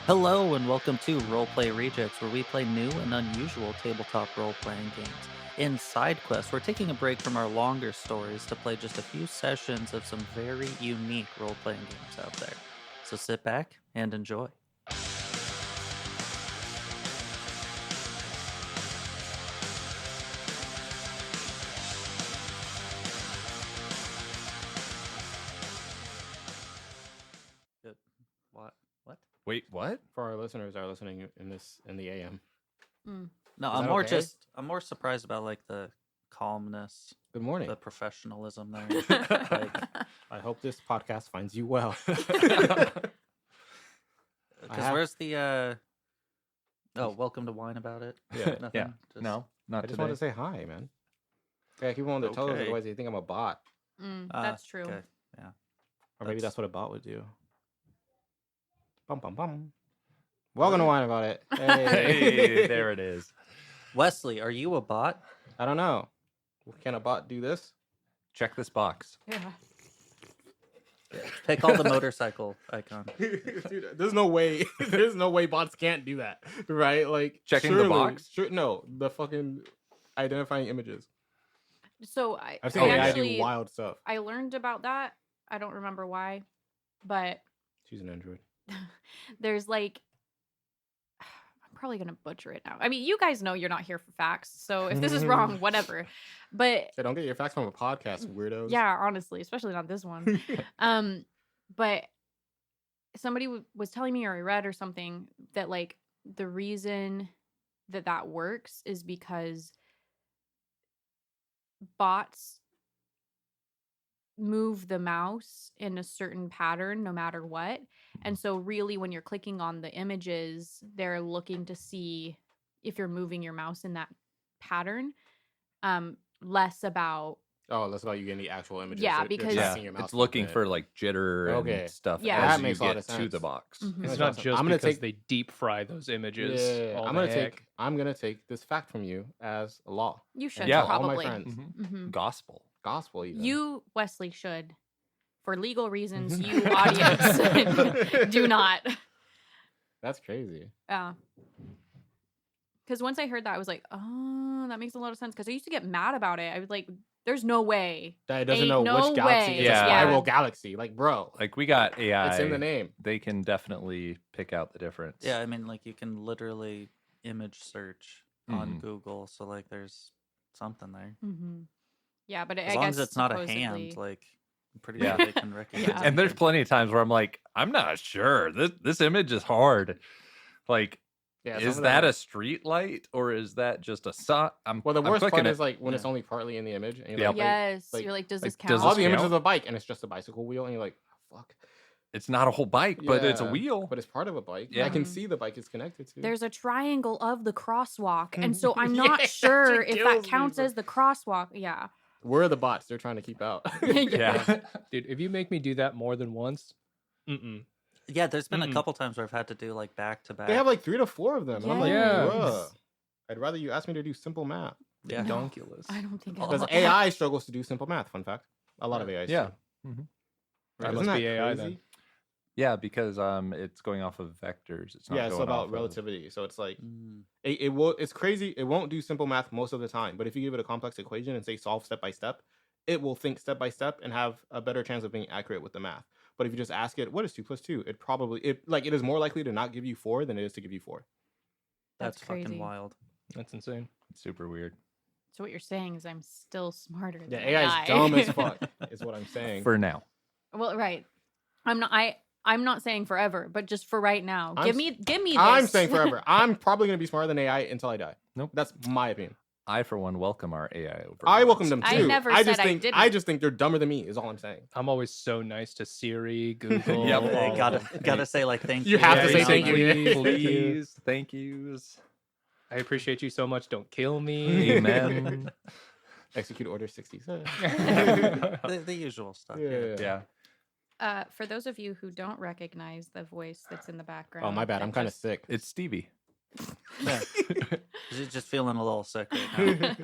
Hello and welcome to Roleplay Rejects, where we play new and unusual tabletop role-playing games. In Side Quest, we're taking a break from our longer stories to play just a few sessions of some very unique role-playing games out there. So sit back and enjoy. What? Wait, what? For our listeners are listening in the AM. No, Is I'm that more okay? I'm more surprised about like the calmness, Good morning. the professionalism there. Like, I hope this podcast finds you well. because have- where's the welcome to Wine About It? Yeah. Nothing. Yeah. Just- No, I not just today. wanted to say hi, man. Yeah, keep on their toes, Okay. otherwise they think I'm a bot. That's true. Okay. Yeah. Or maybe That's- that's what a bot would do. Bum bum bum. Welcome to Wine About It. Hey, there it is. Wesley, are you a bot? I don't know. Can a bot do this? Check this box. Yeah. Pick all the motorcycle icon. Dude, there's no way. There's no way bots can't do that, right? Like Checking the box? No, the fucking identifying images. So I've seen I AI actually do wild stuff. I learned about that. I don't remember why, but She's an android. there's like I'm probably gonna butcher it now. I mean, you guys know you're not here for facts, so if this is wrong, whatever. But Hey, don't get your facts from a podcast, weirdos. yeah, honestly, especially not this one. But somebody was telling me, or I read or something, that like the reason that works is because bots move the mouse in a certain pattern no matter what. And so really when you're clicking on the images, they're looking to see if you're moving your mouse in that pattern. Less about Oh, that's about you getting the actual images. Yeah, They're because- Yeah, tracking your mouse it's looking movement. for like jitter Okay. and stuff Yeah. as That you makes a lot get of to sense. the box. Mhm. That's It's not awesome. just I'm gonna because take- they deep fry those images. Yeah, all I'm the gonna heck. take this fact from you as law. you should Yeah. All my probably. friends. Mhm. Gospel. Gospel even. You, Wesley, should. For legal reasons, Mhm. you, audience, do not. That's crazy. Because once I heard that, I was like, oh, that makes a lot of sense. Because I used to get mad about it. I was like, there's no way. That it doesn't Ain't know no which galaxy. way. It's Yeah. a spiral galaxy. Like, bro, Like we got AI. it's in the name. They can definitely pick out the difference. Yeah, I mean, like you can literally image search on Mhm. Google, so like there's something there. Mm-hmm. Yeah, but As I long guess as it's not a supposedly- hand, like I'm pretty Yeah. sure they can recognize. Yeah. And there's it. plenty of times where I'm like, I'm not sure. This image is hard. Like, Yeah. some is of that them- a street light or is that just a sign? Well, the I'm worst part clicking is it. like when Yeah. it's only partly in the image, and you're Yep. like, Yes. like- You're like, does like, this does count? this all the images count? of a bike, and it's just a bicycle wheel, and you're like, fuck. It's not a whole bike, but it's a Yeah, wheel. But it's part of a bike. Yeah. I can Mhm. see the bike is connected to. There's a triangle of the crosswalk. And so I'm Yeah, not that sure shit if that kills me, counts bro. as the crosswalk. Yeah. We're the bots they're trying to keep out. Yeah. Dude, if you make me do that more than once, Yeah, there's been a Mm-mm. couple times where I've had to do like back to back. They have like 3 to 4 of them. And I'm like, Yes. bruh, I'd rather you ask me to do simple math. yeah. donkulous. I don't think I Because want that. AI struggles to do simple math. Fun fact. A lot of AIs. Yeah. do. Mhm. Right, That isn't must be AI crazy? then. Yeah, because it's going off of vectors. It's not Yeah, it's going about off of- relativity. So it's like Mm. it will. It's crazy. It won't do simple math most of the time. But if you give it a complex equation and say solve step by step, it will think step by step and have a better chance of being accurate with the math. But if you just ask it, what is 2 plus 2? It probably it is more likely to not give you 4 than it is to give you 4. That's, That's fucking crazy. wild. That's insane. It's super weird. So what you're saying is I'm still smarter than Yeah, AI is dumb as fuck. Is what I'm saying. For now. Well, right. I'm not saying forever, but just for right now. I'm Give s- me this. I'm saying forever. I'm probably gonna be smarter than AI until I die. Nope. That's my opinion. I, for one, welcome our AI over. I welcome them too. I never I said just I think didn't. I just think they're dumber than me. Is all I'm saying. I'm always so nice to Siri, Google. Yep. Hey, all gotta of gotta say like thank you. You have to every say now thank and you. then. Yeah. Please, thank yous. I appreciate you so much. Don't kill me. Amen. Execute Order 67. The usual stuff. Yeah. Yeah. For those of you who don't recognize the voice that's in the background. Oh my bad. that I'm kind of just- sick. It's Stevie. Yeah. She's just feeling a little sick right now.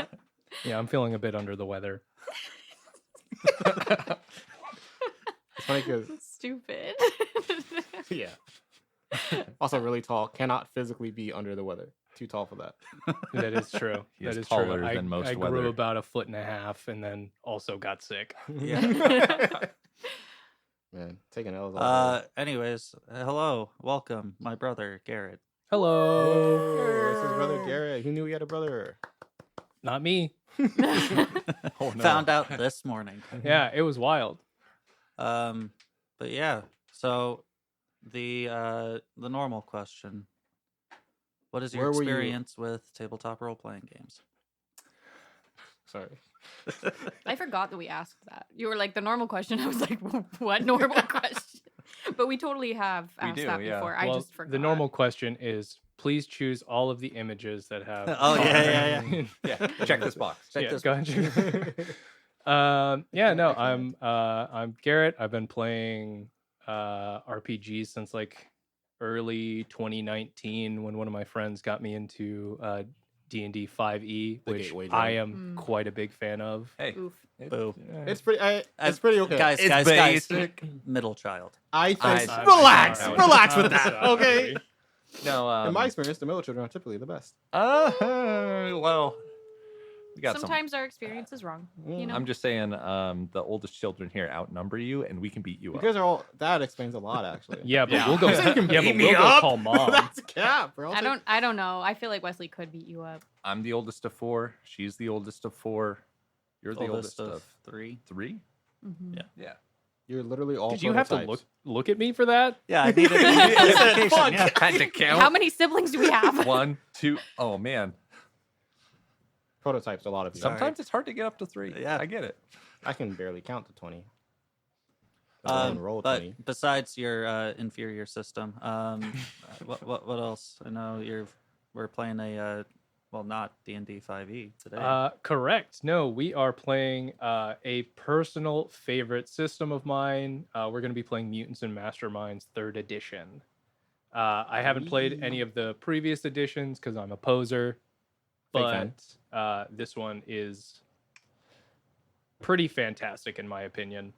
Yeah, I'm feeling a bit under the weather. It's funny because Stupid. yeah. Also, really tall. Cannot physically be under the weather. Too tall for that. That is true. He That is is taller true. than most I grew weather. about 1.5 feet and then also got sick. Man, taking L's all day. Anyways, hello, welcome, my brother Garrett. Hello. Oh, this is brother Garrett. Who knew he had a brother? Not me. Oh, no. Found out this morning. Yeah, it was wild. But yeah, so the normal question: what is your Where were you- experience with tabletop role playing games? Sorry. I forgot that we asked that. You were like the normal question. I was like, what normal question? But we totally have We asked do, that yeah. before. I Well, just forgot. the normal question is, please choose all of the images that have. Oh, yeah. Yeah, check this box. Check Yeah, this. go ahead. Yeah, no, I'm Garrett. I've been playing RPGs since like early 2019 when one of my friends got me into D&D 5e, The which gateway I drug. am quite a big fan of. Hey, Oof. Boo. It's pretty. It's pretty okay. Guys, It's guys, basic. guys. Middle child. I think. I'm Relax. sorry. Relax with I'm that. sorry. Okay. No, In my experience, the middle children are typically the best. well, we got Sometimes our experience is wrong. You know. I'm just saying, the oldest children here outnumber you, and we can beat you You up. guys are all. That explains a lot, actually. Yeah, but Yeah. we'll go. You say you can Yeah, beat but me we'll go up? call mom. That's cap, bro. I don't know. I feel like Wesley could beat you up. I'm the oldest of 4. She's the oldest of 4. You're the oldest of three. 3. Mhm. Yeah. Yeah. You're literally all. Did you have to prototypes. look at me for that? Yeah, I needed clarification. Yeah. Had to count. How many siblings do we have? 1, 2. Oh man. Prototypes? A lot of you. Sorry. Sometimes it's hard to get up to 3. Yeah. I get it. I can barely count to 20. Let alone roll But 20. besides your inferior system, what else? I know we're playing a not D&D 5e today. Correct. No, we are playing a personal favorite system of mine. We're going to be playing Mutants and Masterminds 3rd edition. I haven't played any of the previous editions because I'm a poser, Fake but fan. this one is pretty fantastic in my opinion.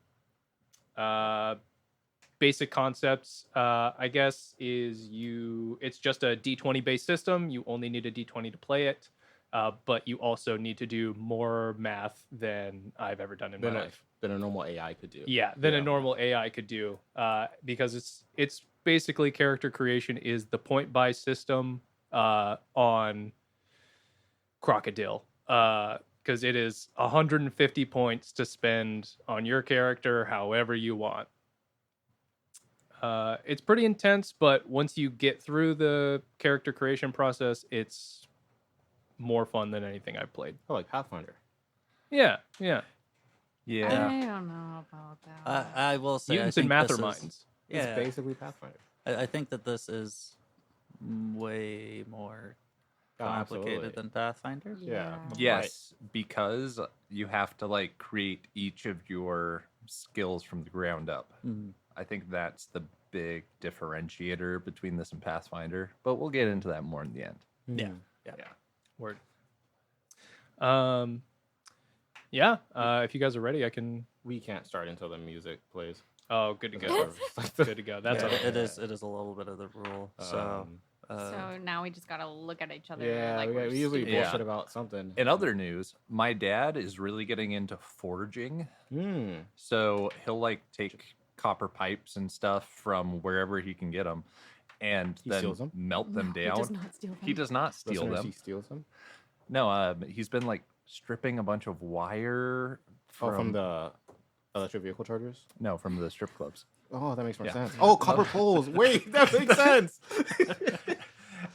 Basic concepts, I guess, is it's just a D20 based system. You only need a D20 to play it, but you also need to do more math than I've ever done in my life. Than a normal AI could do. Yeah, than Yeah. a normal AI could do, because it's basically character creation is the point buy system on Crocodile. Because it is 150 points to spend on your character however you want. It's pretty intense, but once you get through the character creation process, it's more fun than anything I've played. Oh, like Pathfinder. Yeah. Yeah. I don't know about that. I will say, Mutants I and think this is- Masterminds. Yeah, It's basically Pathfinder. I think that this is way more Oh, complicated absolutely. than Pathfinder. Yeah. Yes, because you have to like create each of your skills from the ground up. Mhm. I think that's the big differentiator between this and Pathfinder, but we'll get into that more in the end. Yeah. Hmm. Word. If you guys are ready, I can. We can't start until the music plays. Oh, good to That's go. our- Good to go. That's Yeah. all. It is a little bit of the rule. So So now we just gotta look at each other. yeah, like we we're usually stupid. Yeah. bullshit about something. In other news, my dad is really getting into forging. Hmm. So he'll like take copper pipes and stuff from wherever he can get them and He then steals them? melt them No, down. He does not steal them. He does not steal Listeners, them. He steals them. No, he's been like stripping a bunch of wire From the electric vehicle chargers. No, from the strip clubs. Oh, that makes more Yeah. sense. Oh, copper poles. Wait, that makes sense.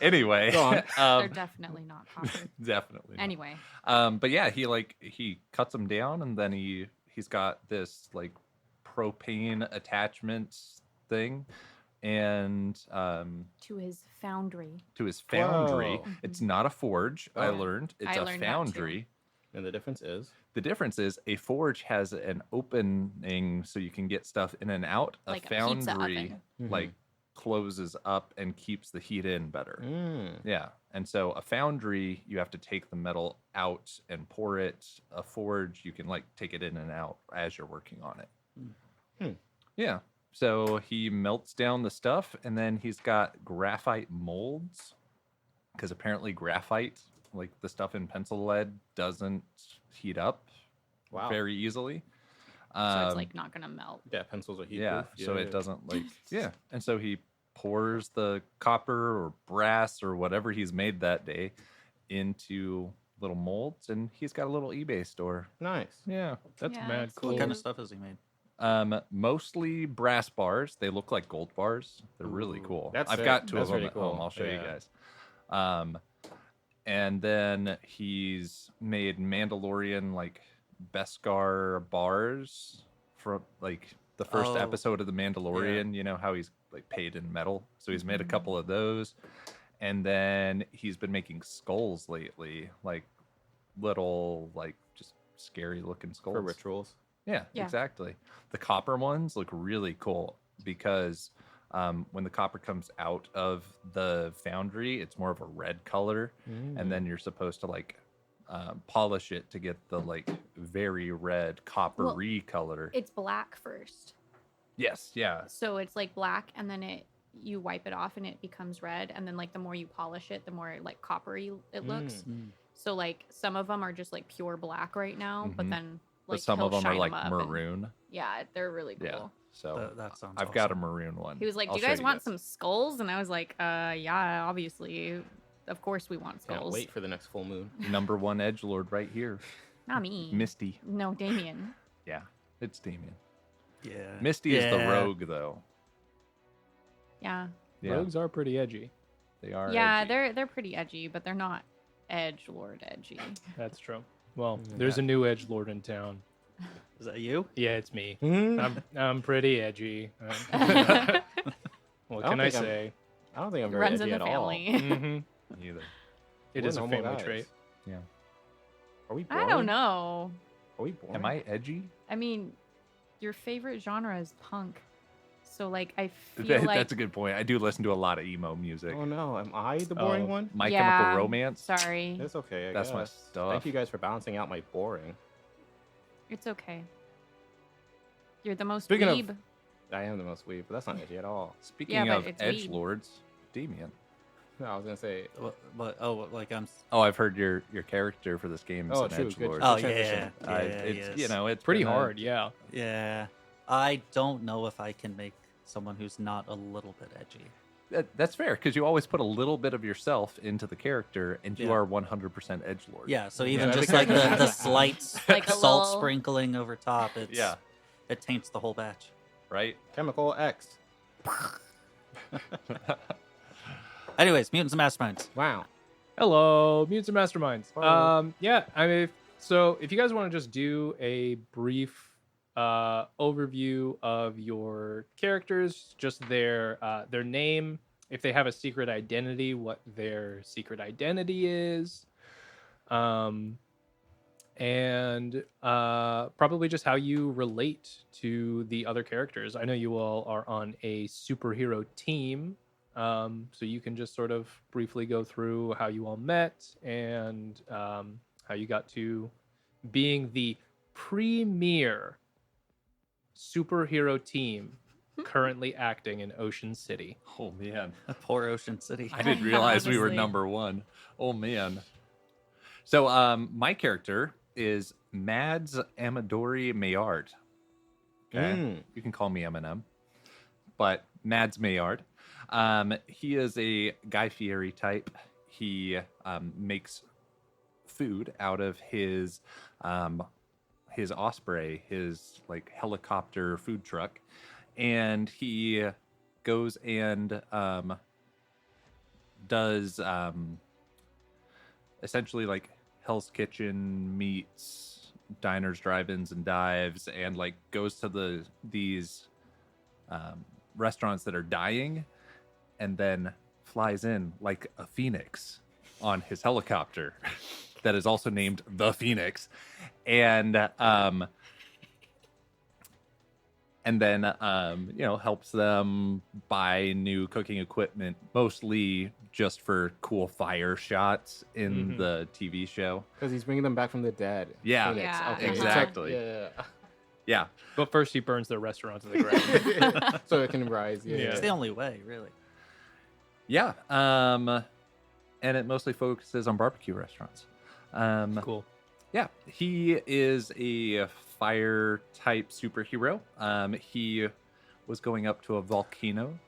Anyway, Go on. They're definitely not copper. definitely. not. Anyway, But yeah, he cuts them down and then he's got this like propane attachment thing and to his foundry. to his foundry. Whoa. It's not a forge, I Oh. learned. It's I a learned that too. foundry. And the difference is The difference is a forge has an opening so you can get stuff in and out. Like a a pizza foundry oven. like closes up and keeps the heat in better. Mm. Yeah. And so a foundry, you have to take the metal out and pour it. A forge, you can like take it in and out as you're working on it. Hmm. Yeah. So he melts down the stuff, and then he's got graphite molds, because apparently graphite, like the stuff in pencil lead, doesn't heat up Wow. very easily. So it's like not gonna melt. Yeah, pencils are heat Yeah, proof. so it doesn't and so he pours the copper or brass or whatever he's made that day into little molds, and he's got a little eBay store. Nice. Yeah. That's Yeah, mad it's cool. What kind of cute. stuff has he made? Mostly brass bars. They look like gold bars. They're really Ooh, cool. that's I've sick. got two That's of them really at home. cool. I'll show you Yeah. guys. And then he's made Mandalorian like Beskar bars from like the first Oh, episode of the Mandalorian. You know how he's like paid in metal. So he's made a couple of those. And then he's been making skulls lately, like little like just scary looking skulls. For rituals. Yeah, Yeah. exactly. The copper ones look really cool because when the copper comes out of the foundry, it's more of a red color, and then you're supposed to like polish it to get the like very red coppery color. It's black first. Yes, yeah, So it's like black, and then you wipe it off and it becomes red, and then like the more you polish it, the more like coppery it looks. Mm. So like some of them are just like pure black right now, but Mhm. then like but some of he'll them are shine like 'em up and- maroon. yeah, they're really cool. Yeah, so That sounds I've got a awesome. maroon one. He was like, I'll "Do you show guys want some skulls?" And I was like, yeah, obviously, of course we want Can't skulls." wait for the next full moon. Number one edgelord right here, Not me. Misty. No, Damien. Yeah, it's Damien. Yeah. Misty is the Yeah. rogue though. Yeah, Yeah, Rogues are pretty edgy. they are. yeah, edgy. they're pretty edgy, but they're not edge lord edgy. That's true. Well, Yeah. there's a new edge lord in town. Is that you? Yeah, it's me. Mhm. I'm pretty edgy. What I can don't I think I'm- say? I don't think I'm very Runs edgy in the at all. family. hmm Neither. It We're is a normal family guys. trait. Yeah. Are we boring? I don't know. Are we boring? Am I edgy? I mean, your favorite genre is punk, so like I feel That- like That's a good point. I do listen to a lot of emo music. Oh no, am I the boring Oh. one? My yeah, Chemical Romance. Sorry, It's okay. I That's my guess. stuff. Thank you guys for balancing out my boring. it's okay. You're the most Speaking of- weeb. I am the most weeb, but that's not edgy at all. Speaking but of it's edge weed. lords, Damien. No, I was gonna say. Like I'm. Oh, I've heard your character for this game is Oh, an true, edge good. lord. Oh Good transition. yeah. It's you know it's Pretty been a- hard, yeah. Yeah. I don't know if I can make someone who's not a little bit edgy. That's fair because you always put a little bit of yourself into the character, and you Yeah. are 100% edge lord. Yeah. So Yeah, even every just like the character- slight Like a salt little- sprinkling over top, Yeah. it taints the whole batch. Right. Chemical X. Anyways, Mutants and Masterminds. Wow. Hello, Mutants and Masterminds. Hello. Yeah, I mean, so if you guys want to just do a brief overview of your characters, just their name, if they have a secret identity, what their secret identity is, and probably just how you relate to the other characters. I know you all are on a superhero team. So you can just sort of briefly go through how you all met and how you got to being the premier superhero team currently acting in Ocean City. Oh man, Poor Ocean City. I didn't realize we were Honestly. number one. Oh man. So my character is Mads Amadori Maillard. Okay, Mm. you can call me Eminem, but Mads Maillard. He is a Guy Fieri type. He makes food out of his Osprey, his like helicopter food truck, and he goes and does essentially like Hell's Kitchen meets diners, drive-ins, and dives, and like goes to these restaurants that are dying, and then flies in like a phoenix on his helicopter that is also named the Phoenix, and then helps them buy new cooking equipment, mostly just for cool fire shots in Mhm. the TV show. Because he's bringing them back from the dead. Yeah, Phoenix. Yeah. Okay. exactly. Yeah. Yeah. But first, he burns the restaurant to the ground. So it can rise. Yeah. Yeah. It's the only way, really. Yeah. And it mostly focuses on barbecue restaurants. Cool. Yeah, he is a fire type superhero. He was going up to a volcano.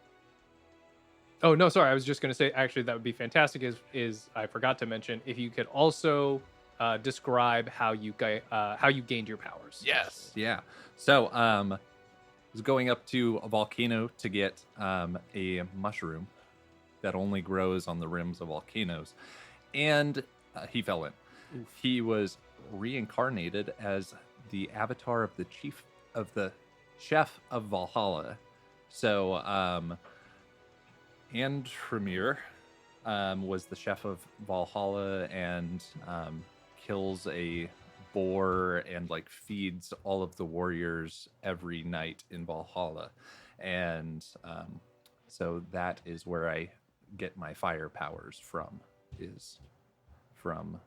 Oh no, sorry. I was just going to say, actually, that would be fantastic. Is I forgot to mention if you could also describe how you gained your powers. Yes. Yeah. So, was going up to a volcano to get a mushroom that only grows on the rims of volcanoes, and he fell in. He was reincarnated as the avatar of the chef of Valhalla. So, Andromir was the chef of Valhalla and kills a boar and like feeds all of the warriors every night in Valhalla. And so that is where I get my fire powers from, is from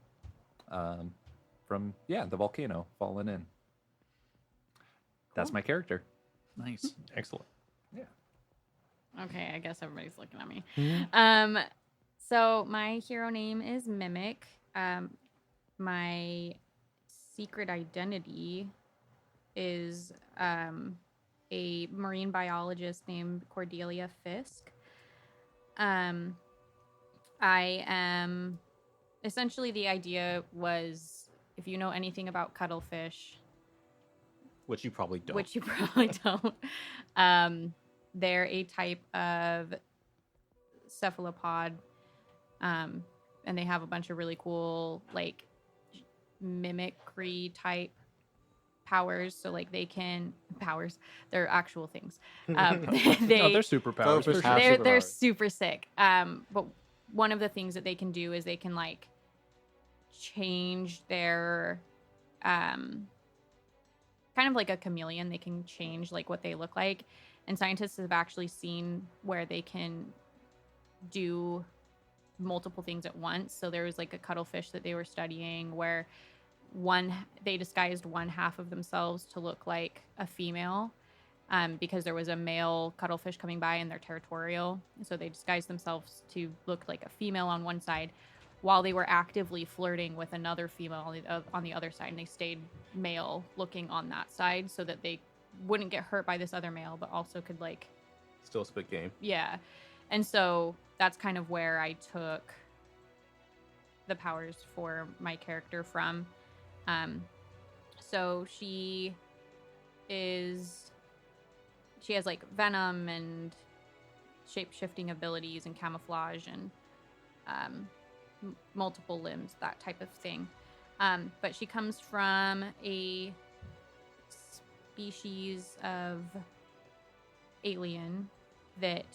the volcano fallen in. That's Cool. my character. Nice. Excellent. Okay, I guess everybody's looking at me. Mhm. So my hero name is Mimic. My secret identity is a marine biologist named Cordelia Fisk. I am essentially, the idea was, if you know anything about cuttlefish, Which you probably don't. which you probably don't, they're a type of cephalopod, and they have a bunch of really cool like mimicry type powers. So like they can they're actual things. They're superpowers. Cuttlefish For have sure. they're superpowers. super sick. But one of the things that they can do is they can like change their kind of like a chameleon. They can change like what they look like, and scientists have actually seen where they can do multiple things at once. So there was like a cuttlefish that they were studying where they disguised one half of themselves to look like a female, because there was a male cuttlefish coming by and they're territorial. So they disguised themselves to look like a female on one side while they were actively flirting with another female on the other side. And they stayed male looking on that side so that they wouldn't get hurt by this other male, but also could like, Still spit game. yeah. And so that's kind of where I took the powers for my character from. So she has like venom and shape-shifting abilities and camouflage and multiple limbs, that type of thing. But she comes from a species of alien that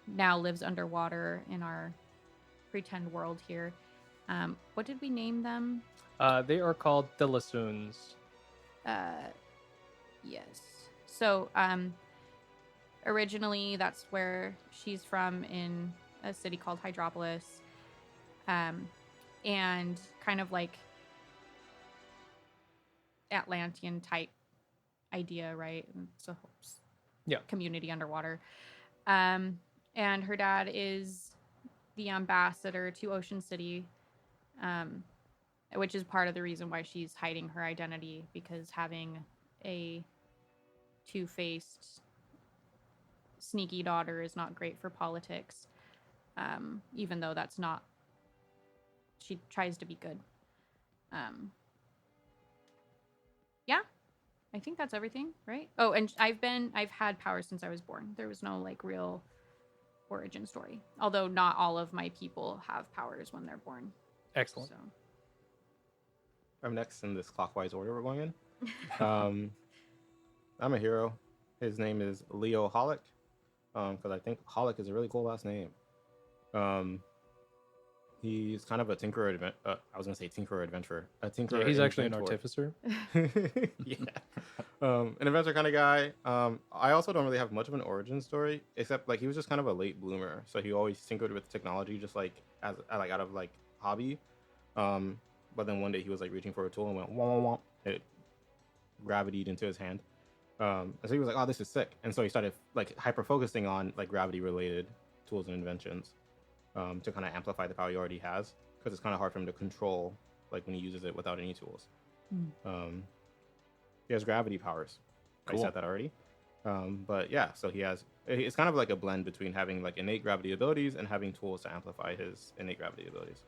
now lives underwater in our pretend world here. What did we name them? They are called the Lassoons. Yes. So, originally, that's where she's from, in a city called Hydropolis. And kind of like Atlantean type idea, right? It's a whole community underwater. And her dad is the ambassador to Ocean City, which is part of the reason why she's hiding her identity, because having a two-faced sneaky daughter is not great for politics, even though that's not, she tries to be good. Yeah, I think that's everything, right? Oh, and I've had powers since I was born. There was no like real origin story, although not all of my people have powers when they're born. Excellent. So I'm next in this clockwise order we're going in. I'm a hero. His name is Leo Hollick, because I think Hollick is a really cool last name. He's kind of a tinkerer. I was gonna say tinkerer adventurer. A tinkerer. Yeah, he's actually an inventor. artificer. Yeah. An inventor kind of guy. I also don't really have much of an origin story, except like he was just kind of a late bloomer. So he always tinkered with technology, just like as like out of like hobby. But then one day he was like reaching for a tool and went wah wah wah. It gravitied into his hand. And so he was like, "Oh, this is sick," and so he started like hyper focusing on like gravity related tools and inventions to kind of amplify the power he already has, because it's kind of hard for him to control like when he uses it without any tools. Um, he has gravity powers. I Cool. said that already. But yeah, so it's kind of like a blend between having like innate gravity abilities and having tools to amplify his innate gravity abilities.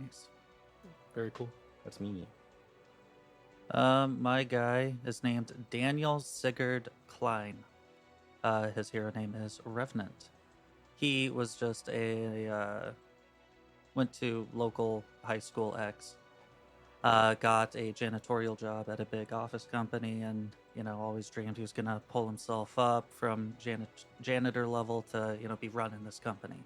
Nice. Very cool. That's me. My guy is named Daniel Sigurd Klein. His hero name is Revenant. He was just went to local high school X, got a janitorial job at a big office company, and always dreamed he was gonna pull himself up from janitor level to be running this company.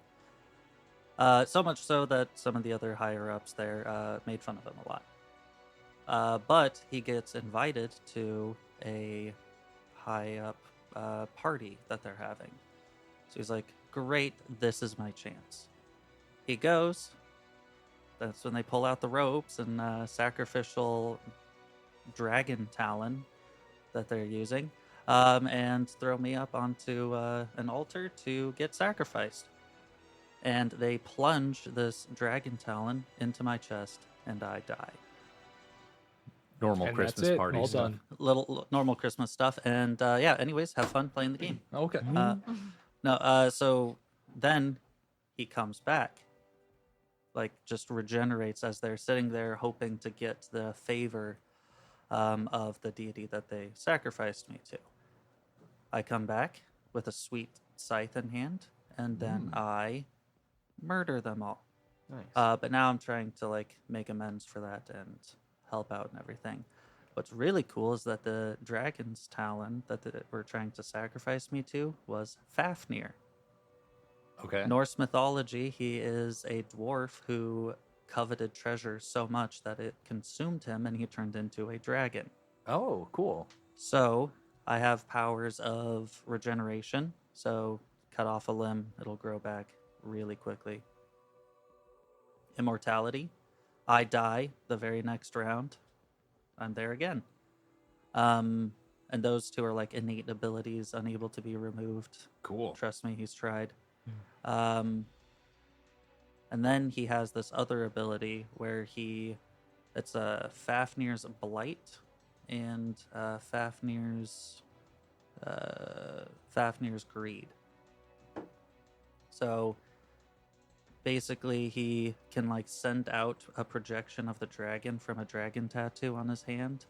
So much so that some of the other higher ups there made fun of him a lot. But he gets invited to a high up party that they're having. So he's like, "Great, this is my chance." He goes. That's when they pull out the ropes and sacrificial dragon talon that they're using, and throw me up onto an altar to get sacrificed. And they plunge this dragon talon into my chest, and I die. Normal And Christmas that's it. party All stuff. done. Little normal Christmas stuff, and yeah. Anyways, have fun playing the game. Okay. No, so then he comes back, like just regenerates as they're sitting there hoping to get the favor of the deity that they sacrificed me to. I come back with a sweet scythe in hand, and then I murder them all. Nice. But now I'm trying to like make amends for that and help out and everything. What's really cool is that the dragon's talon that they were trying to sacrifice me to was Fafnir. Okay. Norse mythology, he is a dwarf who coveted treasure so much that it consumed him and he turned into a dragon. Oh, cool. So I have powers of regeneration. So cut off a limb, it'll grow back really quickly. Immortality. I die the very next round. I'm there again. And those two are like innate abilities, unable to be removed. Cool. Trust me, he's tried. And then he has this other ability where it's a Fafnir's Blight and Fafnir's Greed. So basically he can like send out a projection of the dragon from a dragon tattoo on his hand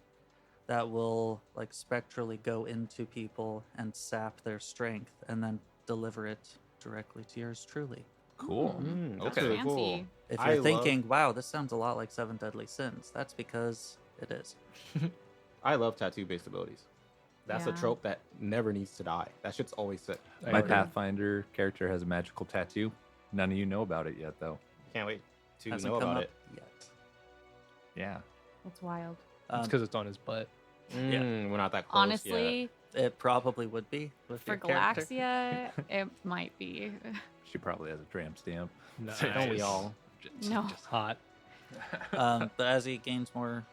that will like spectrally go into people and sap their strength and then deliver it directly to yours truly. Cool. That's Okay. really cool. Fancy. If I you're love- thinking, wow, this sounds a lot like Seven Deadly Sins, that's because it is. I love tattoo-based abilities. That's a Yeah. trope that never needs to die. That shit's always sick. I My agree. Pathfinder character has a magical tattoo. None of you know about it yet, though. Can't wait to Hasn't know come about up it. yet. Yeah. That's wild. It's because it's on his butt. We're not that close Honestly, It probably would be with for your character. Galaxia, it might be. She probably has a tramp stamp. Nice. Don't we all? No. Just hot. But as he gains more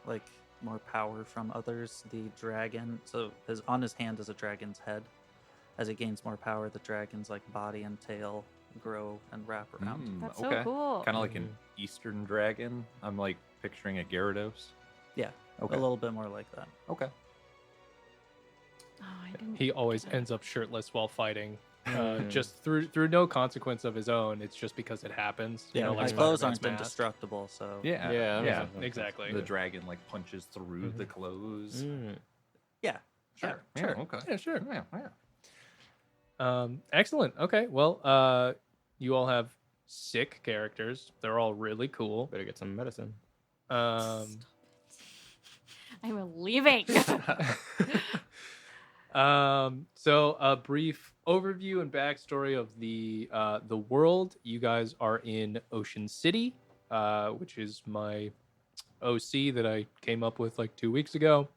power from others, the dragon. So on his hand is a dragon's head. As he gains more power, the dragon's like body and tail grow and wrap around. That's okay. so cool. Kind of like an Eastern dragon. I'm like picturing a Gyarados. Yeah, Okay. a little bit more like that. Okay. Oh, I didn't He always ends up shirtless while fighting. Just through no consequence of his own. It's just because it happens. Yeah, like his clothes Spider-Man's aren't mask. indestructible, so Yeah. Yeah, that Yeah. makes sense. Exactly. The dragon like punches through the clothes. yeah, Sure. yeah, sure. Okay. Yeah, sure. Yeah. Excellent. Okay. Well, you all have sick characters. They're all really cool. Better get some medicine. Um, I'm leaving. so a brief overview and backstory of the world. You guys are in Ocean City, which is my OC that I came up with like 2 weeks ago.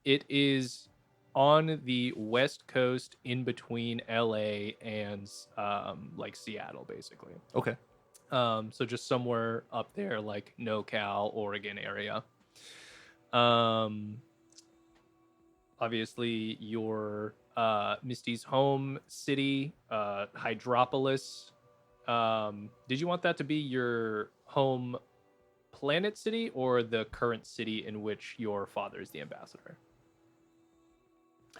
It is on the west coast in between LA and like Seattle, basically. Okay. So just somewhere up there, like NoCal, Oregon area. Obviously, your Misty's home city, Hydropolis. Did you want that to be your home planet city or the current city in which your father is the ambassador?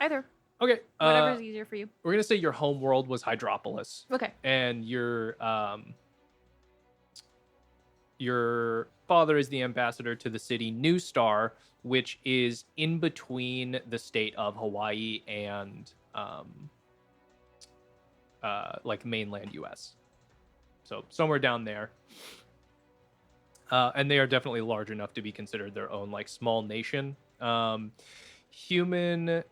Either. Okay. Whatever's easier for you. We're gonna say your home world was Hydropolis, Okay. and your father is the ambassador to the city New Star, which is in between the state of Hawaii and like mainland US. So somewhere down there. And they are definitely large enough to be considered their own like small nation. Human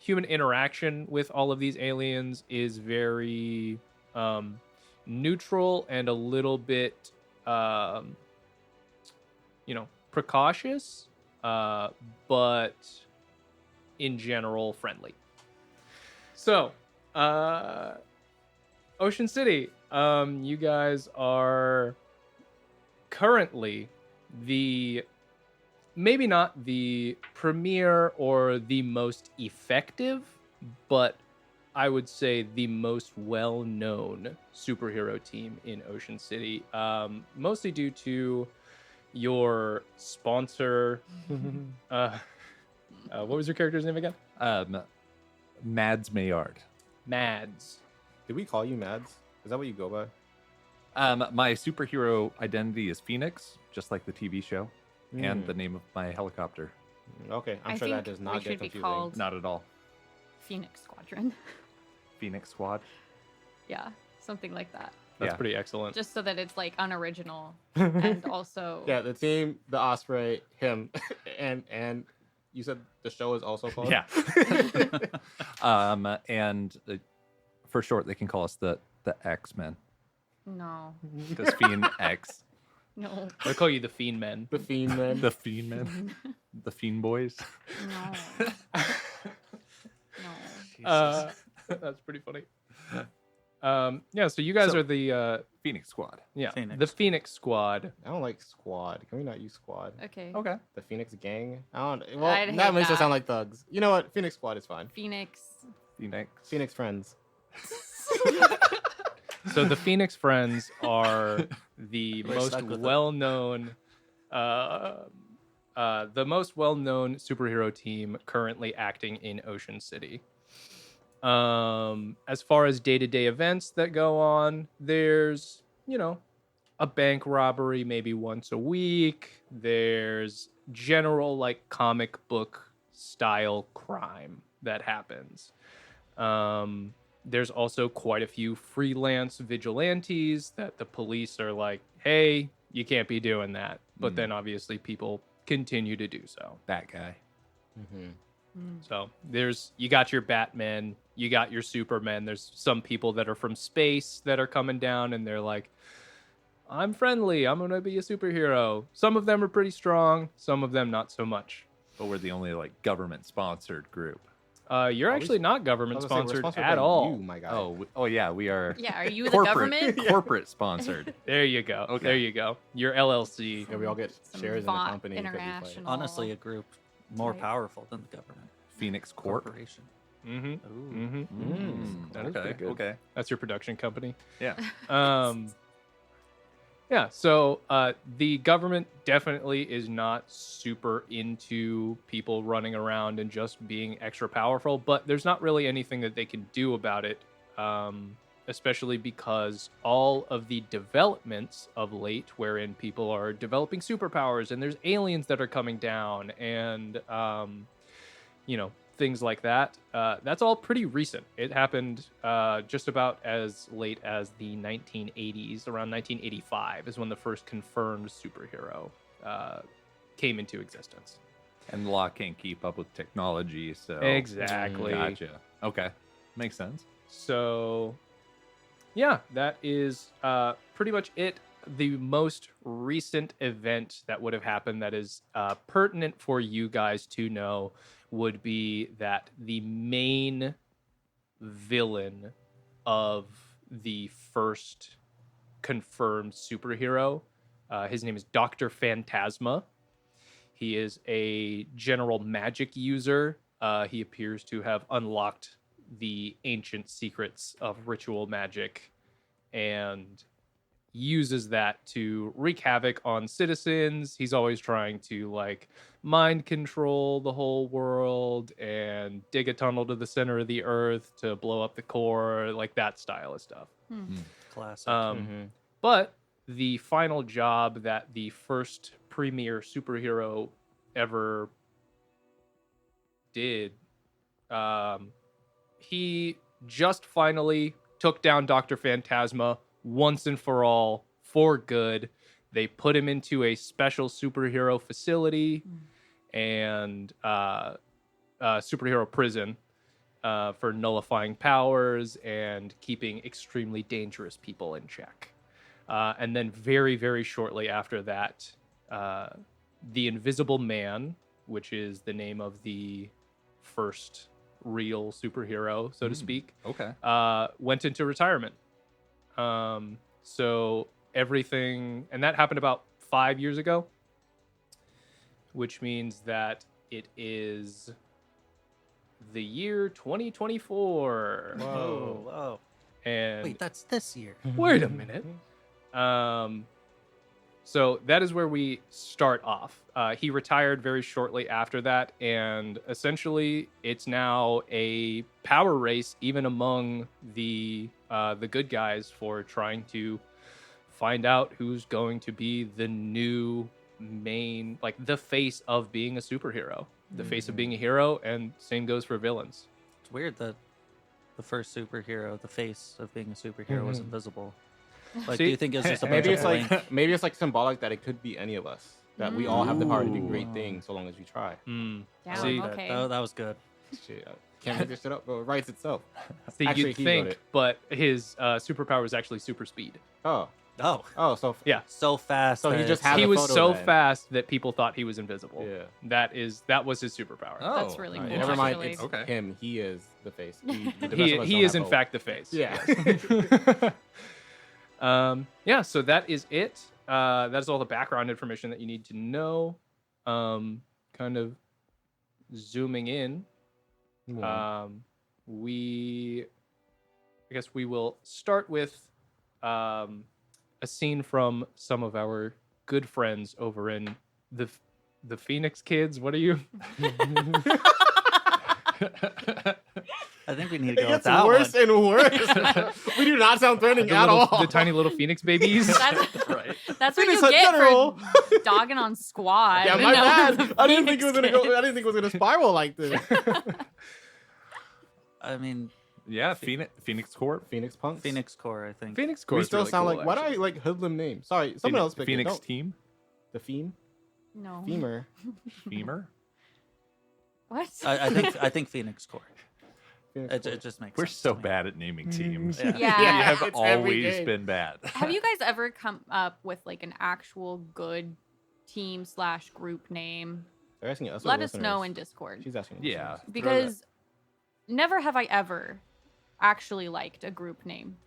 interaction with all of these aliens is very neutral and a little bit precautious, but in general friendly. So Ocean City, you guys are currently maybe not the premier or the most effective, but I would say the most well-known superhero team in Ocean City, mostly due to your sponsor. What was your character's name again? Mads Mayard. Mads. Did we call you Mads? Is that what you go by? My superhero identity is Phoenix, just like the TV show, and Mm. the name of my helicopter. Okay, I'm I sure that think does not we get should be confusing. called Not at all. Phoenix Squadron. Phoenix Squad. Yeah, something like that. That's Yeah. pretty excellent. Just so that it's like unoriginal and also Yeah, the team, the Osprey, him, and you said the show is also called. Yeah. And for short, they can call us the X-Men no, because Fiend X, no, I'll call you the Fiend Men. the Fiend Man. the Fiend Men, the Fiend Boys. no, no. That's pretty funny. Yeah, so you guys So- are the Phoenix Squad. the Phoenix Squad. I don't like squad. Can we not use squad? Okay. Okay. The Phoenix Gang. I don't. Well, I'd that hate makes us that. sound like thugs. You know what? Phoenix Squad is fine. Phoenix. Phoenix. Phoenix Friends. So the Phoenix Friends are the We're most stuck with it. well-known superhero team currently acting in Ocean City. As far as day-to-day events that go on, there's, a bank robbery maybe once a week. There's general like comic book style crime that happens. There's also quite a few freelance vigilantes that the police are like, hey, you can't be doing that. But then obviously people continue to do so. That guy. Mm-hmm. So you got your Batman, you got your Superman. There's some people that are from space that are coming down and they're like, I'm friendly, I'm going to be a superhero. Some of them are pretty strong, some of them not so much. But we're the only like government sponsored group. You're actually not government sponsored at all. You, my guy. Oh yeah, we are. Yeah, are you the corporate, government? corporate sponsored. There you go. Okay. There you go. Your LLC. Yeah, we all get Some shares in the Vought company. because we play. International. Honestly, a group more Right. powerful than the government. Phoenix Corp. Corporation. Mm-hmm. Ooh. Mm-hmm. That is okay. pretty good. Okay. That's your production company. Yeah. Yeah, so the government definitely is not super into people running around and just being extra powerful, but there's not really anything that they can do about it, especially because all of the developments of late, wherein people are developing superpowers and there's aliens that are coming down and, things like that. That's all pretty recent. It happened just about as late as the 1980s. Around 1985 is when the first confirmed superhero came into existence. And law can't keep up with technology, so Exactly. Gotcha. Okay, makes sense. So, yeah, that is pretty much it. The most recent event that would have happened that is pertinent for you guys to know would be that the main villain of the first confirmed superhero His name is Dr. Phantasma. He is a general magic user. He appears to have unlocked the ancient secrets of ritual magic and uses that to wreak havoc on citizens. He's always trying to like mind control the whole world and dig a tunnel to the center of the earth to blow up the core, like that style of stuff. Classic. But the final job that the first premier superhero ever did, he just finally took down Dr. Phantasma once and for all for good. They put him into a special superhero facility and superhero prison for nullifying powers and keeping extremely dangerous people in check. And then very, very shortly after that, the Invisible Man, which is the name of the first real superhero, so to speak, Okay. went into retirement. So everything, and that happened about 5 years ago, which means that it is the year 2024. Whoa, whoa. And Wait, that's this year. wait a minute. So that is where we start off. He retired very shortly after that, and essentially it's now a power race even among the good guys for trying to find out who's going to be the new main, like the face of being a superhero, the face of being a hero, and same goes for villains. It's weird that the first superhero, the face of being a superhero, was invisible. Like, See, do you think it's just a bunch Maybe of it's blank? like maybe it's like symbolic that it could be any of us. That we all have the power to do great things so long as we try. Damn, See, okay. that was good. Shit, I can't make this shit up, bro. It writes itself. See, Actually, you'd he wrote think, it. but his superpower is actually super speed. Oh, Oh, so Yeah. so fast. So he that just it's- had He a was photo so then. fast that people thought he was invisible. Yeah. That was his superpower. Oh, That's really cool. Never mind. actually. It's Okay. him. He is the face. The rest of us He don't is have in both. fact the face. Yeah. Yeah, so that is it. That's all the background information that you need to know. Kind of zooming in, I guess we will start with a scene from some of our good friends over in the Phoenix Kids. What are you? I think we need to It go with gets that worse one. and worse. We do not sound threatening The, at all. the tiny little Phoenix babies. Right. That's what Phoenix you Hut get General. for dogging on Squad. Yeah, you my know, bad. the I didn't think it was gonna Phoenix go. I didn't think it was gonna spiral like this. I mean, Yeah, Phoenix Corp. Phoenix Punks. Phoenix Core, I think. Phoenix We Core still really sound cool, like. Why do I actually. like hoodlum names? Sorry, someone else picked it. Phoenix Don't- Team. The Fiend. No. Femur. Femur. What? I think Phoenix Core. Phoenix It, Corp. it just makes We're sense so to me. bad at naming teams. Yeah. Yeah. We have It's every always game. been bad. Have you guys ever come up with like an actual good team / group name? They're asking us. or Let us know listeners? in Discord. She's asking. Yeah. listeners. Because never have I ever actually liked a group name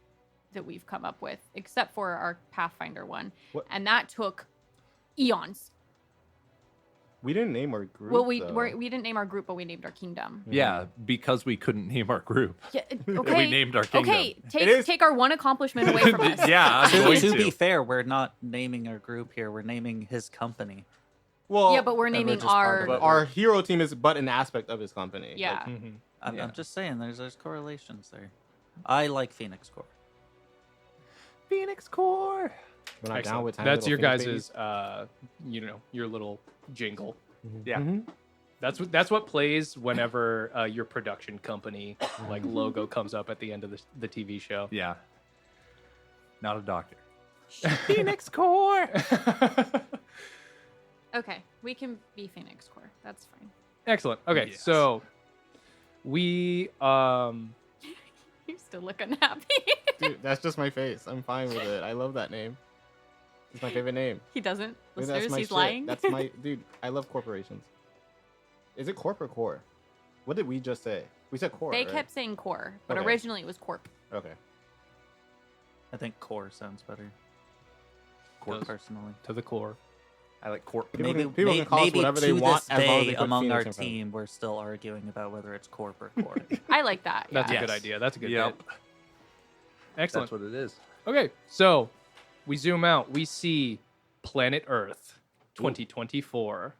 that we've come up with, except for our Pathfinder one. What? And that took eons. We didn't name our group. Well, we though. we didn't name our group, but we named our kingdom. Yeah, because we couldn't name our group. Yeah, okay. We named our kingdom. Okay, It is- take our one accomplishment away from us. Yeah, I'm To, going to to. be fair, we're not naming our group here. We're naming his company. Well, Yeah, but we're And we're naming just part our of it. our hero team is but an aspect of his company. yeah. Like, Mhm. I'm Yeah. just saying, there's correlations there. I like Phoenix Core. Phoenix Core. we're not down Excellent. with tiny That's little your Phoenix guys's, your little jingle. babies. Yeah. Mhm. That's what plays whenever your production company like logo comes up at the end of the TV show. Yeah. Not a doctor. Phoenix Core. Okay, we can be Phoenix Core. That's fine. Excellent. Okay, Yes. so we You still look unhappy. Dude, that's just my face. I'm fine with it. I love that name. It's my favorite name. He doesn't. Dude, Listeners, my he's shit. lying. That's my dude. I love corporations. Is it corp or core? What did we just say? We said core. They right? kept saying core, but Okay. originally it was corp. Okay. I think Core sounds better. Core. Goes personally. to the core. I like core. People can call us maybe whatever they to want this as long as day they put among our Phoenix in front of it. team, we're still arguing about whether it's corp or core. I like that. That's yeah. a good Yes. idea. That's a good Yep. bit. Excellent. That's what it is. Okay, so we zoom out. We see planet Earth, 2024.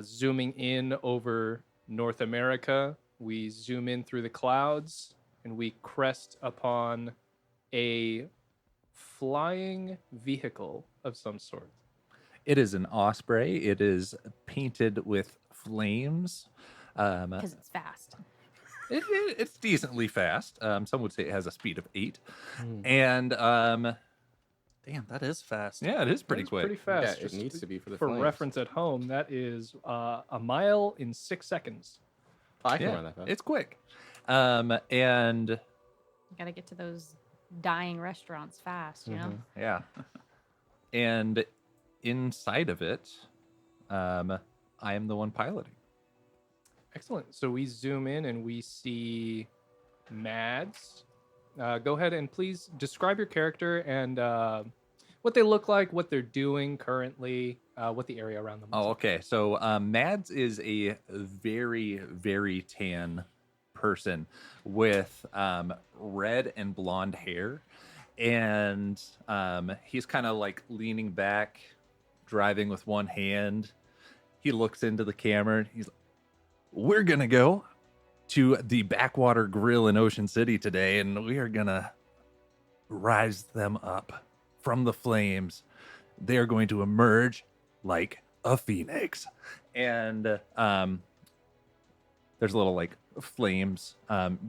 Zooming in over North America, we zoom in through the clouds, and we crest upon a flying vehicle of some sort. It is an osprey. It is painted with flames. Because it's fast. It's decently fast. Some would say it has a speed of 8. Mm. And Damn, that is fast. yeah, it is pretty That's quick. Pretty fast. Yeah, it Just needs to be for the For flames. reference at home, that is a mile in 6 seconds. Oh, I can Yeah, run that fast. it's quick. And You got to get to those dying restaurants fast, you know? Mhm. yeah, and inside of it, I am the one piloting. Excellent. So we zoom in and we see Mads. Go ahead and please describe your character and what they look like, what they're doing currently, what the area around them is. Oh, okay. So Mads is a very, very tan person with red and blonde hair. And he's kind of like leaning back, driving with one hand. He looks into the camera. And he's like, we're going to go to the Backwater Grill in Ocean City today, and we are going to rise them up from the flames. They're going to emerge like a phoenix. And there's a little like flames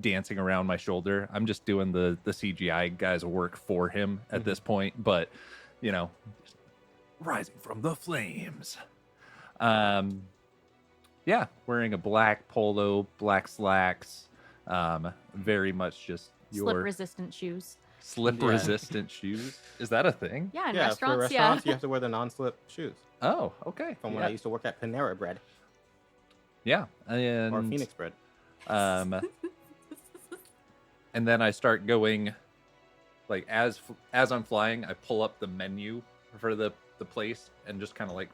dancing around my shoulder. I'm just doing the CGI guy's work for him at this point, but you know, rising from the flames. Yeah, wearing a black polo, black slacks, very much just Slip your resistant shoes. slip Yeah. resistant shoes. Is that a thing? Yeah, in Yeah, for restaurants, restaurants, yeah. you have to wear the non-slip shoes. Oh, okay. From when yeah. I used to work at Panera Bread Yeah, and or Phoenix Bread. Um, and then I start going, like as I'm flying, I pull up the menu for the place and just kind of like,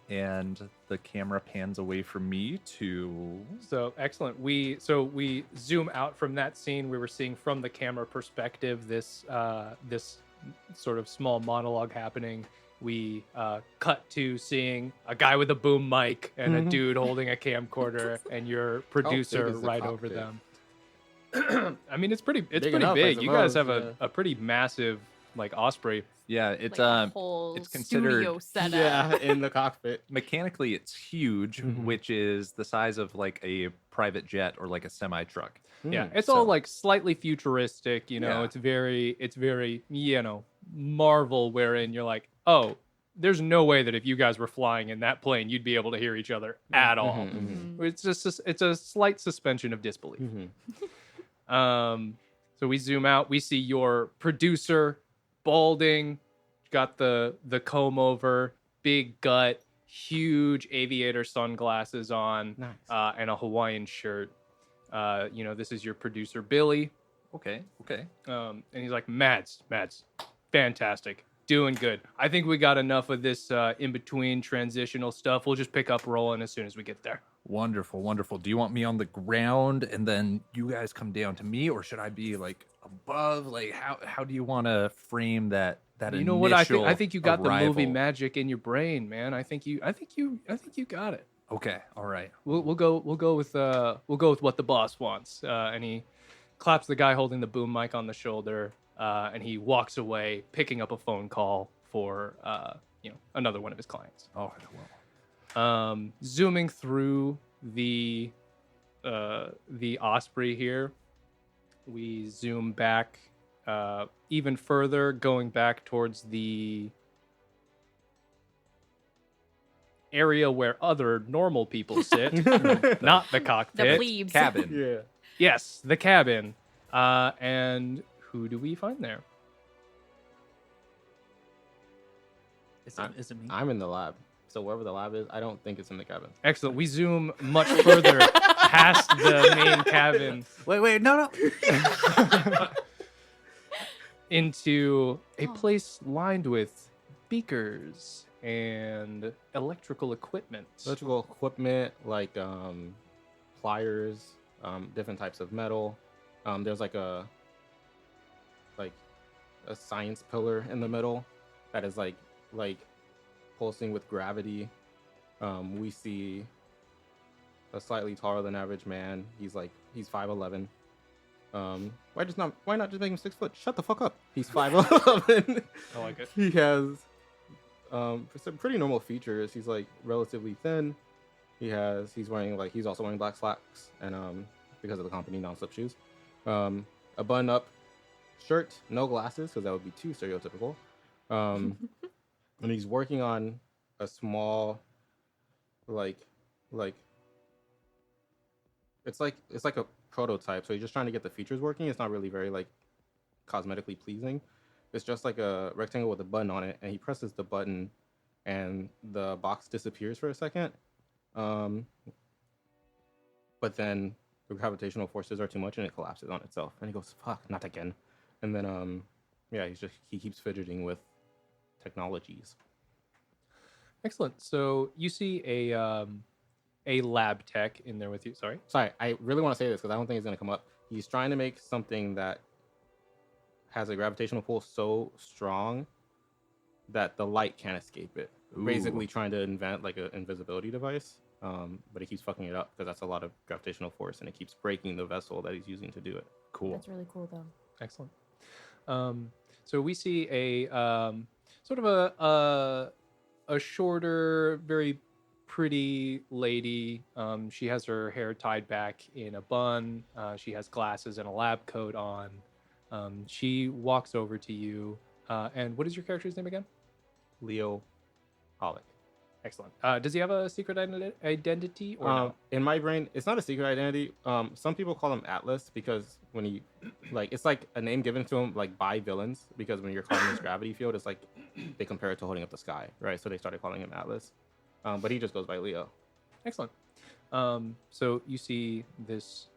and the camera pans away from me to. So excellent. We zoom out from that scene. We were seeing from the camera perspective this this sort of small monologue happening. We cut to seeing a guy with a boom mic and a dude holding a camcorder, and your producer is the right over cockpit? them. I mean, it's pretty Big big. enough, I You guys have suppose, a pretty massive like osprey. Yeah, it's Like a whole it's considered- studio setup. Yeah, in the cockpit. mechanically it's huge, Mhm. which is the size of like a private jet or like a semi truck. Yeah, Mm. it's all So- like slightly futuristic, you know. Yeah. It's very, you know, Marvel, wherein you're like, oh, there's no way that if you guys were flying in that plane, you'd be able to hear each other at all. Mhm, mhm. Mhm. It's just it's a slight suspension of disbelief. Mhm. So we zoom out, we see your producer, balding, got the comb over, big gut, huge aviator sunglasses on, Nice. and a Hawaiian shirt. You know, this is your producer, Billy. Okay. And he's like, Mads, fantastic, doing good. I think we got enough of this in-between transitional stuff. We'll just pick up rolling as soon as we get there. Wonderful. Do you want me on the ground and then you guys come down to me, or should I be like above? Like how do you want to frame that You know what? I think initial you got the movie arrival? magic in your brain, man. I think you got it. Okay, all right. We'll go with what the boss wants. And he claps the guy holding the boom mic on the shoulder, and he walks away, picking up a phone call for another one of his clients. Oh well. Zooming through the Osprey here, we zoom back even further, going back towards the area where other normal people sit, not the The cockpit. plebes. Cabin. Yeah. Yes, the cabin. And who do we find there? Is it me? I'm in the lab. So wherever the lab is, I don't think it's in the cabin. Excellent. We zoom much further past the main cabin. Wait, no. into a Oh. place lined with beakers and electrical equipment. Electrical equipment like pliers, different types of metal. There's like a science pillar in the middle that is like pulsing with gravity. We see a slightly taller than average man. He's 5'11". Why not just make him 6 foot? Shut the fuck up. He's 5'11". I like it. He has some pretty normal features. He's like relatively thin. He's also wearing black slacks and because of the company, non-slip shoes. A button up shirt, no glasses because that would be too stereotypical. And he's working on a small like it's like a prototype. So he's just trying to get the features working. It's not really very like cosmetically pleasing. It's just like a rectangle with a button on it, and he presses the button and the box disappears for a second. But then the gravitational forces are too much and it collapses on itself. And he goes, fuck, not again. And then he keeps fidgeting with technologies. Excellent. So you see a lab tech in there with you. Sorry. I really want to say this because I don't think it's going to come up. He's trying to make something that has a gravitational pull so strong that the light can't escape it. Ooh. Basically trying to invent like an invisibility device, but he keeps fucking it up because that's a lot of gravitational force and it keeps breaking the vessel that he's using to do it. Cool. That's really cool, though. Excellent. So we see a sort of a shorter, very pretty lady. She has her hair tied back in a bun. She has glasses and a lab coat on. She walks over to you. And what is your character's name again? Leo Pollock. Excellent. Does he have a secret identity or no? In my brain, it's not a secret identity. Some people call him Atlas because when he, it's like a name given to him like by villains because when you're calling his gravity field, it's like they compare it to holding up the sky, right? So they started calling him Atlas. But he just goes by Leo. Excellent. So you see this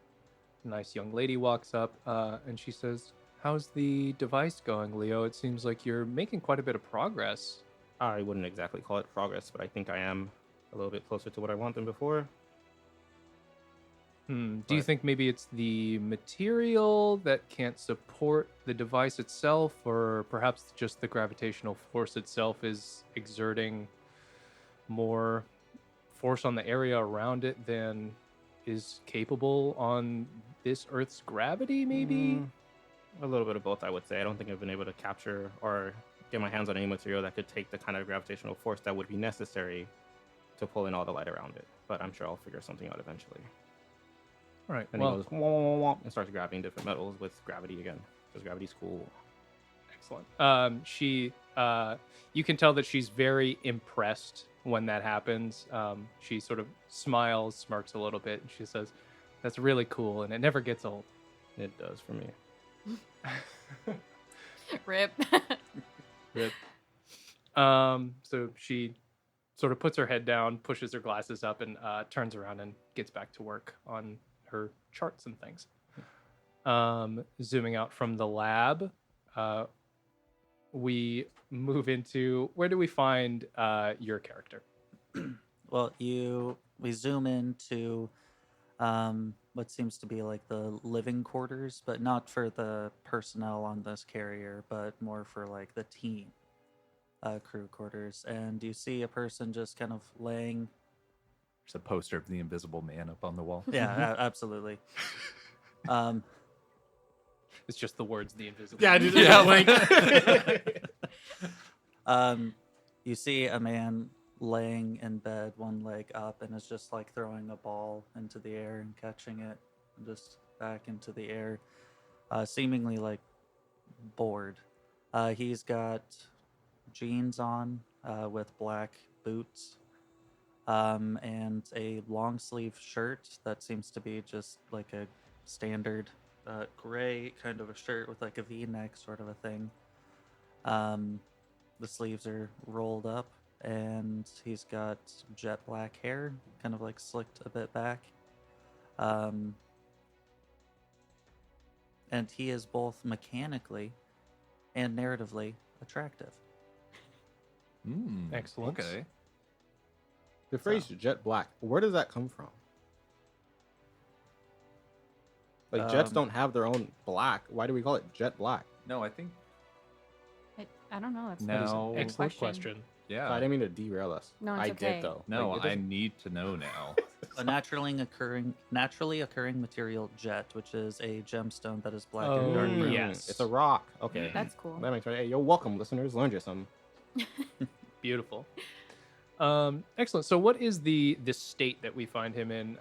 nice young lady walks up and she says, "How's the device going, Leo? It seems like you're making quite a bit of progress." I wouldn't exactly call it progress, but I think I am a little bit closer to what I want than before. Do you think maybe it's the material that can't support the device itself, or perhaps just the gravitational force itself is exerting more force on the area around it than is capable on this Earth's gravity, maybe? A little bit of both, I would say. I don't think I've been able to capture or get my hands on any material that could take the kind of gravitational force that would be necessary to pull in all the light around it. But I'm sure I'll figure something out eventually. All right. And he goes, wah, wah, wah, wah, and starts grabbing different metals with gravity again. Because gravity's cool. Excellent. You can tell that she's very impressed when that happens. She sort of smiles, smirks a little bit, and she says, "That's really cool, and it never gets old." It does for me. Rip. Rip. So she sort of puts her head down, pushes her glasses up, and turns around and gets back to work on her charts and things. Zooming out from the lab, we move into, where do we find your character? Well, we zoom into what seems to be like the living quarters, but not for the personnel on this carrier, but more for like the team crew quarters. And you see a person just kind of laying. There's a poster of the Invisible Man up on the wall. Yeah, absolutely. It's just the words "the invisible." Yeah, I did. Yeah, you see a man laying in bed, one leg up, and is just like throwing a ball into the air and catching it, and just back into the air, seemingly like bored. He's got jeans on with black boots, and a long sleeve shirt that seems to be just like a standard gray kind of a shirt with like a V-neck sort of a thing. The sleeves are rolled up, and he's got jet black hair, kind of like slicked a bit back. And he is both mechanically and narratively attractive. Excellent. Okay. The phrase jet black, where does that come from? Like jets Um, don't have their own black. Why do we call it jet black? No, I think I don't know. That's No. a good Oh, Excellent question. yeah. I didn't mean to derail us. No, it's I okay. did though. No, Like, it I doesn't- need to know now. A naturally occurring material jet, which is a gemstone that is black Oh, and dark brown. yes. It's a rock. Okay. That's cool. That makes right. Hey, you're welcome, listeners. Learned you something. Beautiful. Excellent. So, what is the state that we find him in?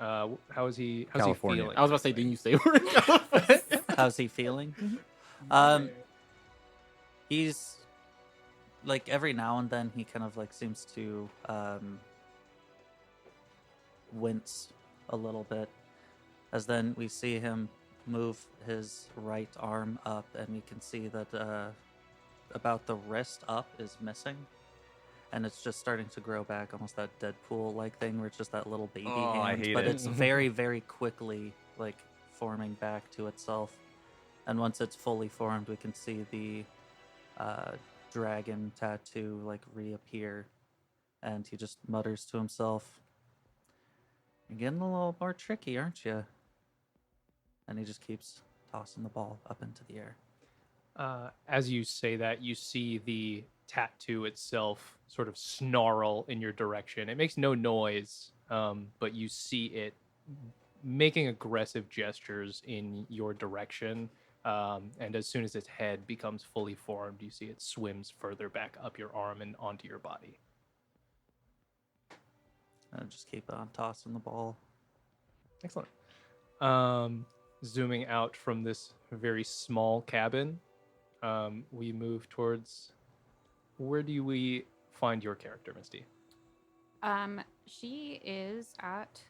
How's he California. feeling? I was about to say, didn't you say we're in California? How's he feeling? He's like every now and then he kind of like seems to wince a little bit, as then we see him move his right arm up, and we can see that about the wrist up is missing, and it's just starting to grow back, almost that Deadpool like thing where it's just that little baby Oh, hand, I hate but it. it's very, very quickly like forming back to itself. And once it's fully formed, we can see the dragon tattoo like reappear, and he just mutters to himself, "You're getting a little more tricky, aren't you?" And he just keeps tossing the ball up into the air. As you say that, you see the tattoo itself sort of snarl in your direction. It makes no noise, but you see it making aggressive gestures in your direction. And as soon as its head becomes fully formed, you see it swims further back up your arm and onto your body. And just keep on tossing the ball. Excellent. Zooming out from this very small cabin, we move towards. Where do we find your character, Misty? She is at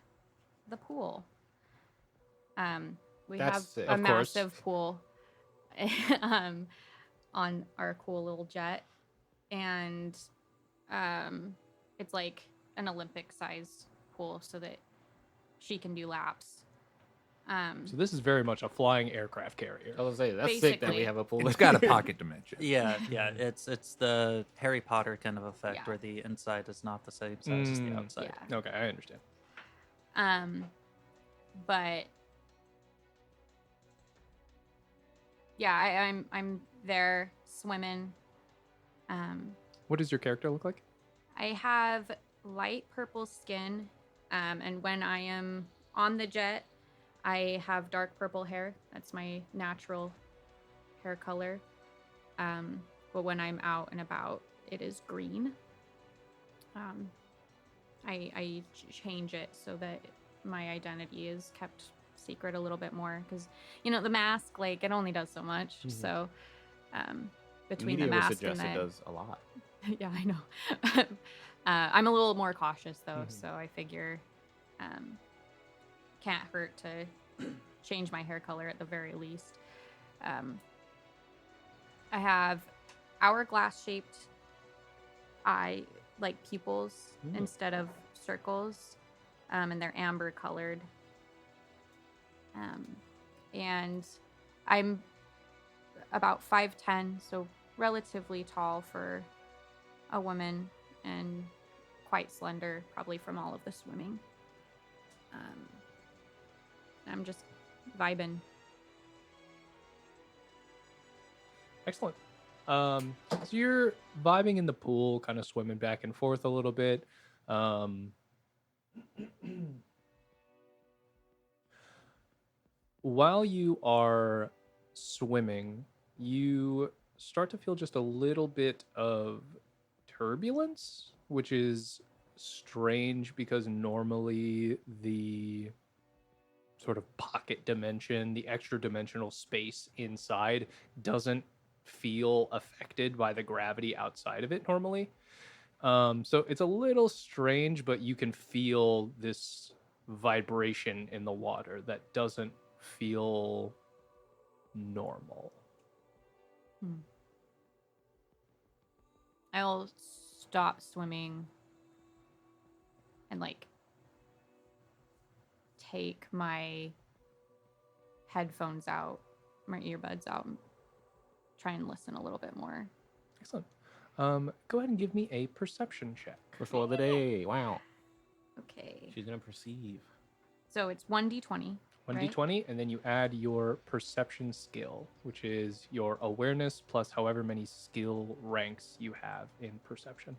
the pool. We That's have sick. a Of course. massive pool on our cool little jet, and it's like an Olympic-sized pool so that she can do laps. So this is very much a flying aircraft carrier. I was gonna say that's sick that we Basically. have a pool. It's got a pocket dimension. Yeah, it's the Harry Potter kind of effect Yeah. where the inside is not the same size as the Mm, outside. Yeah. Okay, I understand. But yeah, I'm there swimming. What does your character look like? I have light purple skin, and when I am on the jet, I have dark purple hair. That's my natural hair color. But when I'm out and about, it is green. I change it so that my identity is kept secret a little bit more, because the mask, like, it only does so much. Mhm. So between Media the would mask suggest and it the does a lot. yeah, I know. I'm a little more cautious though, Mhm. so I figure can't hurt to change my hair color at the very least. I have hourglass shaped eye, like pupils Mm. instead of circles, and they're amber colored. And I'm about 5'10", so relatively tall for a woman, and quite slender, probably from all of the swimming. I'm just vibing. Excellent. So you're vibing in the pool, kind of swimming back and forth a little bit. While you are swimming, you start to feel just a little bit of turbulence, which is strange because normally the sort of pocket dimension, the extra dimensional space inside, doesn't feel affected by the gravity outside of it normally. So it's a little strange, but you can feel this vibration in the water that doesn't feel normal. I'll stop swimming and like take my headphones out, my earbuds out, and try and listen a little bit more. Excellent. Go ahead and give me a perception check. First roll of the day. Wow. Okay. She's gonna perceive. So it's 1d20. 1d20, and then you add your perception skill, which is your awareness plus however many skill ranks you have in perception.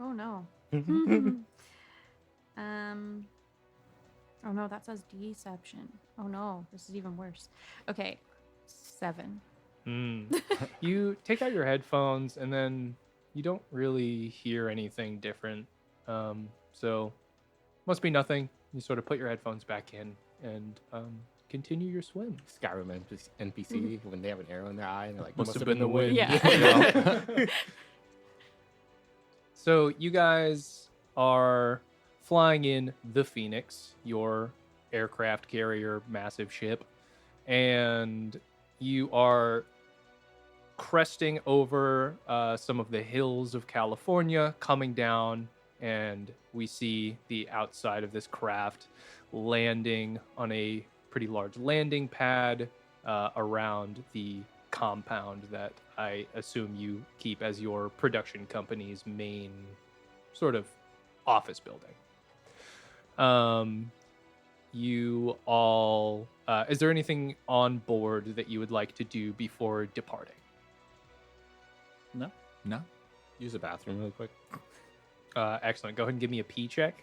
Oh no. Oh no, that says deception. Oh no, this is even worse. Okay, 7. You take out your headphones, and then you don't really hear anything different. So must be nothing. You sort of put your headphones back in and continue your swim. Skyrim NPC when they have an arrow in their eye and they're like, Must must have have been the wind. Yeah. So you guys are flying in the Phoenix, your aircraft carrier, massive ship, and you are cresting over some of the hills of California, coming down, and we see the outside of this craft landing on a pretty large landing pad around the compound that I assume you keep as your production company's main sort of office building. You all, is there anything on board that you would like to do before departing? No. No. Use the bathroom really quick. Excellent. Go ahead and give me a P check.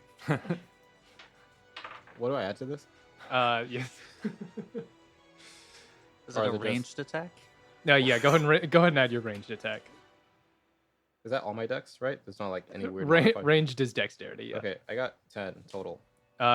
What do I add to this? Yes. Is Or it is a it just- ranged attack? No, yeah. Go ahead and add your ranged attack. Is that all my decks, right? It's not like any weird. Ra- modifier? ranged is dexterity. Yeah. Okay, I got 10 total.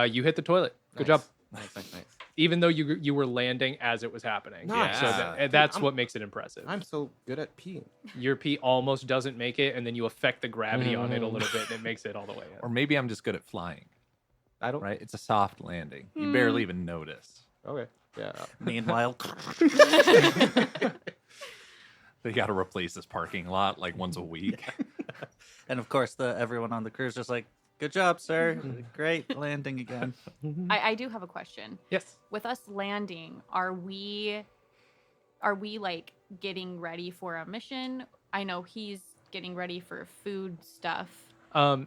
You hit the toilet. Good Nice. job. Nice. Even though you were landing as it was happening. Nice. So Yeah. that's Dude, what makes it impressive. I'm so good at peeing. Your P almost doesn't make it, and then you affect the gravity on it a little bit, and it makes it all the way in. Or maybe I'm just good at flying, I don't. right? It's a soft landing. You barely even notice. Okay. Yeah. Meanwhile, They got to replace this parking lot like once a week. and of course, everyone on the crew is just like, "Good job, sir! Great landing again." I do have a question. Yes. With us landing, are we like getting ready for a mission? I know he's getting ready for food stuff.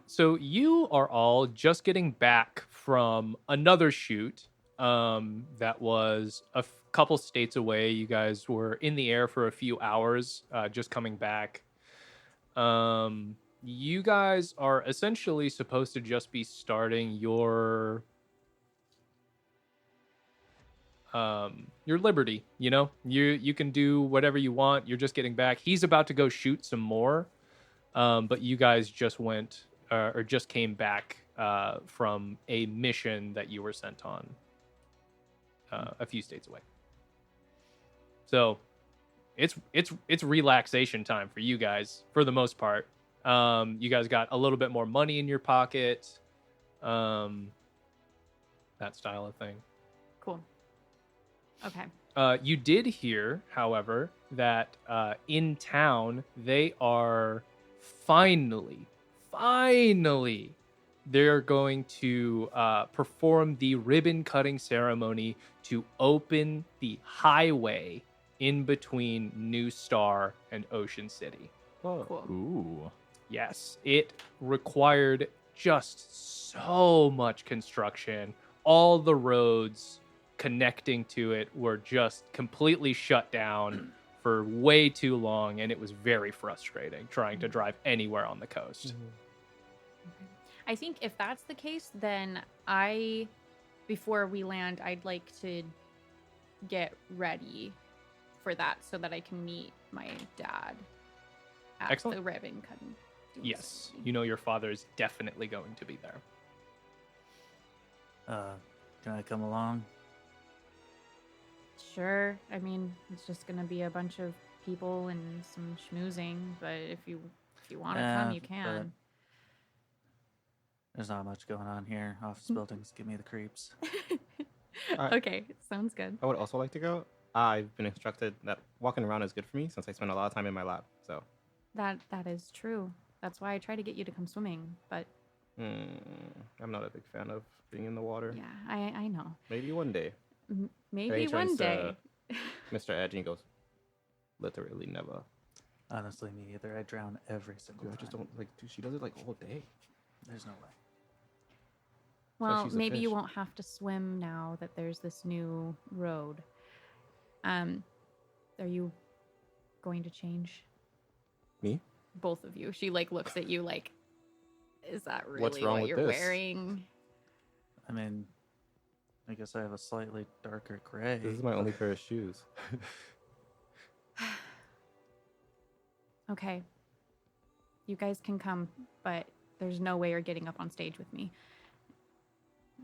So you are all just getting back from another shoot that was a couple states away. You guys were in the air for a few hours, just coming back. You guys are essentially supposed to just be starting your liberty. You know, you can do whatever you want. You're just getting back. He's about to go shoot some more, but you guys just went or just came back from a mission that you were sent on a few states away. So it's relaxation time for you guys for the most part. You guys got a little bit more money in your pocket, that style of thing. Cool. Okay. You did hear, however, that in town they are finally, they're going to perform the ribbon cutting ceremony to open the highway in between New Star and Ocean City. Oh. Cool. Ooh. Yes, it required just so much construction. All the roads connecting to it were just completely shut down for way too long, and it was very frustrating trying to drive anywhere on the coast. I think if that's the case, then before we land, I'd like to get ready for that so that I can meet my dad at Excellent. the ribbon cutting. Yes, you know your father is definitely going to be there. Can I come along? Sure. I mean, it's just gonna be a bunch of people and some schmoozing, but if you want to come, you but can. There's not much going on here. Office buildings give me the creeps. Okay, sounds good. I would also like to go. I've been instructed that walking around is good for me since I spend a lot of time in my lab. So That is true. That's why I try to get you to come swimming, but I'm not a big fan of being in the water. yeah, I know. Maybe one day. Maybe he one turns day. Mr. Edge and he goes, Literally never. Honestly, me either. I drown every single Dude, time. I just don't like. Dude, she does it like all day. There's no way. Well, she's a maybe you fish. won't have to swim now that there's this new road. Are you going to change? Me? Both of you. She like looks at you like, is that really What's wrong what with you're this? wearing? I mean, I guess I have a slightly darker gray. This is my only pair of shoes. Okay. You guys can come, but there's no way you're getting up on stage with me.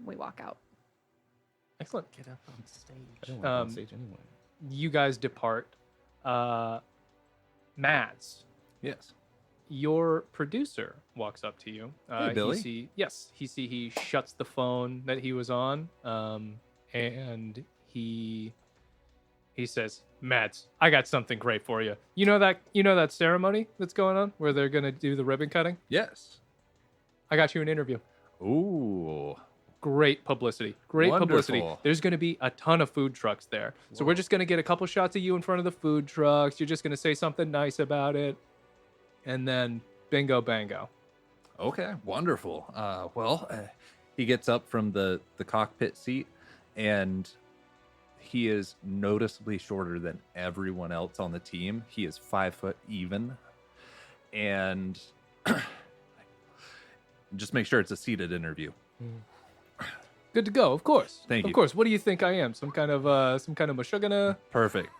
We walk out. Excellent. Get up on I stage. don't want on stage anyway. You guys depart. Mads, Yes. your producer walks up to you. Hey, Billy. He shuts the phone that he was on, and he says, "Mads, I got something great for you. You know that ceremony that's going on where they're gonna do the ribbon cutting? Yes. I got you an interview. Ooh. Great publicity. Great publicity. Wonderful. There's going to be a ton of food trucks there. So we're just going to get a couple shots of you in front of the food trucks. You're just going to say something nice about it. And then bingo bango. Okay, wonderful. He gets up from the cockpit seat, and he is noticeably shorter than everyone else on the team. He is 5 foot even, and just make sure it's a seated interview. Good to go, of course. Thank you. Of course. What do you think I am? Some kind of mashugana? Perfect.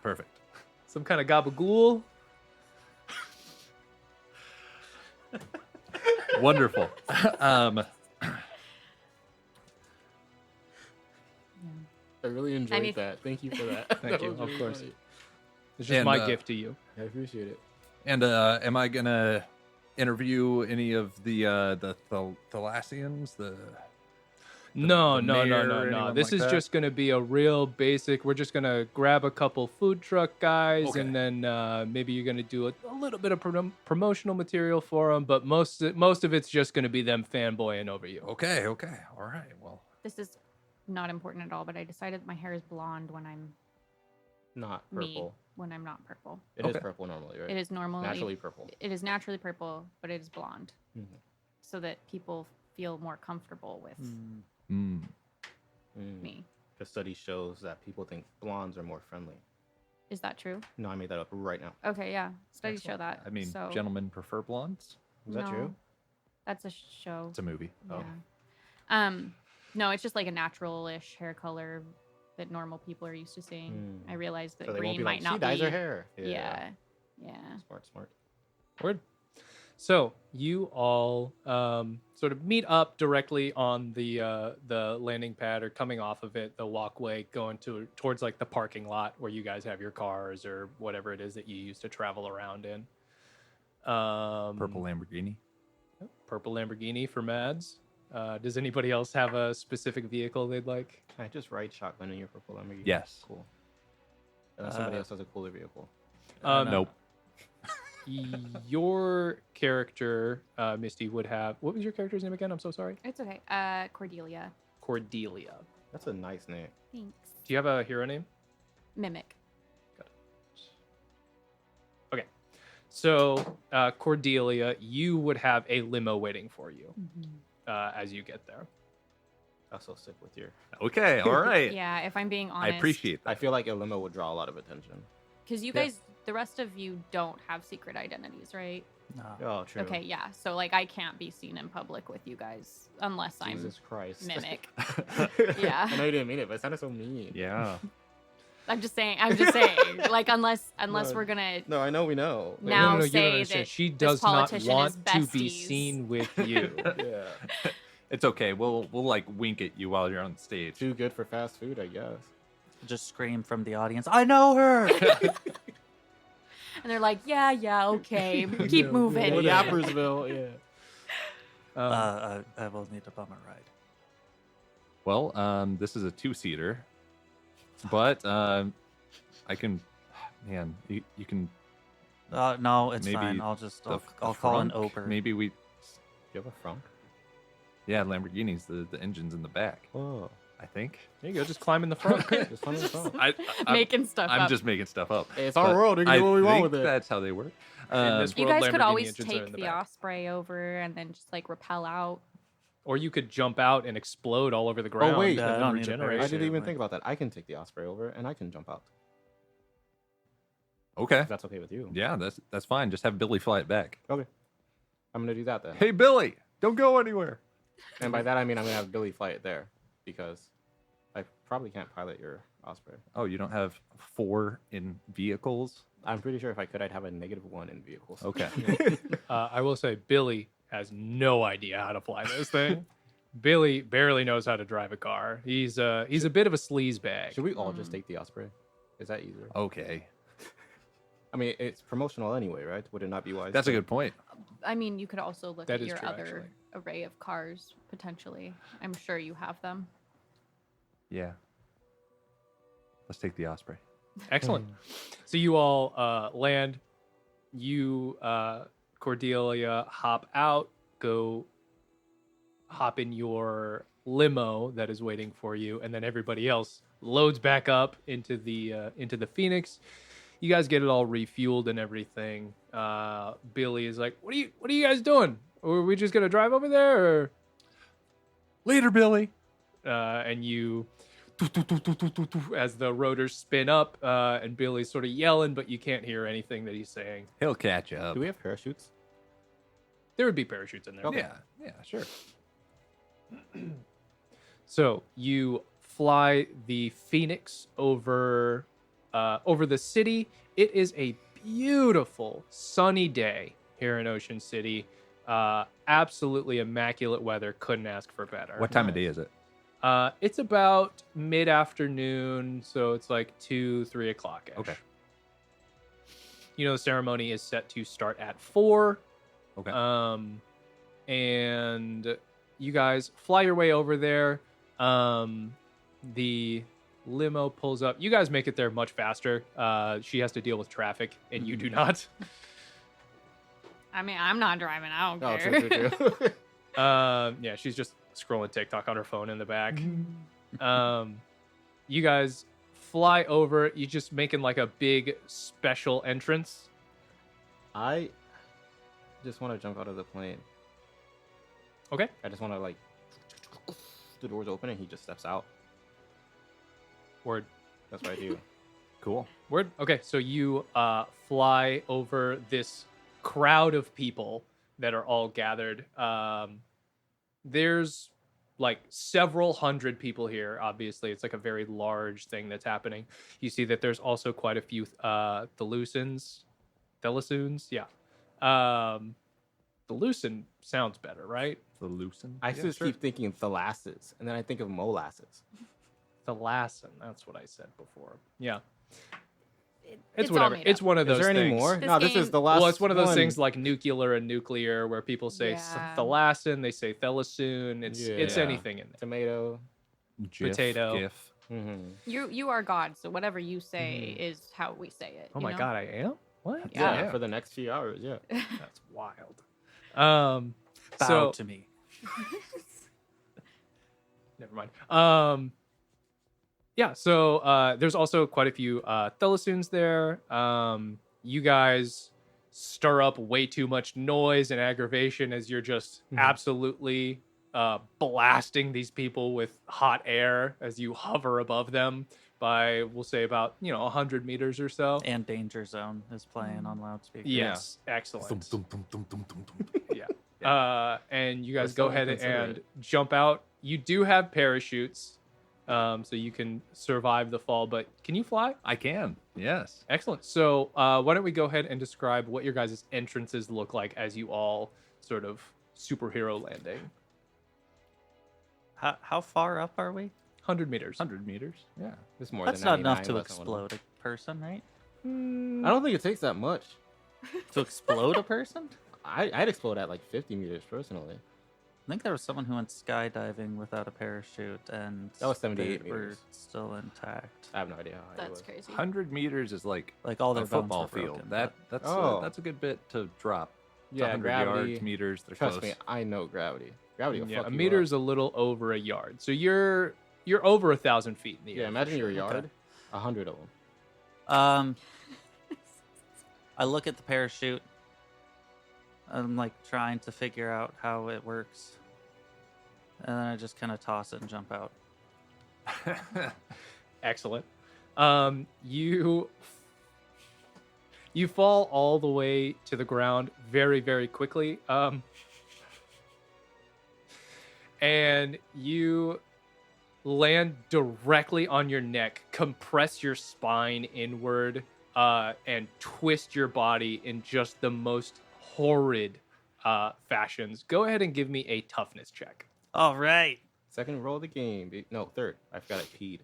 Some kind of gabagool? Wonderful. I really enjoyed Anyth- that. Thank you for that. Thank That you, was of really course. funny. It's just And, my gift to you. I appreciate it. And am I gonna interview any of the Thalassians? No. mayor or anyone This like is that? just going to be a real basic. We're just going to grab a couple food truck guys, Okay. and then maybe you're going to do a little bit of promotional material for them. But most of it's just going to be them fanboying over you. Okay. All right. Well, This is not important at all, but I decided my hair is blonde when I'm Not me, purple. when I'm not purple. It is Okay. purple normally, right? It is normally naturally purple. It is naturally purple, but it is blonde, Mhm. so that people feel more comfortable with Mm. me. The study shows that people think blondes are more friendly. Is that true? No, I made that up right now. Okay, yeah. Studies show excellent. that. I mean, so, gentlemen prefer blondes. Is that true? no, That's a show. It's a movie. Oh. Yeah. No, it's just like a natural-ish hair color that normal people are used to seeing. I realized that So they won't green be might like, she not dyes be. her hair. Yeah. Smart. Word. So you all sort of meet up directly on the landing pad or coming off of it, the walkway going towards like the parking lot where you guys have your cars or whatever it is that you used to travel around in. Purple Lamborghini. Purple Lamborghini for Mads. Does anybody else have a specific vehicle they'd like? Can I just ride shotgun in your purple Lamborghini? Yes. Cool. Unless somebody else has a cooler vehicle. Nope. Your character, Misty, would have. What was your character's name again? I'm so sorry. It's okay. Cordelia. Cordelia. That's a nice name. Thanks. Do you have a hero name? Mimic. Okay. So, Cordelia, you would have a limo waiting for you as you get there. I'm so sick with your. Okay. All right. Yeah, if I'm being I honest. appreciate that. I feel like a limo would draw a lot of attention. Because you Yeah. guys, the rest of you don't have secret identities, right? No. Oh, true. Okay, yeah. So, like, I can't be seen in public with you guys unless Jesus Christ. Mimic. Yeah. I know you didn't mean it, but it sounded so mean. Yeah. I'm just saying. Like, unless No. we're gonna. No, I know we know. Like, Now you don't say understand. that She this does not politician want is to be besties. seen with you. yeah. It's okay. We'll like wink at you while you're on stage. Too good for fast food, I guess. Just scream from the audience, I know her! And they're like, yeah, okay, keep moving. With Appersville, yeah. I will need to bum a ride. Well, this is a 2-seater, but I can. Man, you can. No, it's Maybe fine. the I'll call an frunk? Uber. Maybe we. You have a frunk? Yeah, Lamborghinis. The engine's in the back. Oh. I think. There you go. Just climb in the front. Just on the phone. Making stuff I'm up. just making stuff up. Hey, it's our But world. We can do what we want with it. That's how they work. In this You world, guys could Lamborghini always engines are take in the back. osprey over and then just like rappel out. Or you could jump out and explode all over the ground. wait. and Yeah, I then don't need a regenerate. I parachute. didn't even like- think about that. I can take the osprey over and I can jump out. Okay. If that's okay with you. Yeah, that's fine. Just have Billy fly it back. Okay. I'm gonna do that then. Hey, Billy, don't go anywhere. And by that I mean I'm gonna have Billy fly it there because I probably can't pilot your osprey. Oh, you don't have 4 in vehicles? I'm pretty sure if I could, I'd have a -1 in vehicles. Okay. I will say Billy has no idea how to fly this thing. Billy barely knows how to drive a car. He's a bit of a sleaze bag. Should we all just take the osprey? Is that easier? Okay. I mean, it's promotional anyway, right? Would it not be wise? That's a to- good point. I mean, you could also look That at is your true, other array of cars potentially. I'm sure you have them. Yeah. Let's take the Osprey. Excellent. So you all land. You, Cordelia, hop out. Go hop in your limo that is waiting for you, and then everybody else loads back up into the Phoenix. You guys get it all refueled and everything. Billy is like, "What are you guys doing? Are we just gonna drive over there?" Or... Later, Billy. And you, as the rotors spin up, and Billy's sort of yelling, but you can't hear anything that he's saying. He'll catch up. Do we have parachutes? There would be parachutes in there. Okay. Yeah, sure. So you fly the Phoenix over the city. It is a beautiful sunny day here in Ocean City. Absolutely immaculate weather. Couldn't ask for better. What time of day is it? It's about mid-afternoon, so it's like 2-3 o'clock. Okay. You know, the ceremony is set to start at 4. Okay. And you guys fly your way over there. The limo pulls up. You guys make it there much faster. She has to deal with traffic, and you do not. I mean, I'm not driving. I don't Oh, care. true. Yeah, she's just scrolling TikTok on her phone in the back. You guys fly over. You just making like a big special entrance. I just want to jump out of the plane. Okay. I just want to like the doors open and he just steps out. Word. That's what I do. Cool. Word. Okay, so you fly over this crowd of people that are all gathered. There's like several hundred people here. Obviously, it's like a very large thing that's happening. You see that there's also quite a few Thelusians. Yeah. Thelusin sounds better, right? The loosen. I just keep thinking thalasses, and then I think of molasses. Thelasin. That's what I said before. Yeah. It's It's all whatever. made It's up. one of those Is there any things. more? This No, this is game- the last. Well, it's one of those one. things like nuclear and nuclear where people say Yeah. Thelasin, they say Thelasun. It's Yeah. anything in there. Tomato. Potato. GIF. Mm-hmm. You are God, so whatever you say is how we say it. Oh you my know? god, I am? What? Yeah. For the next few hours, yeah. That's wild. Bow So to me. never mind. Yeah, so there's also quite a few Thelasoons there. You guys stir up way too much noise and aggravation as you're just absolutely blasting these people with hot air as you hover above them by, we'll say, about 100 meters or so. And Danger Zone is playing on loudspeaker. Yes, excellent. Thum, thum, thum, thum, thum, thum. Yeah. And you guys We're go so ahead inconsiderate. and jump out. You do have parachutes, so you can survive the fall. But can you fly? I can. Yes. Excellent. So why don't we go ahead and describe what your guys' entrances look like as you all sort of superhero landing? How far up are we? 100 meters. 100 meters. Yeah. It's more That's than not enough 99, to less than 100. explode a person, right? I don't think it takes that much. To explode a person? I'd explode at like 50 meters personally. I think there was someone who went skydiving without a parachute, and That was 78 they were meters. still intact. I have no idea how high it That's was. crazy. 100 meters is like Like all a their bones football were field. broken, That's Oh. that's a good bit to drop. It's Yeah, 100 gravity. yards, meters. They're Trust close. me, I know gravity. Gravity will Yeah, fuck a you meter up. is a little over a yard. So you're you're over 1,000 feet in the air. Yeah, for imagine your sure. yard, 100 of them. I look at the parachute. I'm like trying to figure out how it works. And then I just kind of toss it and jump out. Excellent. You fall all the way to the ground very, very quickly. And you land directly on your neck, compress your spine inward, and twist your body in just the most horrid fashions. Go ahead and give me a toughness check. All right. Second roll of the game. No, third. I forgot I peed.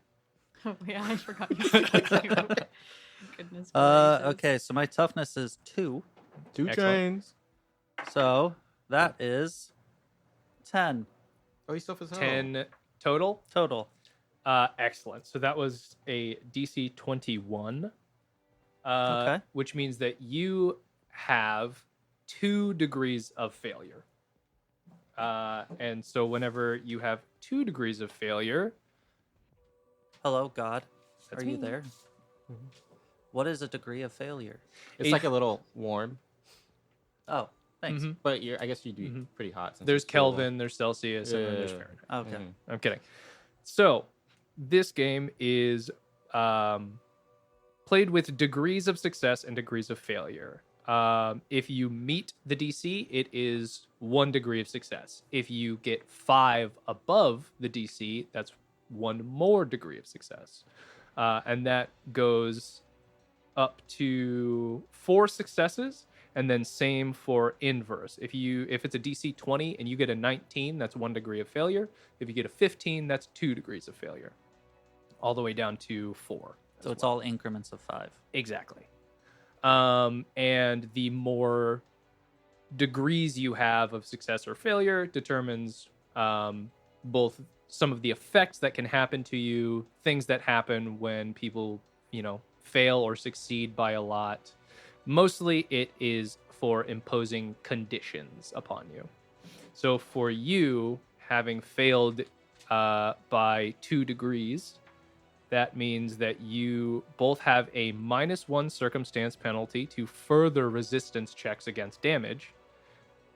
Oh, yeah, I forgot you said that. Goodness gracious. Okay, so my toughness is 2. 2 Excellent. chains. So that is 10 Oh, he's tough as hell. 10 total. total. Excellent. So that was a DC 21. Okay. Which means that you have 2 degrees of failure. And so whenever you have 2 degrees of failure, Hello, God. That's Are you me. there? What is a degree of failure? It's like a little warm, Oh, thanks. Mhm. but I guess you'd be pretty hot. Since There's it's cool. Kelvin, there's Celsius, and then there's Yeah. Fahrenheit. Okay. Mhm. I'm kidding. So this game is played with degrees of success and degrees of failure. If you meet the DC, it is 1 degree of success. If you get 5 above the DC, that's 1 more degree of success. And that goes up to 4 successes, and then same for inverse. If it's a DC 20 and you get a 19, that's 1 degree of failure. If you get a 15, that's 2 degrees of failure, all the way down to 4. So it's all increments of 5. Exactly. And the more degrees you have of success or failure determines both some of the effects that can happen to you, things that happen when people, fail or succeed by a lot. Mostly it is for imposing conditions upon you. So for you, having failed by 2 degrees, that means that you both have a -1 circumstance penalty to further resistance checks against damage.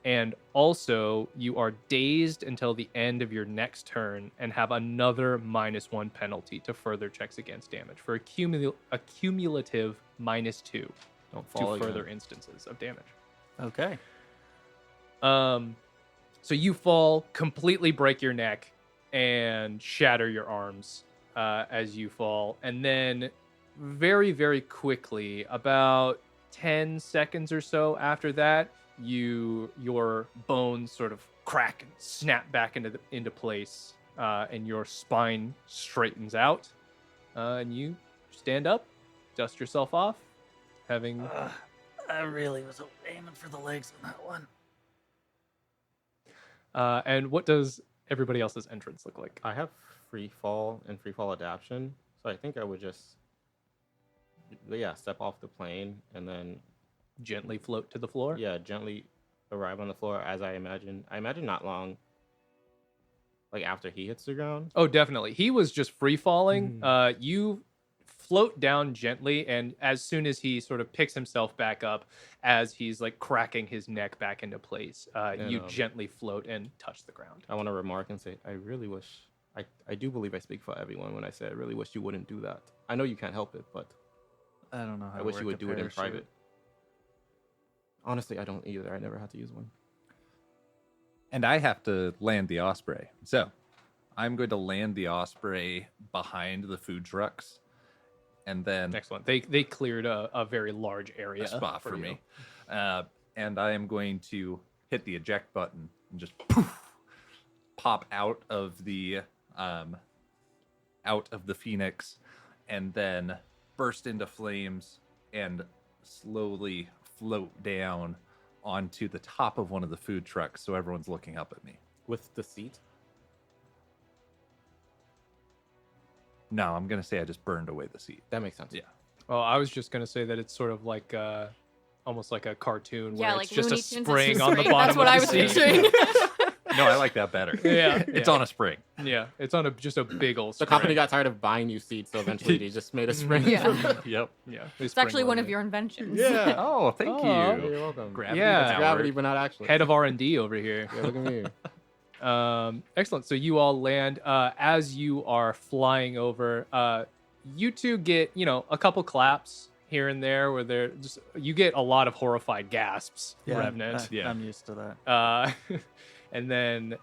And also, you are dazed until the end of your next turn and have another -1 penalty to further checks against damage for a cumulative -2 Don't to fall again. further instances of damage. Okay. So you fall, completely break your neck, and shatter your arms as you fall. And then very, very quickly, about 10 seconds or so after that, your bones sort of crack and snap back into place, and your spine straightens out, and you stand up, dust yourself off, having I really was aiming for the legs on that one. and what does everybody else's entrance look like? I have free fall and free fall adaptation, so I think I would just step off the plane and then Gently float to the floor. gently arrive on the floor as I imagine. I imagine not long, like after he hits the ground. Oh, definitely. He was just free falling. You float down gently, and as soon as he sort of picks himself back up, as he's like cracking his neck back into place, you gently float and touch the ground. I want to remark and say, I really wish, I do believe I speak for everyone when I say I really wish you wouldn't do that. I know you can't help it, but I don't know how I to wish work you would a do it in parachute. private. Honestly, I don't either. I never had to use one. And I have to land the Osprey. So I'm going to land the Osprey behind the food trucks. And then Excellent. They cleared a very large area. a spot for you. me. And I am going to hit the eject button and just poof, pop out of the Phoenix, and then burst into flames and slowly float down onto the top of one of the food trucks, so everyone's looking up at me. With the seat? No, I'm gonna say I just burned away the seat. That makes sense. Yeah. Well, I was just gonna say that it's sort of like almost like a cartoon where Yeah, it's like just a Looney Tunes is spring on the spring. bottom That's what of I the was seat. picturing. No, I like that better. Yeah, It's yeah. on a spring. Yeah, it's on just a big old. The company spring. got tired of buying you seeds, so eventually they just made a spring. Yeah. Yep. Yeah, It's actually one of your inventions. Yeah. Oh, thank Oh. you. You're welcome. Gravity Yeah. It's powered. gravity, but not actually. head of R&D over here. Yeah, look at me. Excellent. So you all land. As you are flying over, you two get a couple claps here and there where they're just you get a lot of horrified gasps. Revenant. Yeah. I'm used to that. And then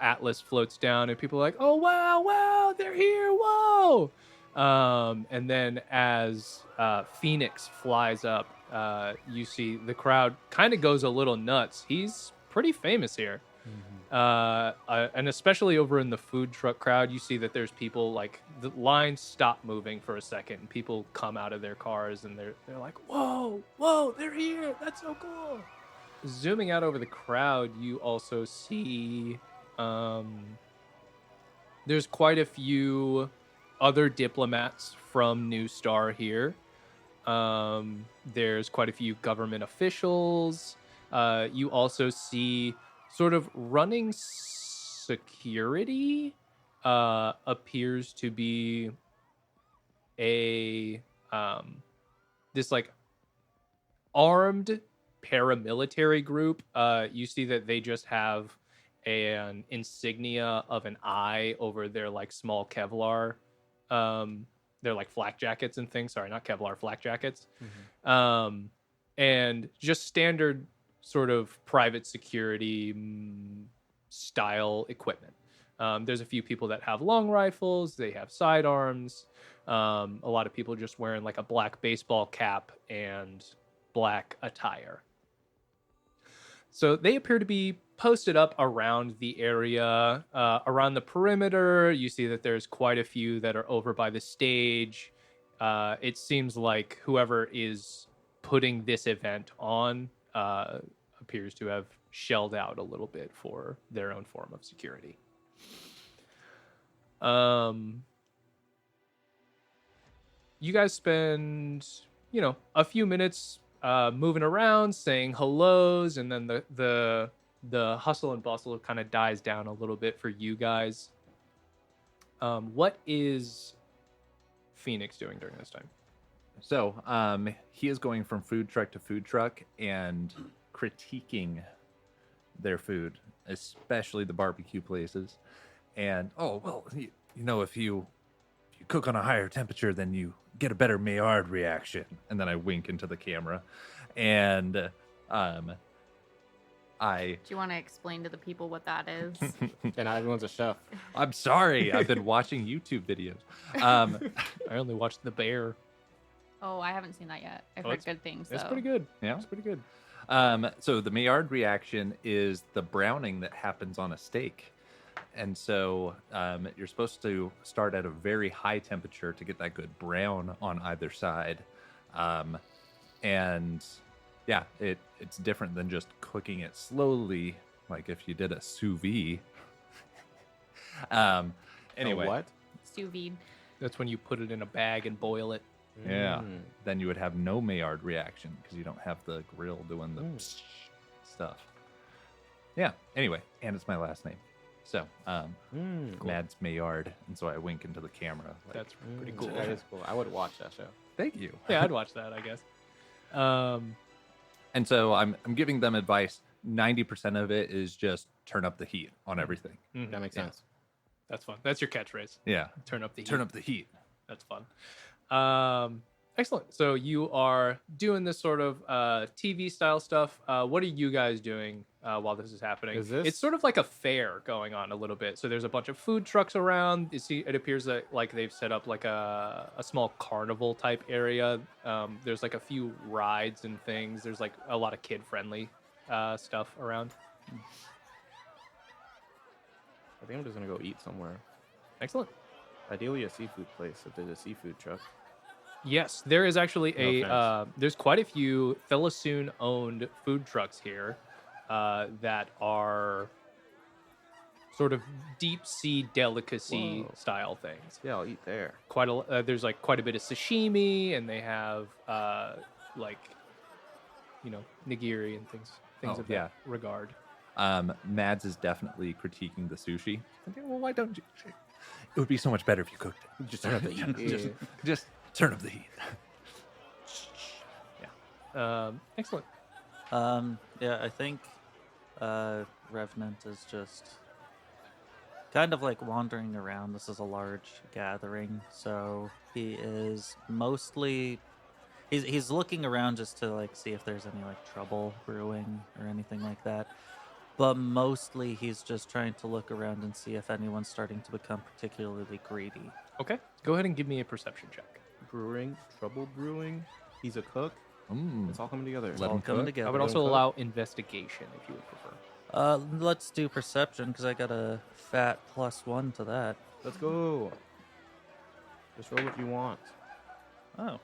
Atlas floats down and people are like, oh wow, they're here, whoa. And then as Phoenix flies up, you see the crowd kind of goes a little nuts. He's pretty famous here. And especially over in the food truck crowd, you see that there's people like the lines stop moving for a second and people come out of their cars and they're like, whoa, they're here, that's so cool. Zooming out over the crowd, you also see there's quite a few other diplomats from New Star here. There's quite a few government officials. You also see sort of running security appears to be a this like armed paramilitary group. You see that they just have an insignia of an eye over their like small Kevlar. They're like flak jackets and things. Sorry, not Kevlar, flak jackets. And just standard sort of private security style equipment. There's a few people that have long rifles. They have sidearms. A lot of people just wearing like a black baseball cap and black attire. So they appear to be posted up around the area, around the perimeter. You see that there's quite a few that are over by the stage. It seems like whoever is putting this event on appears to have shelled out a little bit for their own form of security. You guys spend, a few minutes moving around, saying hellos, and then the hustle and bustle kind of dies down a little bit for you guys. What is Phoenix doing during this time? So he is going from food truck to food truck and critiquing their food, especially the barbecue places. And if you cook on a higher temperature, then you get a better Maillard reaction. And then I wink into the camera, and Do you want to explain to the people what that is? And not everyone's a chef. I'm sorry, I've been watching YouTube videos. I only watched The Bear. Oh, I haven't seen that yet. I've heard good things. It's though. pretty good. Yeah. It's pretty good. So the Maillard reaction is the browning that happens on a steak. And so you're supposed to start at a very high temperature to get that good brown on either side. And yeah, it's different than just cooking it slowly, like if you did a sous vide. Anyway. A what? Sous vide. That's when you put it in a bag and boil it. Yeah. Then you would have no Maillard reaction because you don't have the grill doing the stuff. Yeah. Anyway, and it's my last name. So, Mads Maillard. And so I wink into the camera. Like, That's pretty cool. That is cool. I would watch that show. thank you. Yeah, I'd watch that, I guess. And so I'm giving them advice. 90% of it is just turn up the heat on everything. That makes sense. That's fun. That's your catchphrase. Yeah. Turn up the heat. Turn up the heat. That's fun. Excellent. So you are doing this sort of TV style stuff. What are you guys doing while this is happening? It's sort of like a fair going on a little bit. So there's a bunch of food trucks around. You see, it appears that like they've set up like a small carnival type area. There's like a few rides and things. There's like a lot of kid friendly stuff around. I think I'm just gonna go eat somewhere. Excellent. Ideally, a seafood place if there's a seafood truck. Yes, there is actually No there's quite a few Thelasoon owned food trucks here that are sort of deep sea delicacy style things. Yeah, I'll eat there. There's like quite a bit of sashimi, and they have nigiri and things of that regard. Mads is definitely critiquing the sushi. Okay, well, why don't you? It would be so much better if you cooked it. Just turn up the heat. Just turn up the heat. Excellent. Yeah, I think Revenant is just kind of like wandering around. This is a large gathering, so he is mostly he's looking around just to like see if there's any like trouble brewing or anything like that. But mostly he's just trying to look around and see if anyone's starting to become particularly greedy. Okay, go ahead and give me a perception check. Brewing, trouble brewing. He's a cook. It's all coming together. Let All him coming cook. together. I would also cook. allow investigation if you would prefer. Let's do perception because I got a fat +1 to that. Let's go. Just roll what you want. Oh,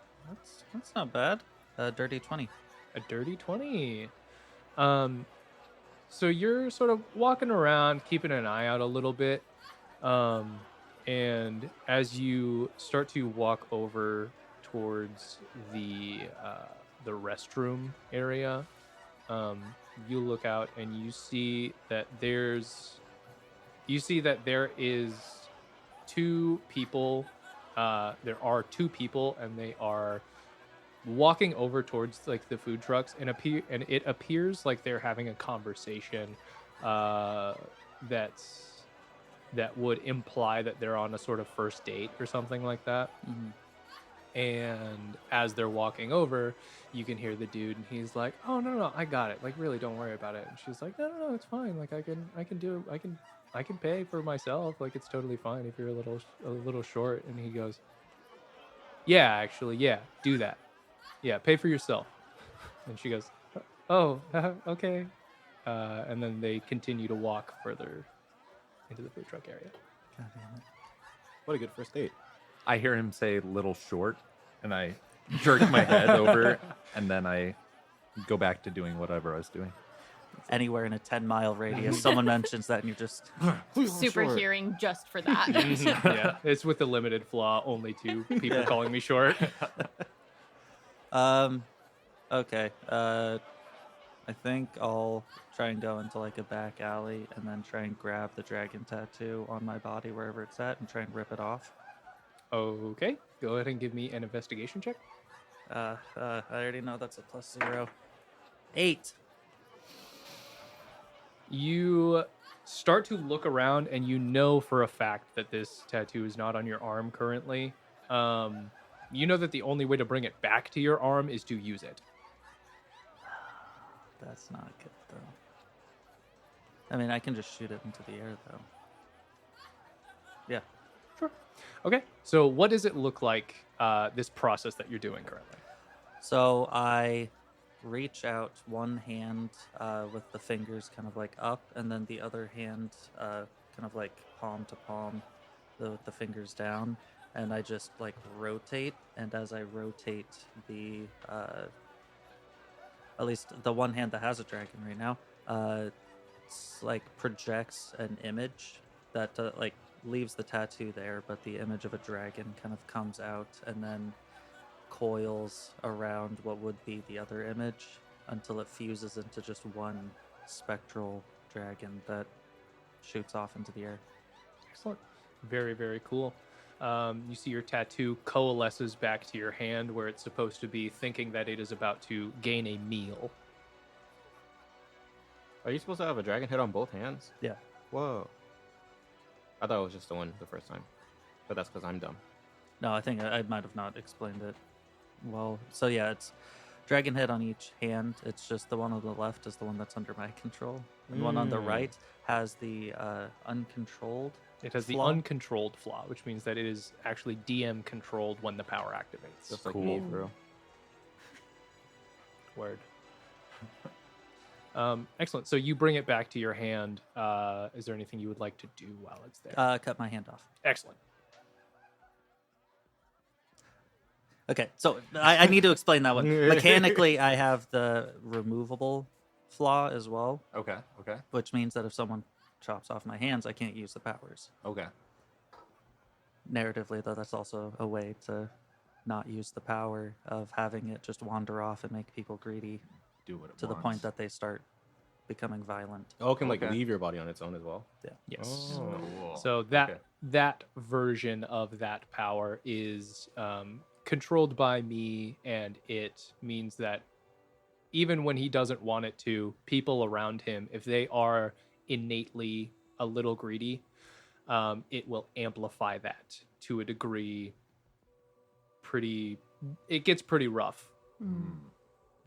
that's not bad. Dirty 20. A dirty 20. So you're sort of walking around, keeping an eye out a little bit. And as you start to walk over towards the restroom area, you look out and you see that there is two people. There are two people, and they are walking over towards like the food trucks, and it appears like they're having a conversation that would imply that they're on a sort of first date or something like that. And as they're walking over, you can hear the dude, and he's like, "Oh no, I got it. Like, really, don't worry about it." And she's like, "No, it's fine. Like, I can pay for myself. Like, it's totally fine if you're a little short." And he goes, "Yeah, actually, yeah, do that. Yeah, pay for yourself." And she goes, "Oh, okay." And then they continue to walk further into the food truck area. God damn it. What a good first date. I hear him say "little short," and I jerk my head over, and then I go back to doing whatever I was doing. Anywhere in a 10-mile radius, someone mentions that, and you're just Super Short. hearing just for that. Yeah, it's with the limited flaw, only two people Yeah. calling me short. Okay. I think I'll try and go into like a back alley and then try and grab the dragon tattoo on my body wherever it's at and try and rip it off. Okay, go ahead and give me an investigation check. I already know that's a +0. 8. You start to look around, and you know for a fact that this tattoo is not on your arm currently. You know that the only way to bring it back to your arm is to use it. That's not good though. I mean, I can just shoot it into the air though. Yeah. Sure. Okay, so what does it look like, this process that you're doing currently? So I reach out one hand with the fingers kind of like up, and then the other hand kind of like palm to palm with the fingers down, and I just like rotate. And as I rotate the at least the one hand that has a dragon right now, it's like projects an image that like leaves the tattoo there, but the image of a dragon kind of comes out and then coils around what would be the other image until it fuses into just one spectral dragon that shoots off into the air. Excellent. Very, very cool. You see your tattoo coalesces back to your hand where it's supposed to be, thinking that it is about to gain a meal. Are you supposed to have a dragon head on both hands? Yeah. Whoa. I thought it was just the one the first time. But that's because I'm dumb. No, I think I might have not explained it well. So yeah, it's dragon head on each hand. It's just the one on the left is the one that's under my control. And the one on the right has the uncontrolled. It has the Flaw? uncontrolled flaw, which means that it is actually DM controlled when the power activates. Just like me, bro. Word. Excellent. So you bring it back to your hand. Is there anything you would like to do while it's there? Cut my hand off. Excellent. Okay, so I need to explain that one. Mechanically, I have the removable flaw as well, Okay. which means that if someone chops off my hands, I can't use the powers. Okay. Narratively, though, that's also a way to not use the power of having it just wander off and make people greedy Do what it to the point that they start becoming violent. Oh, it can like Okay. leave your body on its own as well. Yes. Oh. Cool. So that version of that power is controlled by me, and it means that even when he doesn't want it to, people around him, if they are innately a little greedy, it will amplify that to a degree. It gets pretty rough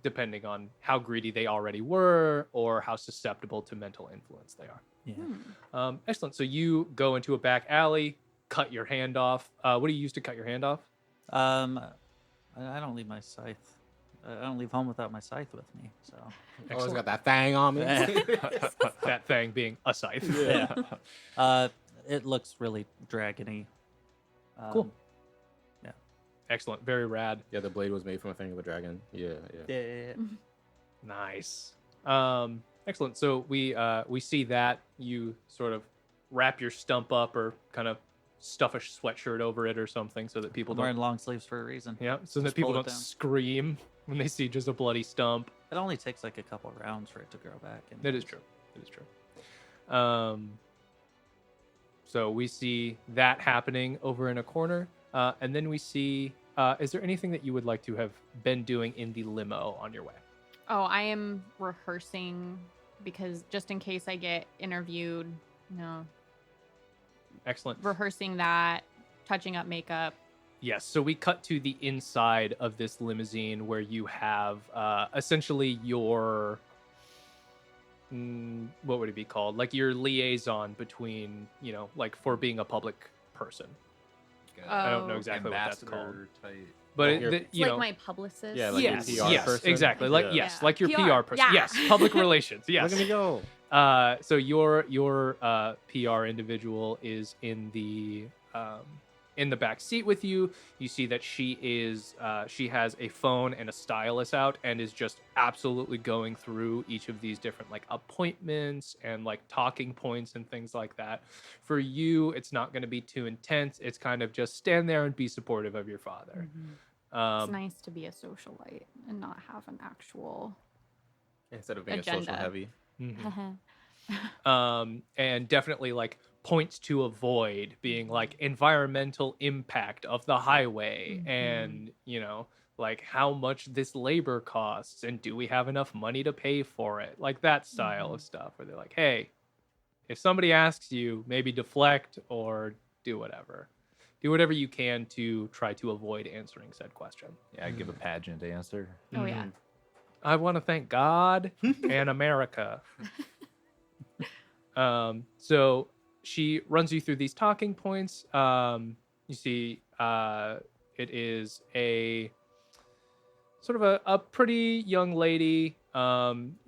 depending on how greedy they already were or how susceptible to mental influence they are. Yeah. Excellent. So you go into a back alley, cut your hand off. What do you use to cut your hand off? I don't leave my scythe. I don't leave home without my scythe with me. So Always got that thing on me. That thing being a scythe. yeah. It looks really dragony. Cool. Excellent. Very rad. Yeah, the blade was made from a thing of a dragon. Yeah. Yeah. Nice. Excellent. So we see that you sort of wrap your stump up or kind of stuff a sweatshirt over it or something so that people I'm don't. wearing long sleeves for a reason. Yeah, so that Just people pull it don't down. scream when they see just a bloody stump. It only takes like a couple rounds for it to grow back. That is true. It is true. So we see that happening over in a corner, and then we see. Is there anything that you would like to have been doing in the limo on your way? Oh, I am rehearsing because just in case I get interviewed, Excellent. rehearsing that, touching up makeup. Yes. So we cut to the inside of this limousine where you have essentially your. What would it be called? Like your liaison between, like for being a public person. I don't know Oh. exactly what that's called. Ambassador type. But Like your- It's like my publicist. Yeah, like your yes, PR yes, person? exactly. Like Yeah. like your PR, PR person. yeah. Yes, public relations. Yes. Look at me go. So your PR individual is in the back seat with you. You see that she has a phone and a stylus out and is just absolutely going through each of these different like appointments and like talking points and things like that. For you, it's not going to be too intense. It's kind of just stand there and be supportive of your father. It's nice to be a socialite and not have an actual. Instead of being Agenda. a social heavy. And definitely like points to avoid being like environmental impact of the highway and like how much this labor costs and do we have enough money to pay for it, like that style of stuff where they're like, hey, if somebody asks you, maybe deflect or do whatever you can to try to avoid answering said question. Yeah, I give a pageant answer. Oh yeah. I want to thank God and America. So she runs you through these talking points. You see, it is a sort of a pretty young lady.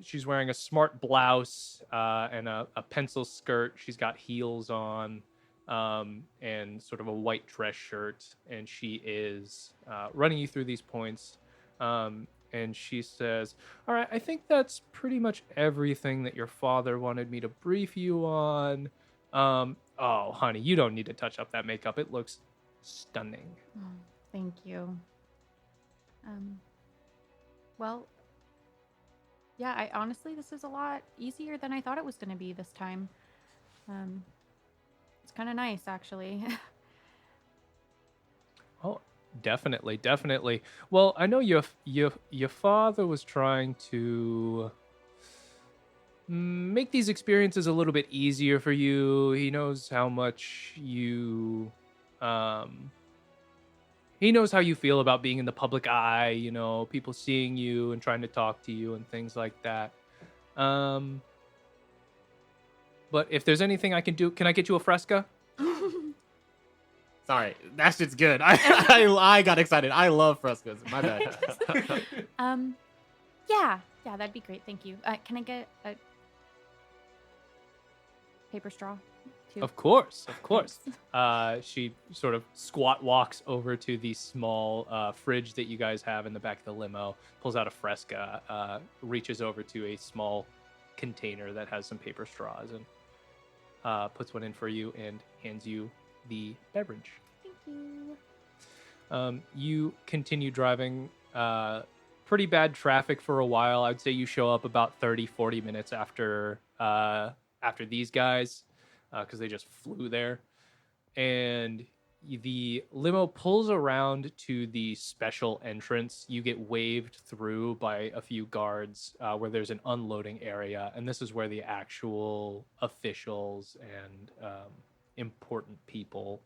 She's wearing a smart blouse and a pencil skirt. She's got heels on and sort of a white dress shirt. And she is running you through these points. And she says, all right, I think that's pretty much everything that your father wanted me to brief you on. Oh, honey, you don't need to touch up that makeup. It looks stunning. Oh, thank you. Well, yeah, I honestly, this is a lot easier than I thought it was going to be this time. It's kind of nice, actually. Oh, definitely. Well, I know your father was trying to make these experiences a little bit easier for you. He knows how much you he knows how you feel about being in the public eye, people seeing you and trying to talk to you and things like that. But if there's anything I can do, can I get you a Fresca? Sorry, that shit's good. I got excited. I love frescoes. My bad. Yeah, that'd be great. Thank you. Can I get a paper straw too? Of course. She sort of squat walks over to the small fridge that you guys have in the back of the limo, pulls out a Fresca, reaches over to a small container that has some paper straws and puts one in for you and hands you the beverage. Thank you. You continue driving pretty bad traffic for a while. I'd say you show up about 30-40 minutes after these guys, because they just flew there. And the limo pulls around to the special entrance. You get waved through by a few guards, where there's an unloading area, and this is where the actual officials and important people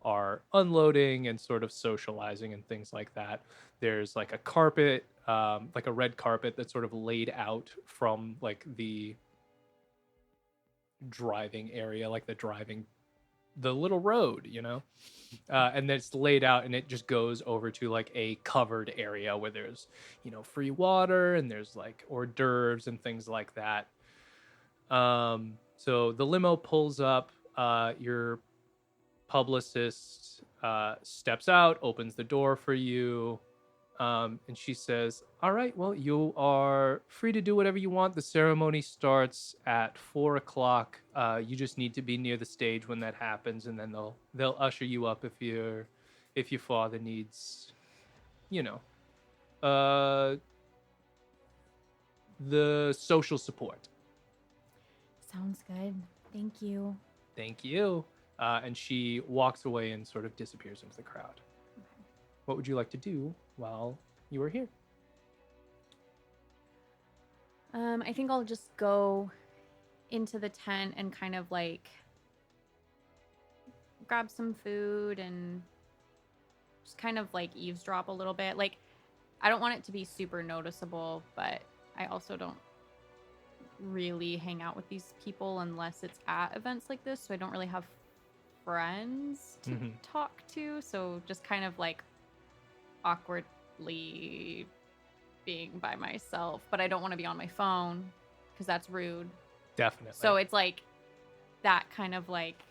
are unloading and sort of socializing and things like that. There's like a carpet, like a red carpet that's sort of laid out from like the driving area, like the little road, and then it's laid out, and it just goes over to like a covered area where there's, free water, and there's like hors d'oeuvres and things like that. So the limo pulls up, your publicist steps out, opens the door for you, and she says, all right, well, you are free to do whatever you want. The ceremony starts at 4 o'clock. You just need to be near the stage when that happens, and then they'll usher you up if your father needs, the social support. Sounds good. Thank you. Thank you. And she walks away and sort of disappears into the crowd. What would you like to do while you are here? I think I'll just go into the tent and kind of like grab some food and just kind of like eavesdrop a little bit. Like, I don't want it to be super noticeable, but I also don't really hang out with these people unless it's at events like this. So I don't really have friends to talk to. So just kind of like awkwardly being by myself, but I don't want to be on my phone because that's rude. Definitely. So it's like that kind of like,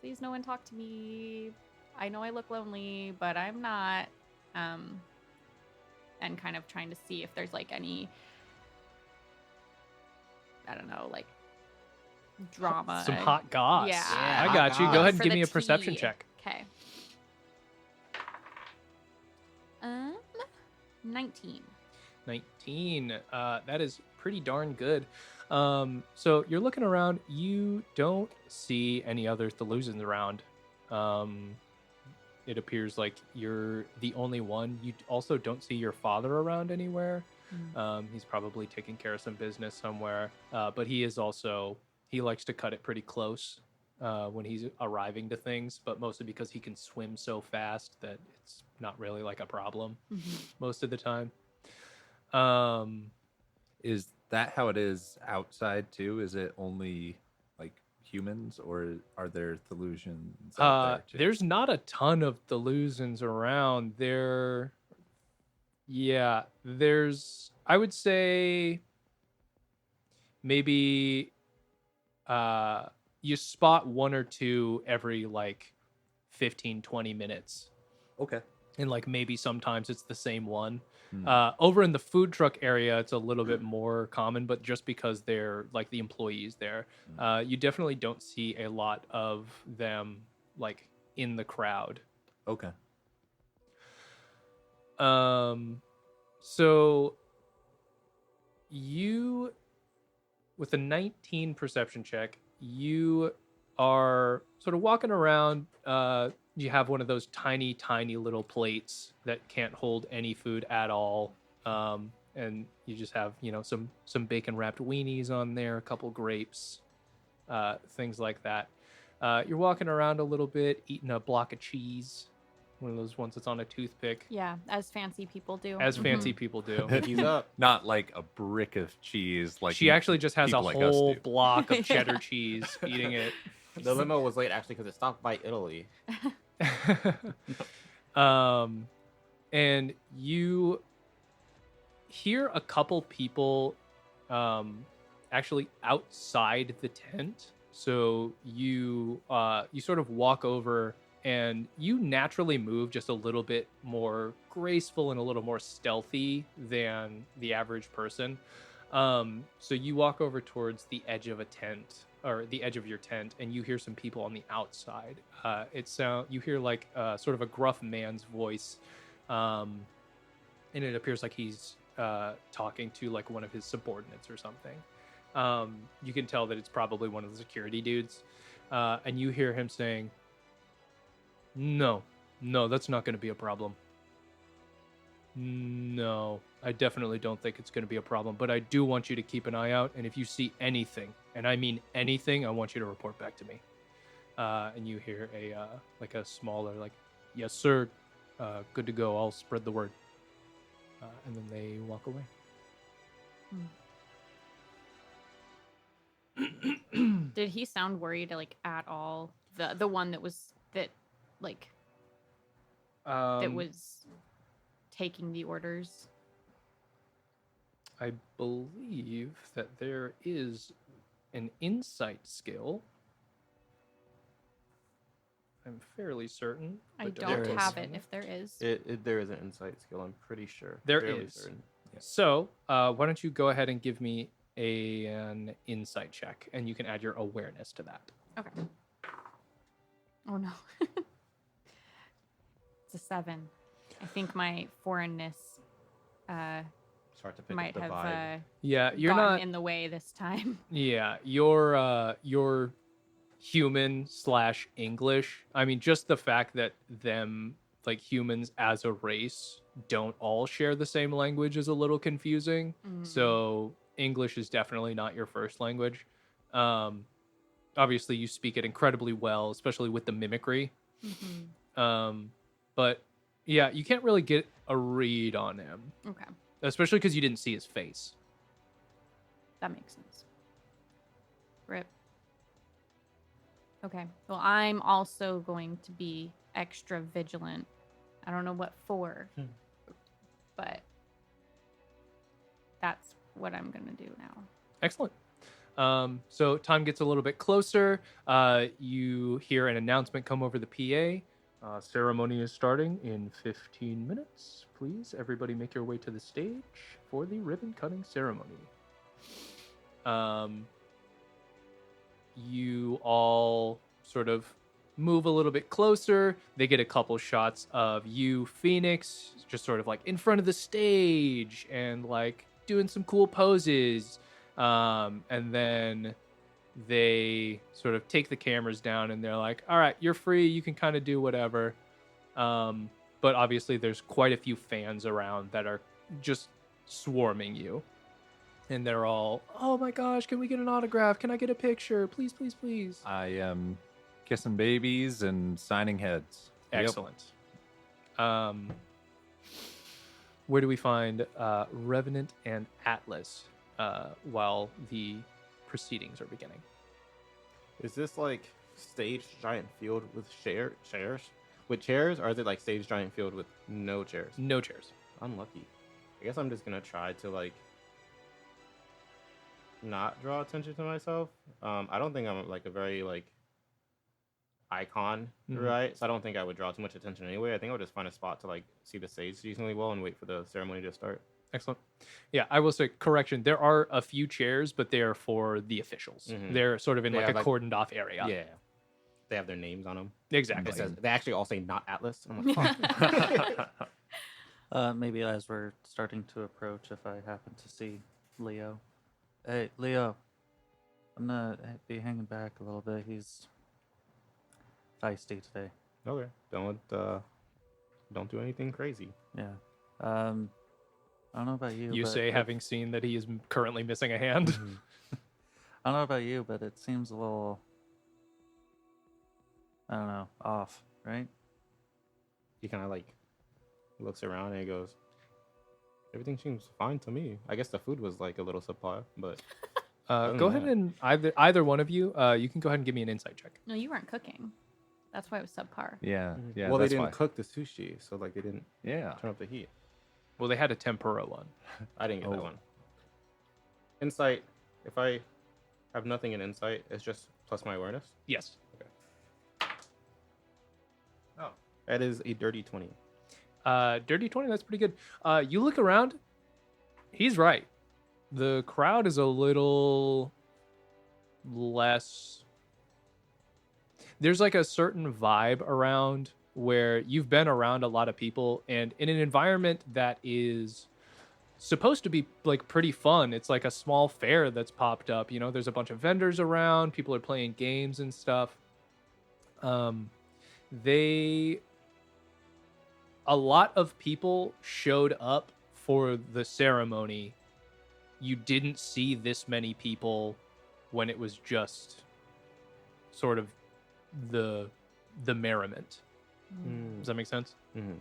please no one talk to me. I know I look lonely, but I'm not. And kind of trying to see if there's like any, I don't know, like drama. Some hot goss. Yeah. I got you. Go ahead and For give the me a perception tea. check. Okay. 19. 19. That is pretty darn good. So you're looking around. You don't see any other Thelusans around. It appears like you're the only one. You also don't see your father around anywhere. He's probably taking care of some business somewhere. But he likes to cut it pretty close when he's arriving to things, but mostly because he can swim so fast that it's not really like a problem most of the time. Is that how it is outside too? Is it only like humans, or are there Thelusians out there too? There's not a ton of Thelusans around. There's, I would say, maybe you spot one or two every like 15-20 minutes. Okay. And like maybe sometimes it's the same one. Over in the food truck area, it's a little bit more common, but just because they're like the employees there, you definitely don't see a lot of them like in the crowd. Okay. So you, with a 19 perception check, you are sort of walking around. You have one of those tiny, tiny little plates that can't hold any food at all. And you just have, some bacon wrapped weenies on there, a couple grapes, things like that. You're walking around a little bit, eating a block of cheese, one of those ones that's on a toothpick. Yeah, as fancy people do. Fancy people do. He's up. Not like a brick of cheese. Like She actually just has a people like us whole do. block of cheddar cheese, eating it. The limo was late actually because it stopped by Italy. And you hear a couple people actually outside the tent. So you sort of walk over, and you naturally move just a little bit more graceful and a little more stealthy than the average person. So you walk over towards the edge of a tent, or the edge of your tent, and you hear some people on the outside. You hear like sort of a gruff man's voice. and it appears like he's talking to like one of his subordinates or something. You can tell that it's probably one of the security dudes, and you hear him saying, no, that's not going to be a problem. No, I definitely don't think it's going to be a problem, but I do want you to keep an eye out, and if you see anything, and I mean anything, I want you to report back to me. And you hear a smaller, like, yes, sir, good to go, I'll spread the word. And then they walk away. Did he sound worried, like, at all? The one that was that was taking the orders. I believe that there is an insight skill. I'm fairly certain. I but don't is. have it. If there is, There is an insight skill. I'm pretty sure. There Fairly is. certain. So, why don't you go ahead and give me an insight check, and you can add your awareness to that. okay. Oh no, it's a 7. I think my foreignness Start to pick might up the have vibe. Yeah, you're gotten not in the way this time. Yeah, you're human / English. I mean, just the fact that them, like, humans as a race don't all share the same language is a little confusing. So English is definitely not your first language. Obviously, you speak it incredibly well, especially with the mimicry. But yeah, you can't really get a read on him, Okay, especially because you didn't see his face. that makes sense. Rip. Okay, well, I'm also going to be extra vigilant. I don't know what for, but that's what I'm gonna do now. Excellent. So time gets a little bit closer. You hear an announcement come over the PA. Ceremony is starting in 15 minutes. Please, everybody make your way to the stage for the ribbon cutting ceremony. You all sort of move a little bit closer. They get a couple shots of you, Phoenix, just sort of like in front of the stage and like doing some cool poses. And then they sort of take the cameras down and they're like, all right, you're free. You can kind of do whatever. But obviously there's quite a few fans around that are just swarming you. And they're all, oh my gosh, can we get an autograph? Can I get a picture? Please, please, please. I am kissing babies and signing heads. Yep. Excellent. Where do we find Revenant and Atlas while the proceedings are beginning? Is this like stage giant field with chairs? With chairs, or is it like stage giant field with no chairs? No chairs. Unlucky. I guess I'm just gonna try to like not draw attention to myself. I don't think I'm like a very like icon, right? So I don't think I would draw too much attention anyway. I think I would just find a spot to like see the stage decently well and wait for the ceremony to start. Excellent. Yeah, I will say, correction, there are a few chairs, but they are for the officials. They're sort of in They like a have, like- cordoned off area. Yeah. They have their names on them. Exactly. It says, they actually all say not Atlas. I'm like, fuck. Maybe as we're starting to approach, if I happen to see Leo. Hey, Leo. I'm gonna be hanging back a little bit. He's feisty today. Okay. Don't do anything crazy. Yeah. I don't know about you. You but say, having seen that he is currently missing a hand. I don't know about you, but it seems a little, I don't know, off, right? He kind of like looks around and he goes, everything seems fine to me. I guess the food was like a little subpar, but Go ahead and either one of you, you can go ahead and give me an insight check. No, you weren't cooking. That's why it was subpar. Yeah. Yeah. well, they that's didn't why. cook the sushi, so like they didn't Yeah. turn up the heat. Well, they had a tempura one. I didn't get that Oh. one. Insight. If I have nothing in insight, it's just plus my awareness. Yes. Oh, that is a dirty 20. Dirty 20, that's pretty good. You look around, he's right. The crowd is a little less. There's like a certain vibe around where you've been around a lot of people and in an environment that is supposed to be like pretty fun. It's like a small fair that's popped up. You know, there's a bunch of vendors around, people are playing games and stuff. They a lot of people showed up for the ceremony. You didn't see this many people when it was just sort of the merriment. Does that make sense? Mm-hmm.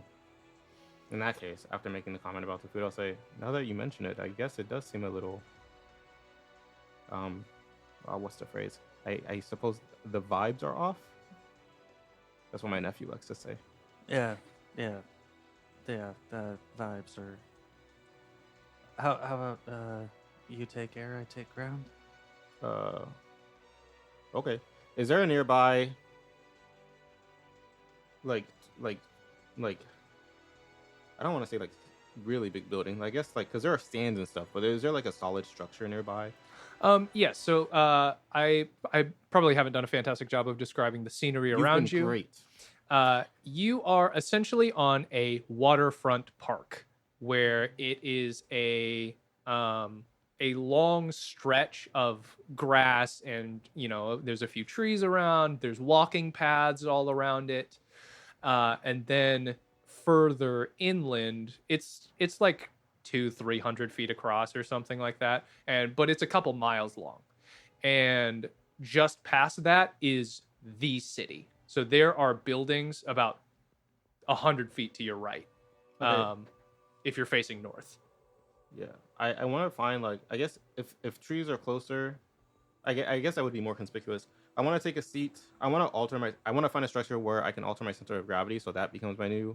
In that case, after making the comment about the food, I'll say, now that you mention it, I guess it does seem a little, what's the phrase? I suppose the vibes are off. That's what my nephew likes to say. Yeah. The vibes are. How about you take air, I take ground? Okay. Is there a nearby, like, I don't want to say like really big building. I guess like because there are stands and stuff, but is there like a solid structure nearby? Yeah. So I probably haven't done a fantastic job of describing the scenery around you. Great. You are essentially on a waterfront park where it is a long stretch of grass, and you know there's a few trees around. There's walking paths all around it, and then further inland, it's like 200-300 feet across or something like that, but it's a couple miles long, and just past that is the city. So there are buildings about 100 feet to your right, Okay. if you're facing north. Yeah, I want to find like I guess if trees are closer, I guess that would be more conspicuous. I want to take a seat. I want to find a structure where I can alter my center of gravity, so that becomes my new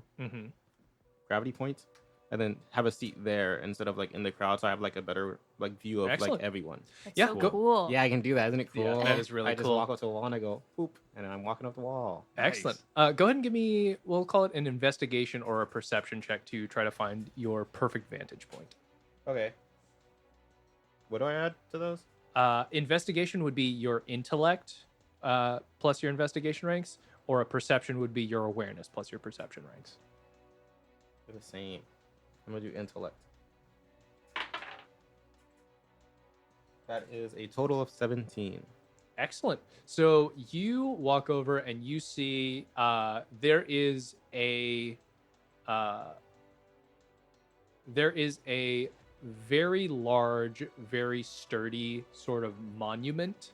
gravity point, and then have a seat there instead of like in the crowd, so I have like a better like view of Excellent. like everyone. That's Yeah, so go- cool. Yeah, I can do that. Isn't it cool? Yeah, that is really I just cool. walk up to a wall and I go poop, and then I'm walking up the wall. Excellent. Go ahead and give me, we'll call it an investigation or a perception check to try to find your perfect vantage point. Okay. What do I add to those? Investigation would be your intellect plus your investigation ranks, or a perception would be your awareness plus your perception ranks. They're the same. I'm gonna do intellect. That is a total of 17. Excellent. So you walk over and you see there is a very large, very sturdy sort of monument.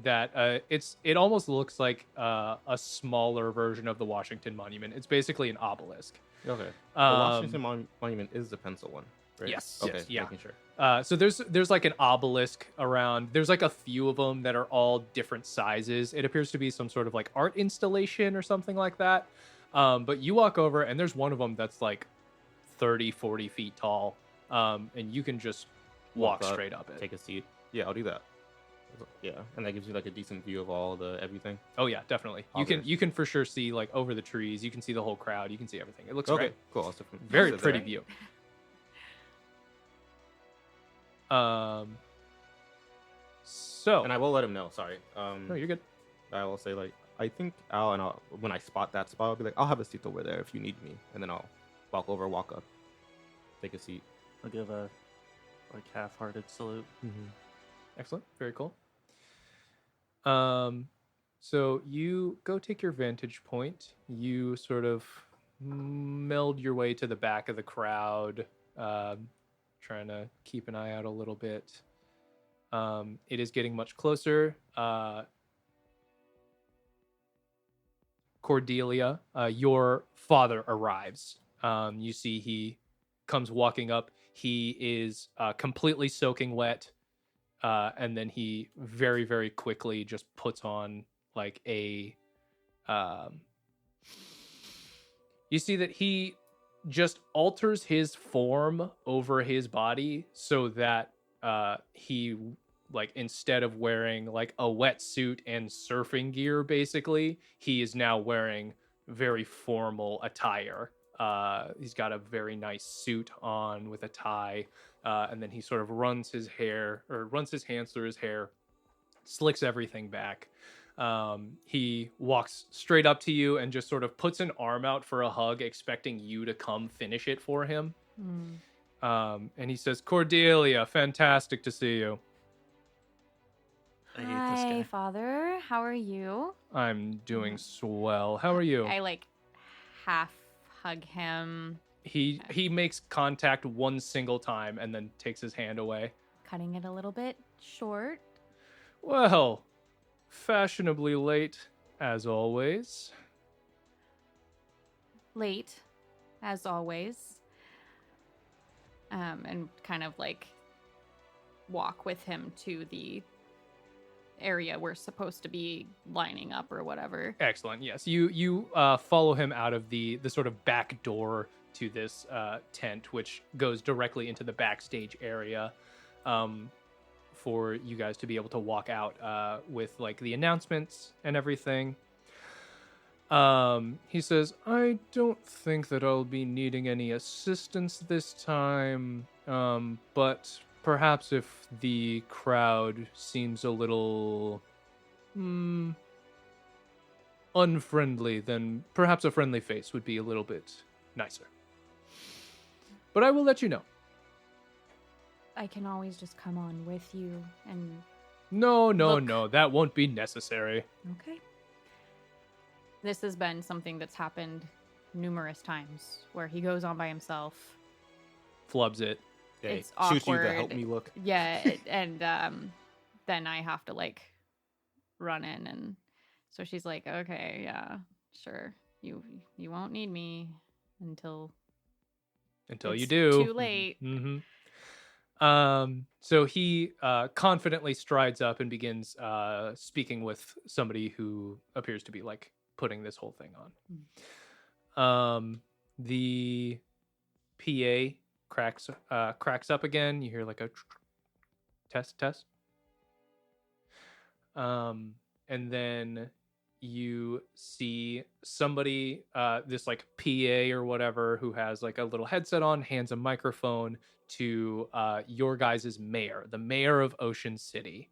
That it almost looks like a smaller version of the Washington Monument. It's basically an obelisk. Okay. The Washington Monument is the pencil one, right? Yes, Okay. yes, yeah. Making sure. So there's like an obelisk around. There's like a few of them that are all different sizes. It appears to be some sort of like art installation or something like that. But you walk over and there's one of them that's like 30-40 feet tall, and you can just walk up, straight up it. Take a seat. Yeah, I'll do that. Yeah, and that gives you like a decent view of all the everything. Oh yeah, definitely. You can for sure see like over the trees. You can see the whole crowd. You can see everything. It looks Okay, great. cool. I'll Very sit pretty there. view. So And I will let him know. Sorry. no, you're good. I will say like I think when I spot that spot, I'll be like, I'll have a seat over there if you need me, and then I'll walk over, walk up, take a seat. I'll give a like half-hearted salute. Excellent. Very cool. So you go take your vantage point. You sort of meld your way to the back of the crowd, trying to keep an eye out a little bit. It is getting much closer. Cordelia, your father arrives. You see he comes walking up. He is completely soaking wet. And then he very, very quickly just puts on like a you see that he just alters his form over his body so that he, like, instead of wearing like a wetsuit and surfing gear, basically he is now wearing very formal attire. He's got a very nice suit on with a tie, and then he sort of runs his hands through his hair, slicks everything back, He walks straight up to you and just sort of puts an arm out for a hug, expecting you to come finish it for him. And he says, Cordelia, fantastic to see you. I hate this Hi, guy. Father. How are you? I'm doing swell. How are you? I like half hug him, He makes contact one single time and then takes his hand away. cutting it a little bit short. Well, fashionably late, as always. Late, as always. And kind of like walk with him to the area we're supposed to be lining up or whatever. Excellent. Yes, you follow him out of the sort of back door to this tent, which goes directly into the backstage area, for you guys to be able to walk out with like the announcements and everything. He says, I don't think that I'll be needing any assistance this time, but perhaps if the crowd seems a little unfriendly, then perhaps a friendly face would be a little bit nicer. But I will let you know. I can always just come on with you and No, Look. that won't be necessary. okay. This has been something that's happened numerous times where he goes on by himself. Flubs it. Okay, It's shoot you the help awkward. me look. Yeah, and then I have to like run in, and so she's like, "Okay, yeah, sure. You won't need me until Until you it's do. too late." Mm-hmm. So he confidently strides up and begins speaking with somebody who appears to be like putting this whole thing on. The PA cracks up again. You hear like a test. And then you see somebody, this like PA or whatever, who has like a little headset on, hands a microphone to your guys' mayor, the mayor of Ocean City.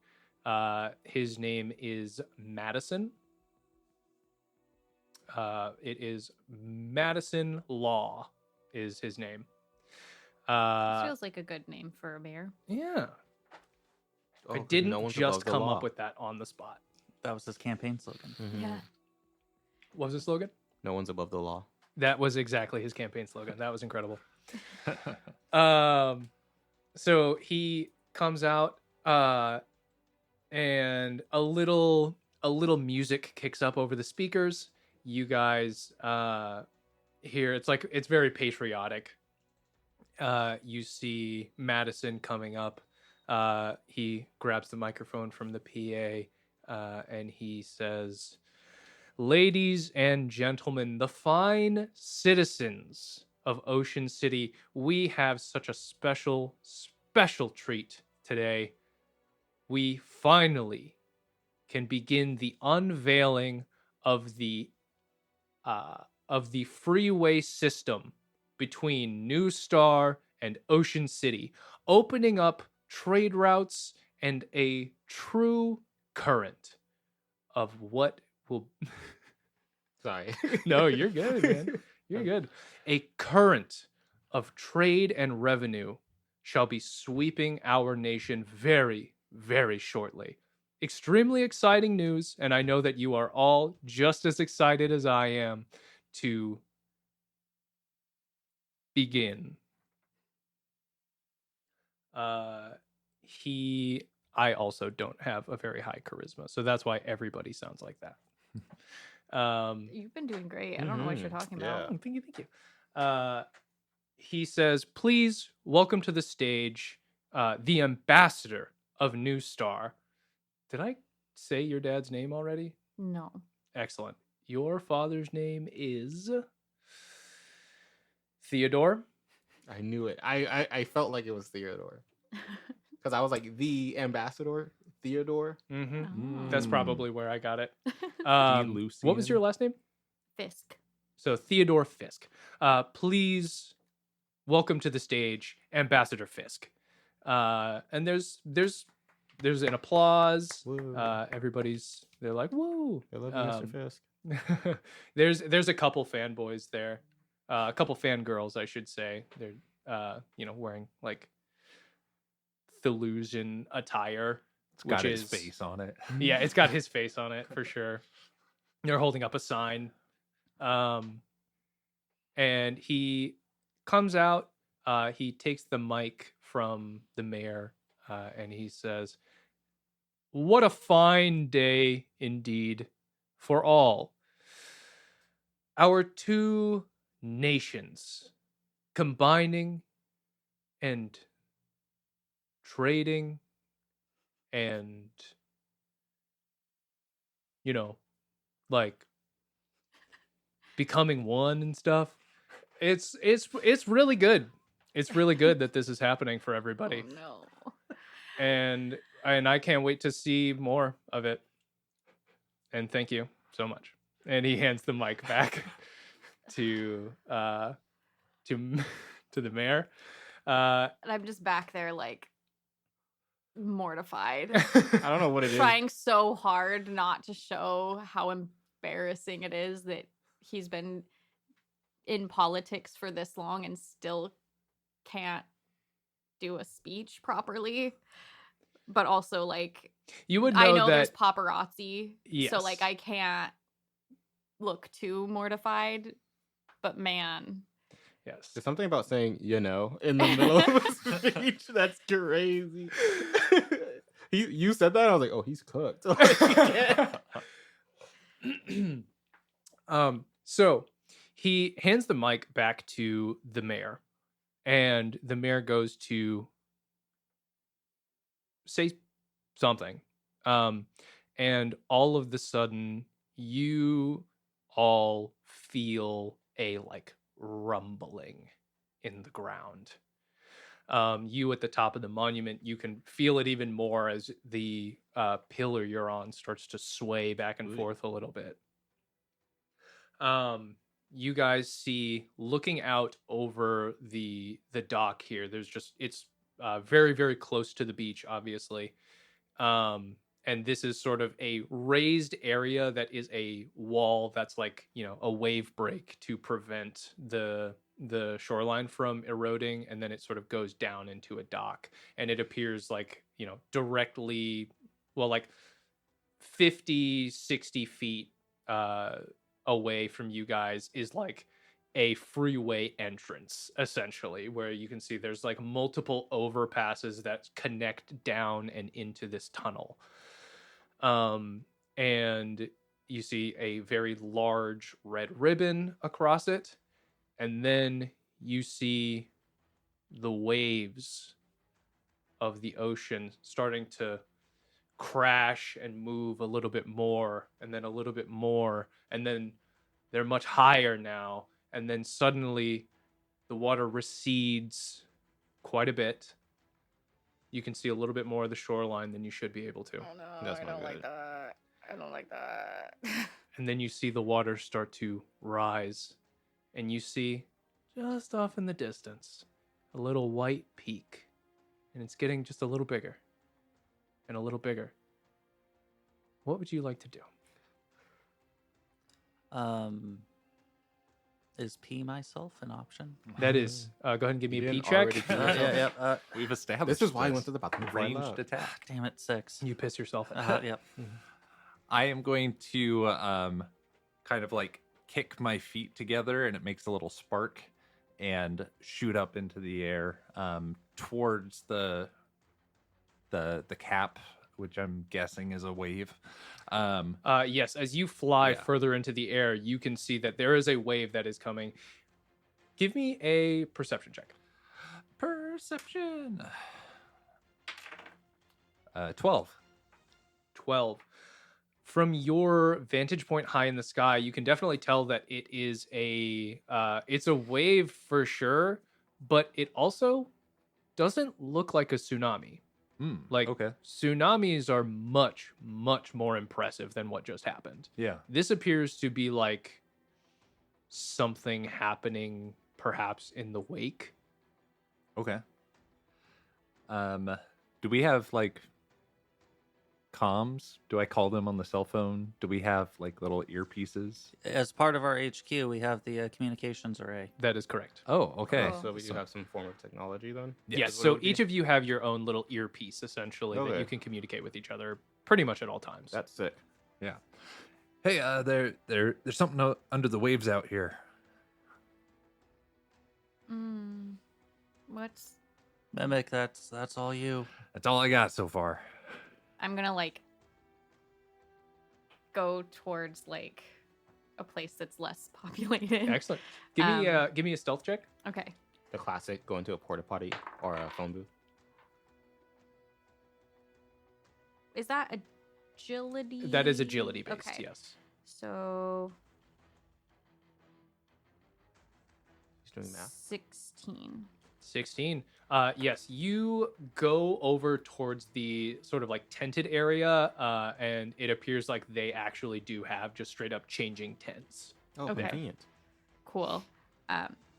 His name is Madison. It is Madison Law is his name. This feels like a good name for a mayor. Yeah. Oh, I 'cause didn't no one's just above the come law. up with that on the spot. That was his campaign slogan. Mhm. Yeah. What was the slogan? No one's above the law. That was exactly his campaign slogan. That was incredible. So he comes out, and a little music kicks up over the speakers. You guys hear it's very patriotic. You see Madison coming up. He grabs the microphone from the PA, and he says, "Ladies and gentlemen, the fine citizens of Ocean City, we have such a special treat today. We finally can begin the unveiling of the freeway system between New Star and Ocean City, opening up trade routes and a true current of what will..." Sorry. No, you're good, man. You're good. "A current of trade and revenue shall be sweeping our nation very, very shortly. Extremely exciting news, and I know that you are all just as excited as I am to begin." I also don't have a very high charisma, so that's why everybody sounds like that. You've been doing great. I don't know what you're talking about. Yeah. Thank you. He says, "Please welcome to the stage the ambassador of New Star." Did I say your dad's name already? No. Excellent. Your father's name is Theodore. I knew it. I felt like it was Theodore. Because I was like, the ambassador, Theodore. Mm-hmm. Oh. That's probably where I got it. Lucian? What was your last name? Fisk. So Theodore Fisk. Please welcome to the stage Ambassador Fisk. And there's there's an applause. Woo. They're like, woo. I love you, Mr. Fisk. There's a couple fanboys there, a couple fangirls, I should say. They're wearing like Thelusian attire. It's got which his is face on it. Yeah, it's got his face on it for sure. They're holding up a sign, and he comes out. He takes the mic from the mayor, and he says, "What a fine day indeed for all. Our two nations combining and trading and, like becoming one and stuff. It's really good. It's really good that this is happening for everybody." Oh, no. And I can't wait to see more of it. And thank you so much. And he hands the mic back to the mayor. And I'm just back there like mortified, I don't know what it is. trying so hard not to show how embarrassing it is that he's been in politics for this long and still can't do a speech properly. But also, like, You would I know know there's that paparazzi, so like Yes. I can't look too mortified. But man, yes. There's something about saying, in the middle of a speech that's crazy. You said that, I was like, oh, he's cooked. So he hands the mic back to the mayor, and the mayor goes to say something. And all of the sudden, you all feel a like rumbling in the ground. You at the top of the monument, you can feel it even more as the pillar you're on starts to sway back and Ooh. forth a little bit. You guys see, looking out over the dock here, it's very, very close to the beach, obviously. And this is sort of a raised area that is a wall that's like, a wave break to prevent the shoreline from eroding, and then it sort of goes down into a dock, and it appears like, directly, well, like 50-60 feet away from you guys is like a freeway entrance, essentially, where you can see there's like multiple overpasses that connect down and into this tunnel. And you see a very large red ribbon across it, and then you see the waves of the ocean starting to crash and move a little bit more, and then a little bit more, and then they're much higher now, and then suddenly the water recedes quite a bit. You can see a little bit more of the shoreline than you should be able to. oh no, That's I not don't like good. that. I don't like that. And then you see the water start to rise, and you see just off in the distance a little white peak, and it's getting just a little bigger and a little bigger. What would you like to do? Is pee myself an option? That is, go ahead and give me You a P didn't check. already do Yeah. We've established This is why I went to the bathroom before I ranged left. attack. Damn it, 6. You piss yourself. Yep. I am going to kind of like kick my feet together, and it makes a little spark and shoot up into the air towards the cap, which I'm guessing is a wave. Yes, as you fly Yeah. further into the air, you can see that there is a wave that is coming. Give me a perception check. Perception. 12. 12. From your vantage point high in the sky, you can definitely tell that it is it's a wave for sure, but it also doesn't look like a tsunami. Like, okay. tsunamis are much, much more impressive than what just happened. Yeah. This appears to be like something happening perhaps in the wake. Okay. Do we have like comms? Do I call them on the cell phone? Do we have like little earpieces? As part of our HQ, we have the communications array. That is correct. Oh, okay. Oh. So we do have some form of technology then. Yes. Is what it So would be? each of you have your own little earpiece, essentially, that Okay. you can communicate with each other pretty much at all times. That's sick. Yeah. Hey, there's something under the waves out here. What's Mimic, that's all you. That's all I got so far. I'm gonna like go towards like a place that's less populated. Excellent. Give me a stealth check. Okay. The classic, go into a porta potty or a phone booth. Is that agility? That is agility based. Okay. Yes. So He's doing math. 16. 16. Yes, you go over towards the sort of like tented area, and it appears like they actually do have just straight up changing tents. Oh, Okay. convenient. Cool.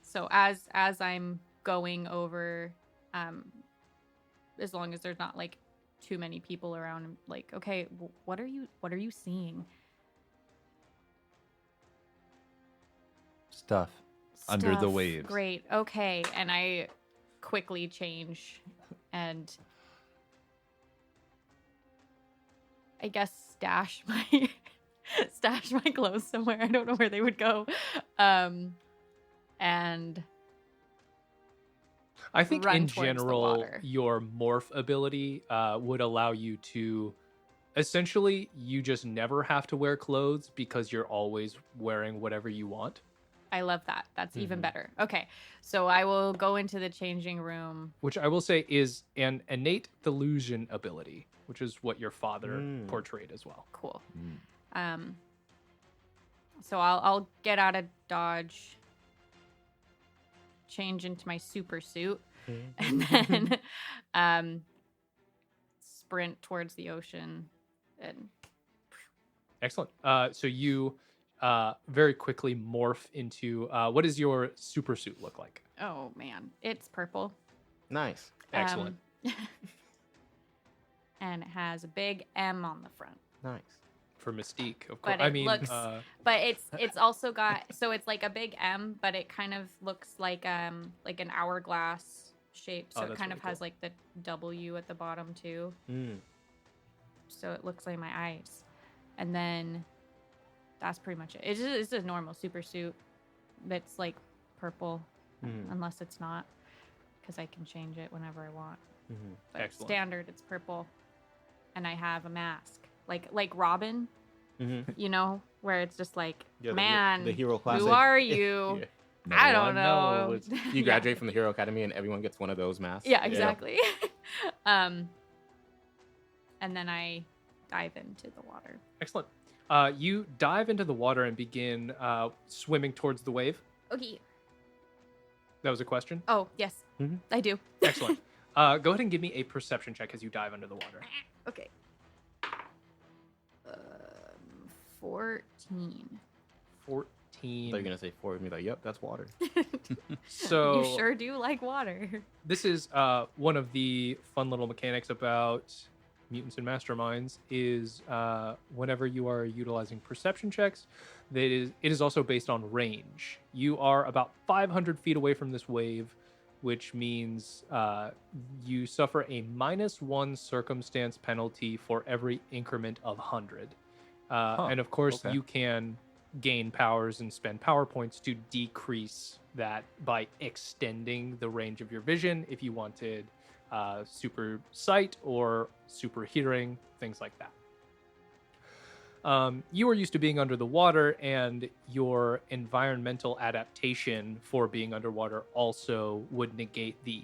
So as I'm going over, as long as there's not like too many people around, I'm like, okay, what are you seeing? Stuff under the Stuff. waves. Great. Okay. And I quickly change and I guess stash my clothes somewhere. I don't know where they would go. And I think run in towards the general, water. your morph ability would allow you to essentially you just never have to wear clothes because you're always wearing whatever you want. I love that. That's even Mhm. better. Okay. So I will go into the changing room. Which I will say is an innate delusion ability, which is what your father Mm. portrayed as well. Cool. Mm. So I'll get out of Dodge, change into my super suit, and then sprint towards the ocean. And Excellent. So you very quickly morph into what does your super suit look like? oh man, it's purple. Nice. Excellent. And it has a big M on the front. Nice. For Mystique, of course. But I it mean, looks- But it's also got, so it's like a big M, but it kind of looks like an hourglass shape. So Oh, it that's kind really of has like the W at the bottom too. Mm. So it looks like my eyes. And then that's pretty much it. It's a normal super suit that's like purple, Mhm. unless it's not, because I can change it whenever I want. Mhm. But Excellent. standard, it's purple. And I have a mask. Like Robin, Mhm. you know, where it's just like, Yeah, man, the hero classic. who are you? Yeah. I No don't one know. knows. You graduate from the Hero Academy and everyone gets one of those masks. Yeah, exactly. And then I dive into the water. excellent. You dive into the water and begin swimming towards the wave. Okay. That was a question. Oh, yes. Mhm. I do. Excellent. Go ahead and give me a perception check as you dive under the water. Okay. 14. 14. They're gonna say four of me like, yep, that's water. So You sure do like water. this is one of the fun little mechanics about Mutants and Masterminds is whenever you are utilizing perception checks, it is also based on range. You are about 500 feet away from this wave, which means you suffer a -1 circumstance penalty for every increment of 100. And of course, okay. you can gain powers and spend power points to decrease that by extending the range of your vision if you wanted super sight or super hearing, things like that. You are used to being under the water, and your environmental adaptation for being underwater also would negate the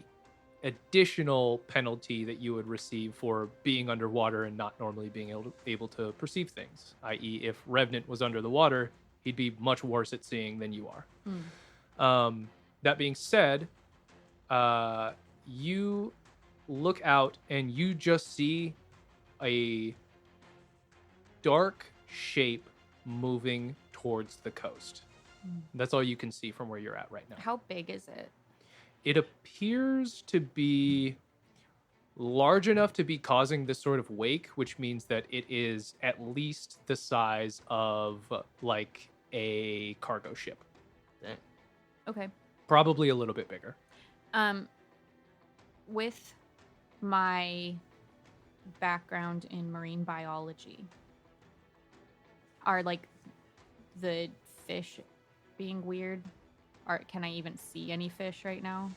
additional penalty that you would receive for being underwater and not normally being able to perceive things. I.e., if Revenant was under the water, he'd be much worse at seeing than you are. That being said, you look out and you just see a dark shape moving towards the coast. That's all you can see from where you're at right now. How big is it? It appears to be large enough to be causing this sort of wake, which means that it is at least the size of like a cargo ship. Dang. Okay. Probably a little bit bigger. With my background in marine biology, are like the fish being weird? Or can I even see any fish right now?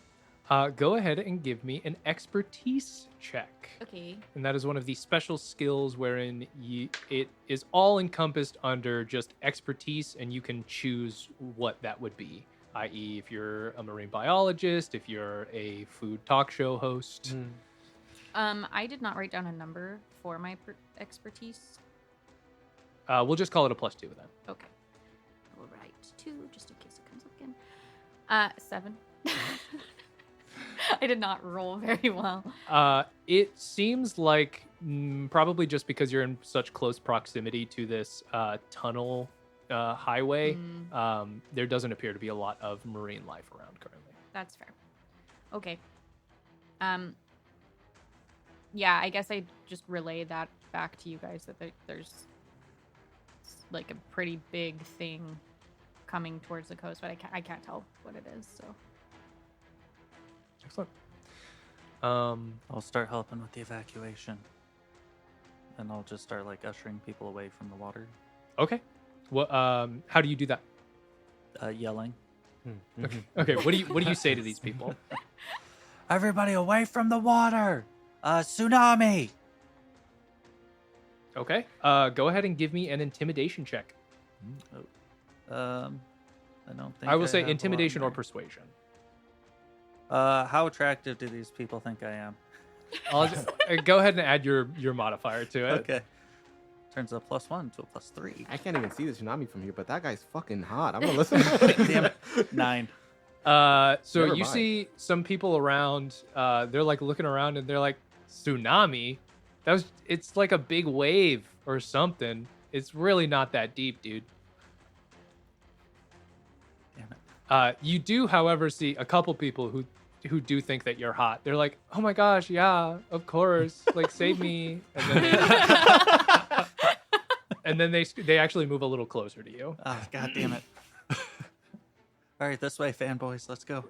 Go ahead and give me an expertise check. Okay. And that is one of the special skills wherein it is all encompassed under just expertise, and you can choose what that would be. I.e., if you're a marine biologist, if you're a food talk show host. I did not write down a number for my expertise. We'll just call it a +2 then. Okay. I will write 2 just in case it comes up again. 7. I did not roll very well. It seems like probably just because you're in such close proximity to this tunnel highway, there doesn't appear to be a lot of marine life around currently. That's fair. Okay. Yeah, I guess I just relay that back to you guys that there's like a pretty big thing coming towards the coast, but I can't tell what it is. So Excellent. I'll start helping with the evacuation. And I'll just start like ushering people away from the water. Okay. Well, how do you do that? Yelling. Okay. What do you say to these people? Everybody away from the water! Tsunami! Okay. Go ahead and give me an intimidation check. I don't think I will say have a lot intimidation or there. persuasion. How attractive do these people think I am? I'll just, go ahead and add your modifier to it. Okay. Turns a +1 to a +3. I can't even see the tsunami from here, but that guy's fucking hot. I'm gonna listen. Damn it. 9. So Never you mind. see some people around. They're like looking around and they're like, "Tsunami? It's like a big wave or something. It's really not that deep, dude." Damn it. You do, however, see a couple people who do think that you're hot. They're like, "Oh my gosh, yeah, of course, like save me," and then they actually move a little closer to you. Oh, God damn it. All right, this way, fanboys. Let's go.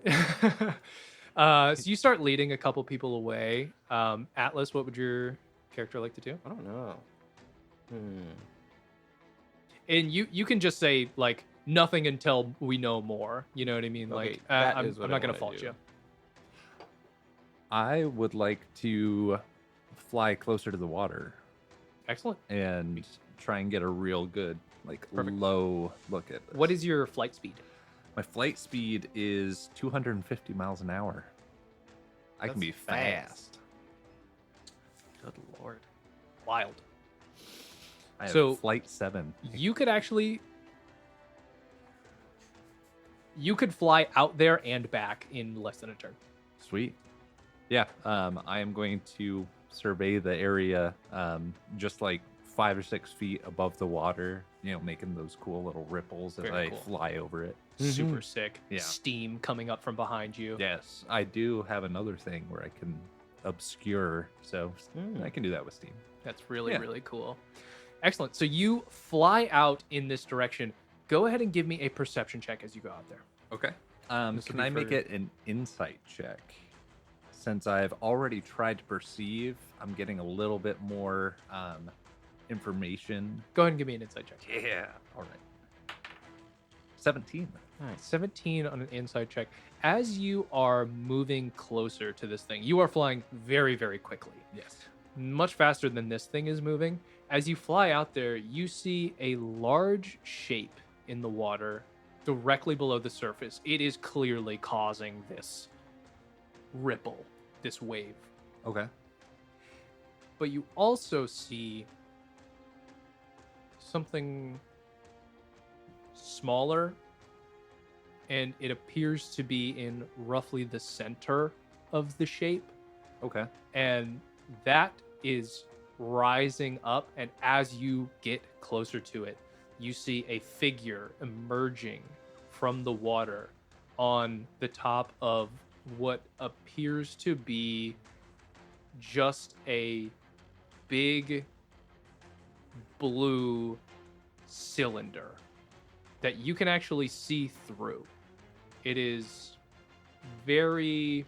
So you start leading a couple people away. Atlas, what would your character like to do? I don't know. And you can just say like nothing until we know more. You know what I mean? Okay, Like that I'm is what not I gonna wanna fault do. you. I would like to fly closer to the water Excellent. and try and get a real good, like, Perfect. low look at this. What is your flight speed? My flight speed is 250 miles an hour. I can That's be fast. fast. Good Lord. Wild. I have So- flight 7. You could actually fly out there and back in less than a turn. Sweet. Yeah, I am going to survey the area just like 5 or 6 feet above the water, making those cool little ripples as Very I cool. fly over it. Super sick. Yeah. Steam coming up from behind you. Yes, I do have another thing where I can obscure, so I can do that with steam. That's really, Yeah. really cool. Excellent. So you fly out in this direction. Go ahead and give me a perception check as you go out there. Okay. This will Can be I make for- it an insight check? Since I've already tried to perceive, I'm getting a little bit more information. Go ahead and give me an insight check. Yeah. All right. 17. Nice. 17 on an insight check. As you are moving closer to this thing, you are flying very, very quickly. Yes. Much faster than this thing is moving. As you fly out there, you see a large shape in the water directly below the surface. It is clearly causing this ripple, this wave. Okay. But you also see something smaller, and it appears to be in roughly the center of the shape. Okay. And that is rising up, and as you get closer to it, you see a figure emerging from the water on the top of what appears to be just a big blue cylinder that you can actually see through. It is very,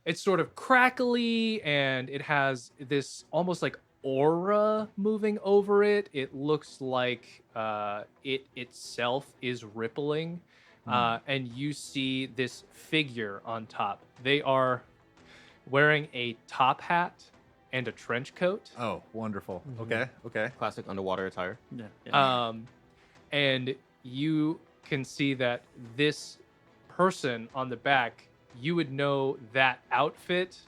it's sort of crackly, and it has this almost like aura moving over it. It looks like it itself is rippling. And you see this figure on top. They are wearing a top hat and a trench coat. Oh, wonderful. Mhm. Okay. Okay. Classic underwater attire. Yeah. And you can see that this person on the back, you would know that outfit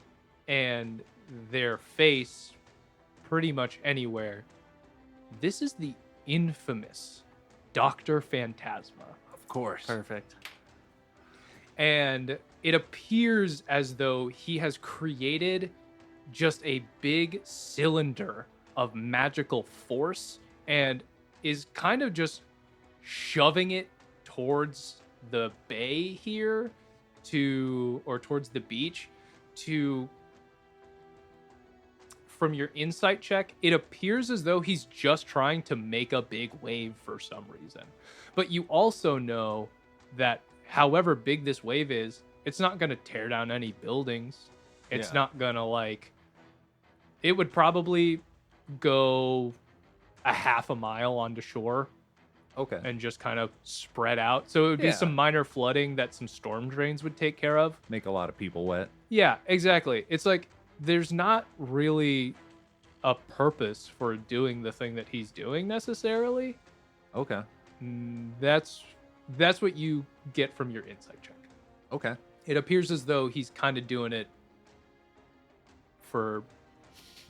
and their face pretty much anywhere. This is the infamous Dr. Phantasma. Of course. Perfect. And it appears as though he has created just a big cylinder of magical force and is kind of just shoving it towards the bay here or towards the beach to, from your insight check, it appears as though he's just trying to make a big wave for some reason. But you also know that however big this wave is, it's not going to tear down any buildings. It's Yeah. not going to it would probably go a half a mile onto shore Okay. and just kind of spread out. So it would be Yeah. some minor flooding that some storm drains would take care of. Make a lot of people wet. Yeah, exactly. It's like there's not really a purpose for doing the thing that he's doing necessarily. Okay. That's what you get from your insight check. Okay. It appears as though he's kind of doing it for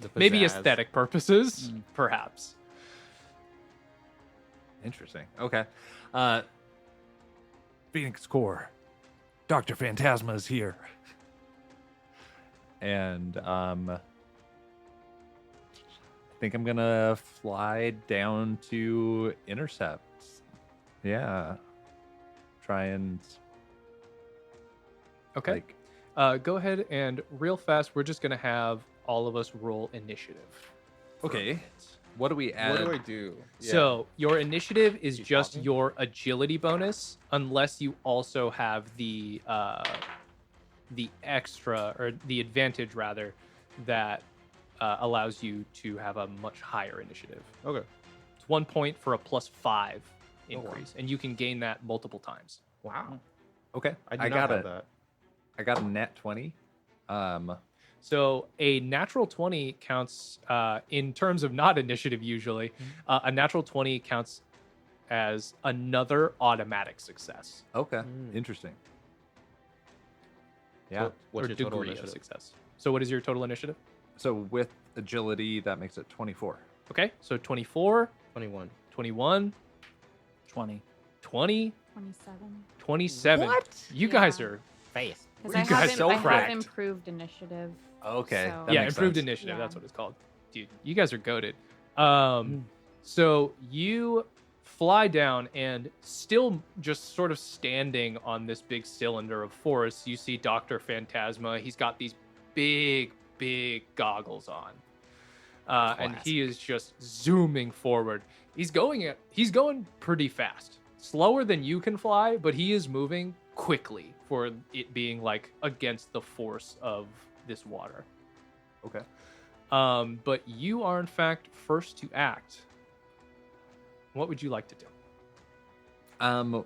The maybe pizzazz. aesthetic purposes, perhaps. Interesting. Okay. Phoenix Core. Dr. Phantasma is here. And I think I'm gonna fly down to intercept. Yeah. Try and Okay. Go ahead and real fast, we're just going to have all of us roll initiative. for a Okay. minute. What do we add? What do I do? Yeah. So your initiative is Keep just talking. your agility bonus, unless you also have the extra, or the advantage rather, that allows you to have a much higher initiative. Okay. It's 1 point for a +5 Oh, wow. increase, and you can gain that multiple times. Wow. Okay. I, do I not got have it. that. I got a nat 20. So a natural 20 counts in terms of not initiative usually. A natural 20 counts as another automatic success. Okay. Mm. Interesting. Yeah. What's or your total degree of initiative? success. So what is your total initiative? So with agility, that makes it 24. Okay, so 24, 21. 21, 20. 20, 27. 27. What? You Yeah. guys are Because You I guys have, so I have cracked. improved initiative. Okay. So- that yeah, makes improved sense. initiative. Yeah. That's what it's called. Dude, you guys are goated. Mm. So you fly down and still just sort of standing on this big cylinder of force, you see Dr. Phantasma. He's got these big, big goggles on. And he is just zooming forward. He's going pretty fast. Slower than you can fly, but he is moving quickly for it being like against the force of this water. Okay. But you are in fact first to act. What would you like to do?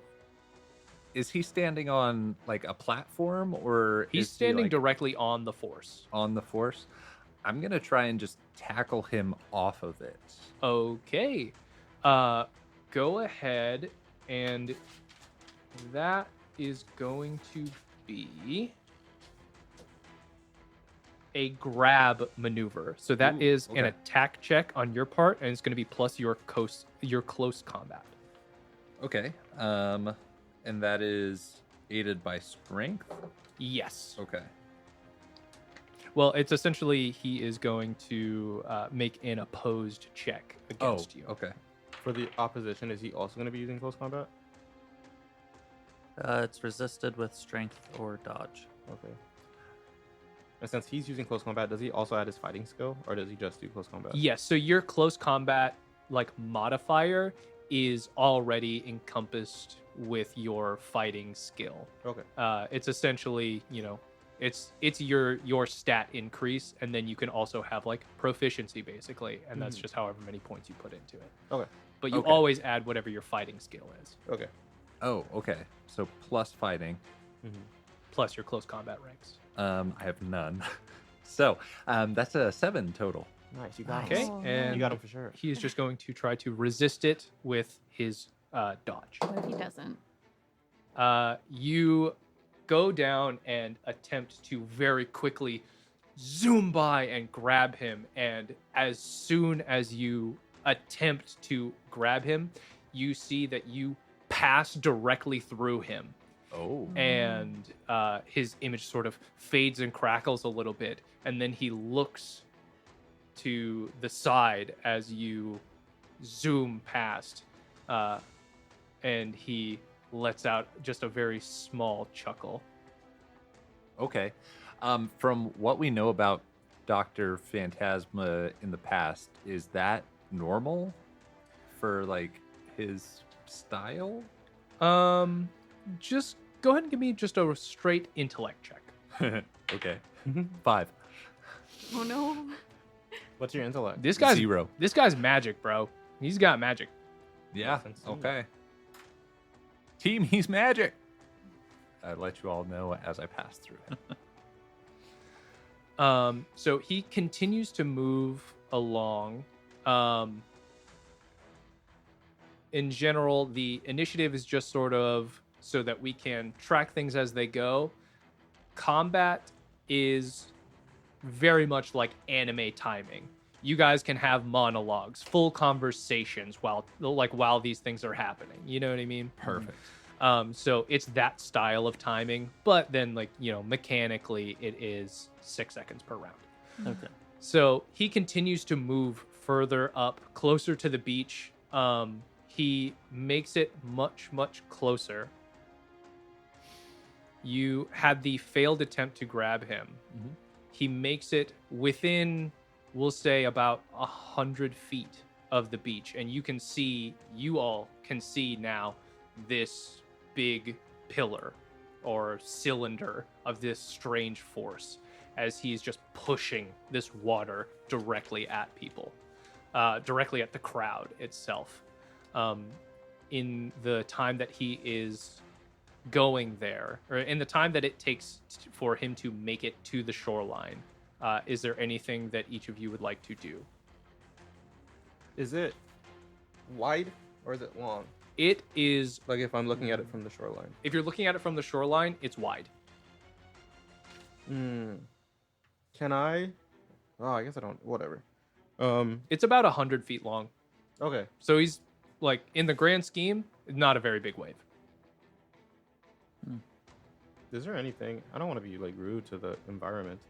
Is he standing on like a platform, or He's is he, standing like, directly on the force. on the force? I'm gonna try and just tackle him off of it. Okay. Go ahead, and that is going to be a grab maneuver. So that Ooh, is an okay. attack check on your part, and it's going to be plus your close combat. Okay. And that is aided by strength. Yes. Okay. Well, it's essentially he is going to make an opposed check against you. Okay. For the opposition, is he also going to be using close combat? It's resisted with strength or dodge. Okay. And since he's using close combat, does he also add his fighting skill, or does he just do close combat? Yes, so your close combat like modifier is already encompassed with your fighting skill. Okay. It's essentially, it's your stat increase, and then you can also have like proficiency basically, and that's just however many points you put into it. Okay. But you Okay. always add whatever your fighting skill is, Okay. Oh, okay. So plus fighting. plus your close combat ranks. I have none. So that's a 7 total. Nice. You got Okay, him. Oh, and You got him for sure. he is just going to try to resist it with his dodge. What if he doesn't? You go down and attempt to very quickly zoom by and grab him. And as soon as you attempt to grab him, you see that you pass directly through him. Oh. And his image sort of fades and crackles a little bit. And then he looks to the side as you zoom past. And he lets out just a very small chuckle. Okay. From what we know about Dr. Phantasma in the past, is that normal for like his style? Just go ahead and give me just a straight intellect check. Okay. 5. Oh no. What's your intellect? This guy's 0. This guy's magic, bro. He's got magic. Yeah. Sense. Okay. Team, he's magic. I'd let you all know as I pass through it. So he continues to move along. In general, the initiative is just sort of so that we can track things as they go. Combat is very much like anime timing. You guys can have monologues, full conversations while these things are happening. You know what I mean? Perfect. So it's that style of timing, but then mechanically it is 6 seconds per round. Okay. So he continues to move further up, closer to the beach. He makes it much, much closer. You had the failed attempt to grab him. Mhm. He makes it within, we'll say, about 100 feet of the beach. And you all can see now this big pillar or cylinder of this strange force as he's just pushing this water directly at people, directly at the crowd itself. In the time that he is going there, or in the time that it takes for him to make it to the shoreline, is there anything that each of you would like to do? Is it wide or is it long? It is, Like if I'm looking at it from the shoreline. if you're looking at it from the shoreline, it's wide. Can I? Oh, I guess I don't. Whatever. It's about 100 feet long. Okay. So he's like, in the grand scheme, not a very big wave. Is there anything? I don't want to be like rude to the environment,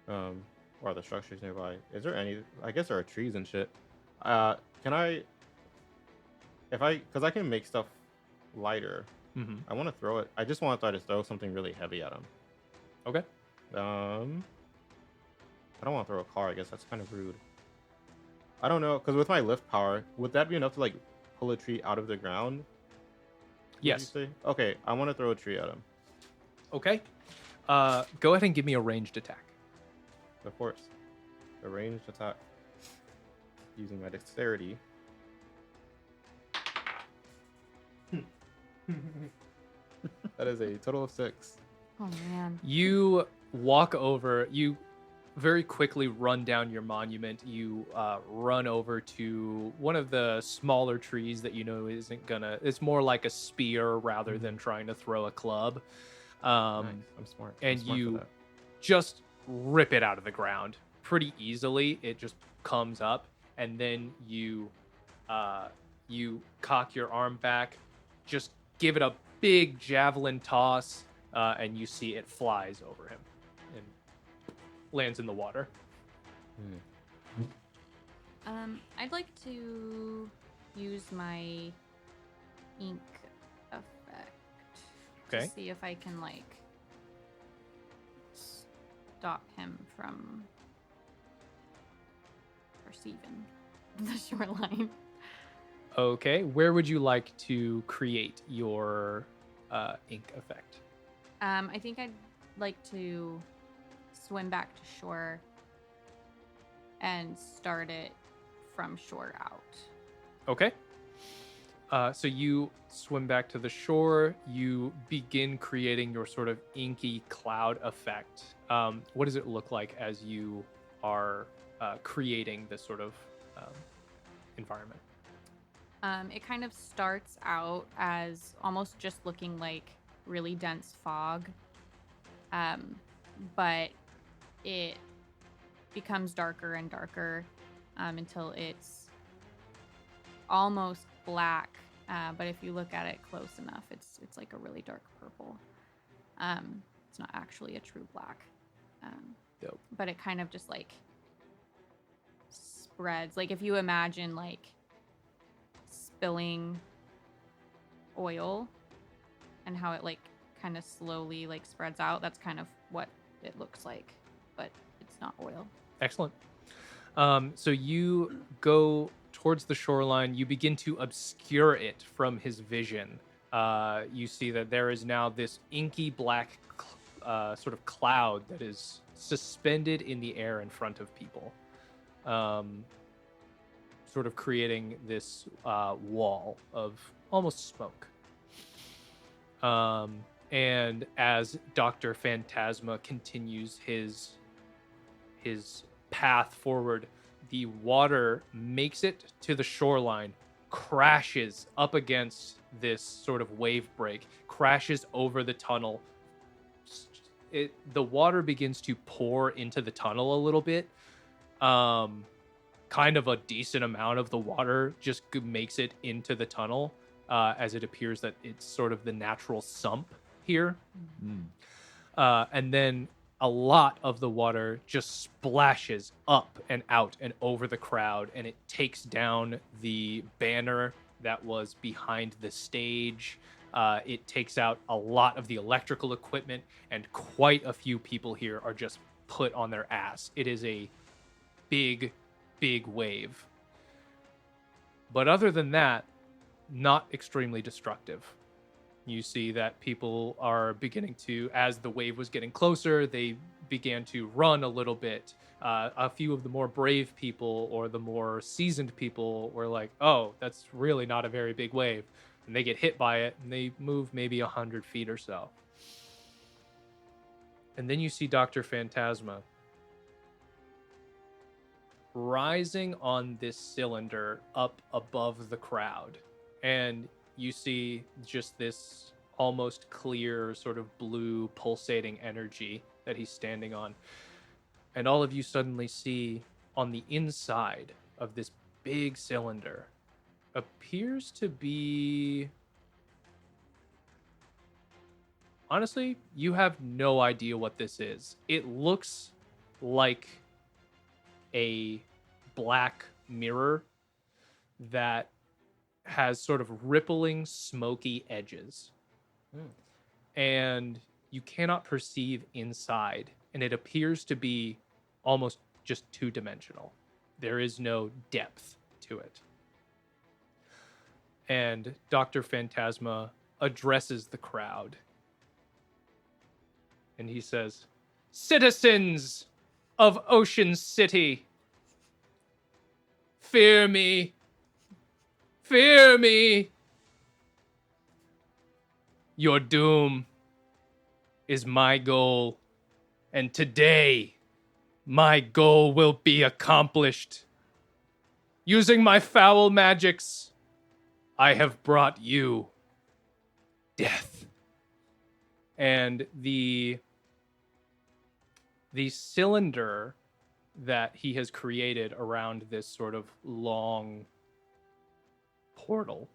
or the structures nearby. Is there any? I guess there are trees and shit. Can I? Because I can make stuff lighter. Mm-hmm. I want to throw it. I just want to try to throw something really heavy at him. Okay. I don't want to throw a car. I guess that's kind of rude. I don't know, because with my lift power, would that be enough to like pull a tree out of the ground? Would you Yes. say? Okay, I want to throw a tree at him. Okay. Go ahead and give me a ranged attack. Of course. A ranged attack. Using my dexterity. That is a total of 6. Oh man. You walk over, you very quickly run down your monument. You run over to one of the smaller trees that isn't gonna, it's more like a spear rather than trying to throw a club. Nice. I'm smart. I'm And smart for you that. just rip it out of the ground pretty easily. It just comes up, and then you cock your arm back, just give it a big javelin toss, and you see it flies over him and lands in the water. I'd like to use my ink effect Okay. to see if I can stop him from perceiving the shoreline. Okay, where would you like to create your ink effect? I think I'd like to swim back to shore and start it from shore out. Okay. So you swim back to the shore. You begin creating your sort of inky cloud effect. What does it look like as you are creating this sort of environment? It kind of starts out as almost just looking like really dense fog, but it becomes darker and darker until it's almost black. But if you look at it close enough, it's like a really dark purple. It's not actually a true black. Dope. But it kind of just like spreads. Like if you imagine like spilling oil and how it like kind of slowly like spreads out, that's kind of what it looks like, but it's not oil. Excellent. So you go towards the shoreline. You begin to obscure it from his vision. You see that there is now this inky black sort of cloud that is suspended in the air in front of people, sort of creating this wall of almost smoke. And as Dr. Phantasma continues his path forward, the water makes it to the shoreline, crashes up against this sort of wave break, crashes over the tunnel. The water begins to pour into the tunnel a little bit. Kind of a decent amount of the water just makes it into the tunnel, as it appears that it's sort of the natural sump here. And then a lot of the water just splashes up and out and over the crowd, and it takes down the banner that was behind the stage. It takes out a lot of the electrical equipment, and quite a few people here are just put on their ass. It is a big wave. But other than that, not extremely destructive. You see that people are beginning to, as the wave was getting closer, they began to run a little bit. A few of the more brave people or the more seasoned people were like, oh, that's really not a very big wave. And they get hit by it, and they move maybe 100 feet or so. And then you see Dr. Phantasma rising on this cylinder up above the crowd. And you see just this almost clear sort of blue pulsating energy that he's standing on. And all of you suddenly see on the inside of this big cylinder appears to be... Honestly, you have no idea what this is. It looks like a black mirror that has sort of rippling, smoky edges. And you cannot perceive inside. And it appears to be almost just two-dimensional. There is no depth to it. And Dr. Phantasma addresses the crowd. And he says, "Citizens of Ocean City, fear me. Fear me. Your doom is my goal, and today my goal will be accomplished. Using my foul magics, I have brought you death." And the cylinder that he has created around this sort of long portal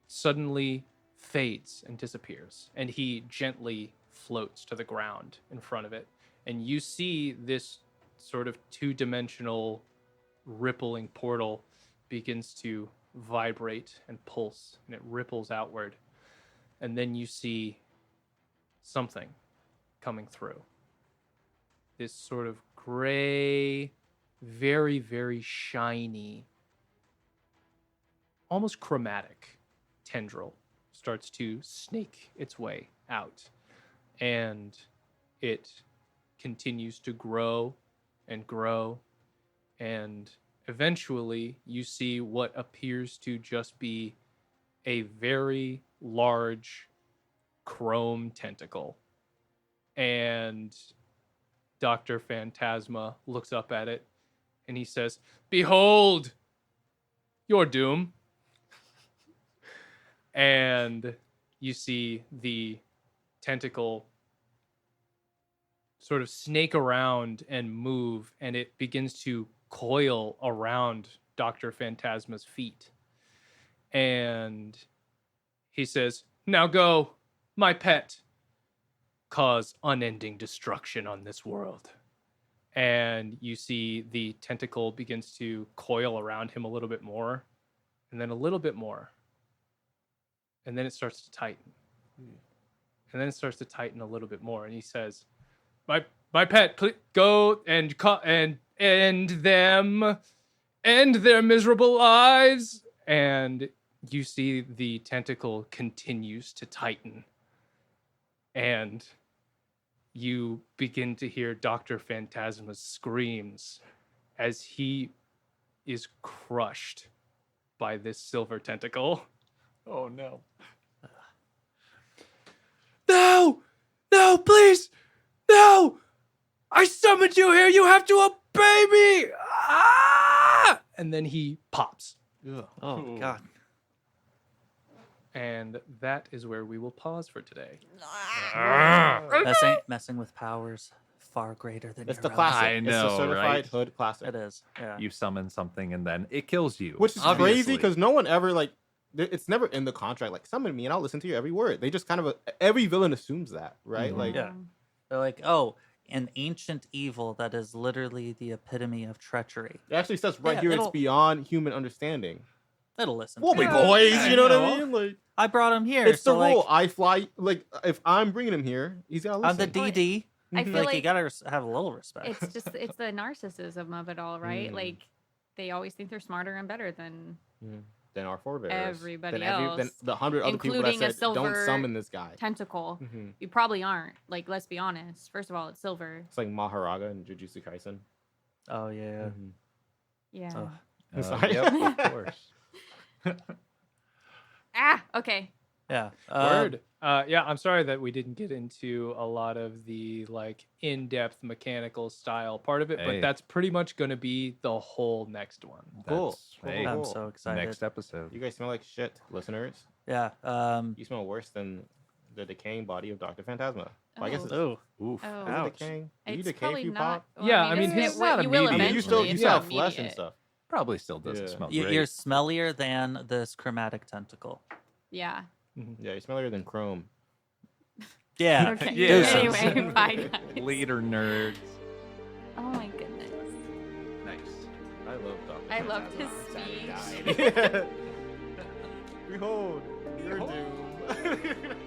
suddenly fades and disappears, and he gently floats to the ground in front of it. And you see this sort of two-dimensional rippling portal begins to vibrate and pulse, and it ripples outward. And then you see something coming through. This sort of gray, very, very shiny, almost chromatic tendril starts to snake its way out. And it continues to grow and grow. And eventually you see what appears to just be a very large chrome tentacle. And Dr. Phantasma looks up at it and he says, "Behold your doom." And you see the tentacle sort of snake around and move, and it begins to coil around Dr. Phantasma's feet. And he says, "Now go, my pet. Cause unending destruction on this world." And you see the tentacle begins to coil around him a little bit more, and then a little bit more. And then it starts to tighten. And then it starts to tighten a little bit more. And he says, My pet, please go and end them, end their miserable lives." And you see the tentacle continues to tighten. And you begin to hear Dr. Phantasma's screams as he is crushed by this silver tentacle. Oh no. No! No, please! No! I summoned you here! You have to obey me! Ah! And then he pops. Oh, God. And that is where we will pause for today. Messing with powers far greater than It's your the own. classic. I It's the know, certified right? hood classic. It is. Yeah. You summon something and then it kills you. Which is obviously. crazy because no one ever it's never in the contract. Like, summon me and I'll listen to your every word. They just kind of every villain assumes that, right? Mhm. Like, Yeah. They're like, oh, an ancient evil that is literally the epitome of treachery. it actually says right Yeah, here it's it'll- beyond human understanding. It'll listen. We'll to be it. boys, I you know what know. I mean? Like, I brought him here. it's the so rule. like, I fly. Like, if I'm bringing him here, he's gotta I'm listen. the DD. I feel Like, like you gotta have a little respect. it's just it's the narcissism of it all, right? Mm. Like they always think they're smarter and better than Than our forebears. Everybody than else, than the 100 other people that including a said, don't silver summon this guy. tentacle. Mhm. You probably aren't. Like, let's be honest. First of all, it's silver. It's like Maharaga and Jujutsu Kaisen. Oh yeah. Mhm. Yeah. Oh. I'm sorry. Yep, of course. Okay. Yeah. Word. Yeah, I'm sorry that we didn't get into a lot of the like in-depth mechanical style part of it, Hey. but that's pretty much going to be the whole next one. Cool. That's- Cool, hey, cool, I'm cool. so excited. next episode. You guys smell like shit, listeners. Yeah. You smell worse than the decaying body of Dr. Phantasma. Well, I guess it's Oh. Oof. Oh. is it Ouch. decaying. Do you It's decay probably if you not. pop? Well, Yeah, I mean, it's- his- it not will- you will immediate. I mean, eventually. you still It's you still not have flesh and immediate. stuff. Probably still doesn't Yeah. smell You're great. smellier than this chromatic tentacle. Yeah. Yeah, you smellier than chrome. Yeah. Okay. Yeah. Anyway, bye guys. Leader nerds. Oh my goodness. Nice. I love Dr. I loved Phantasma. his Sad he died. Behold, your doom.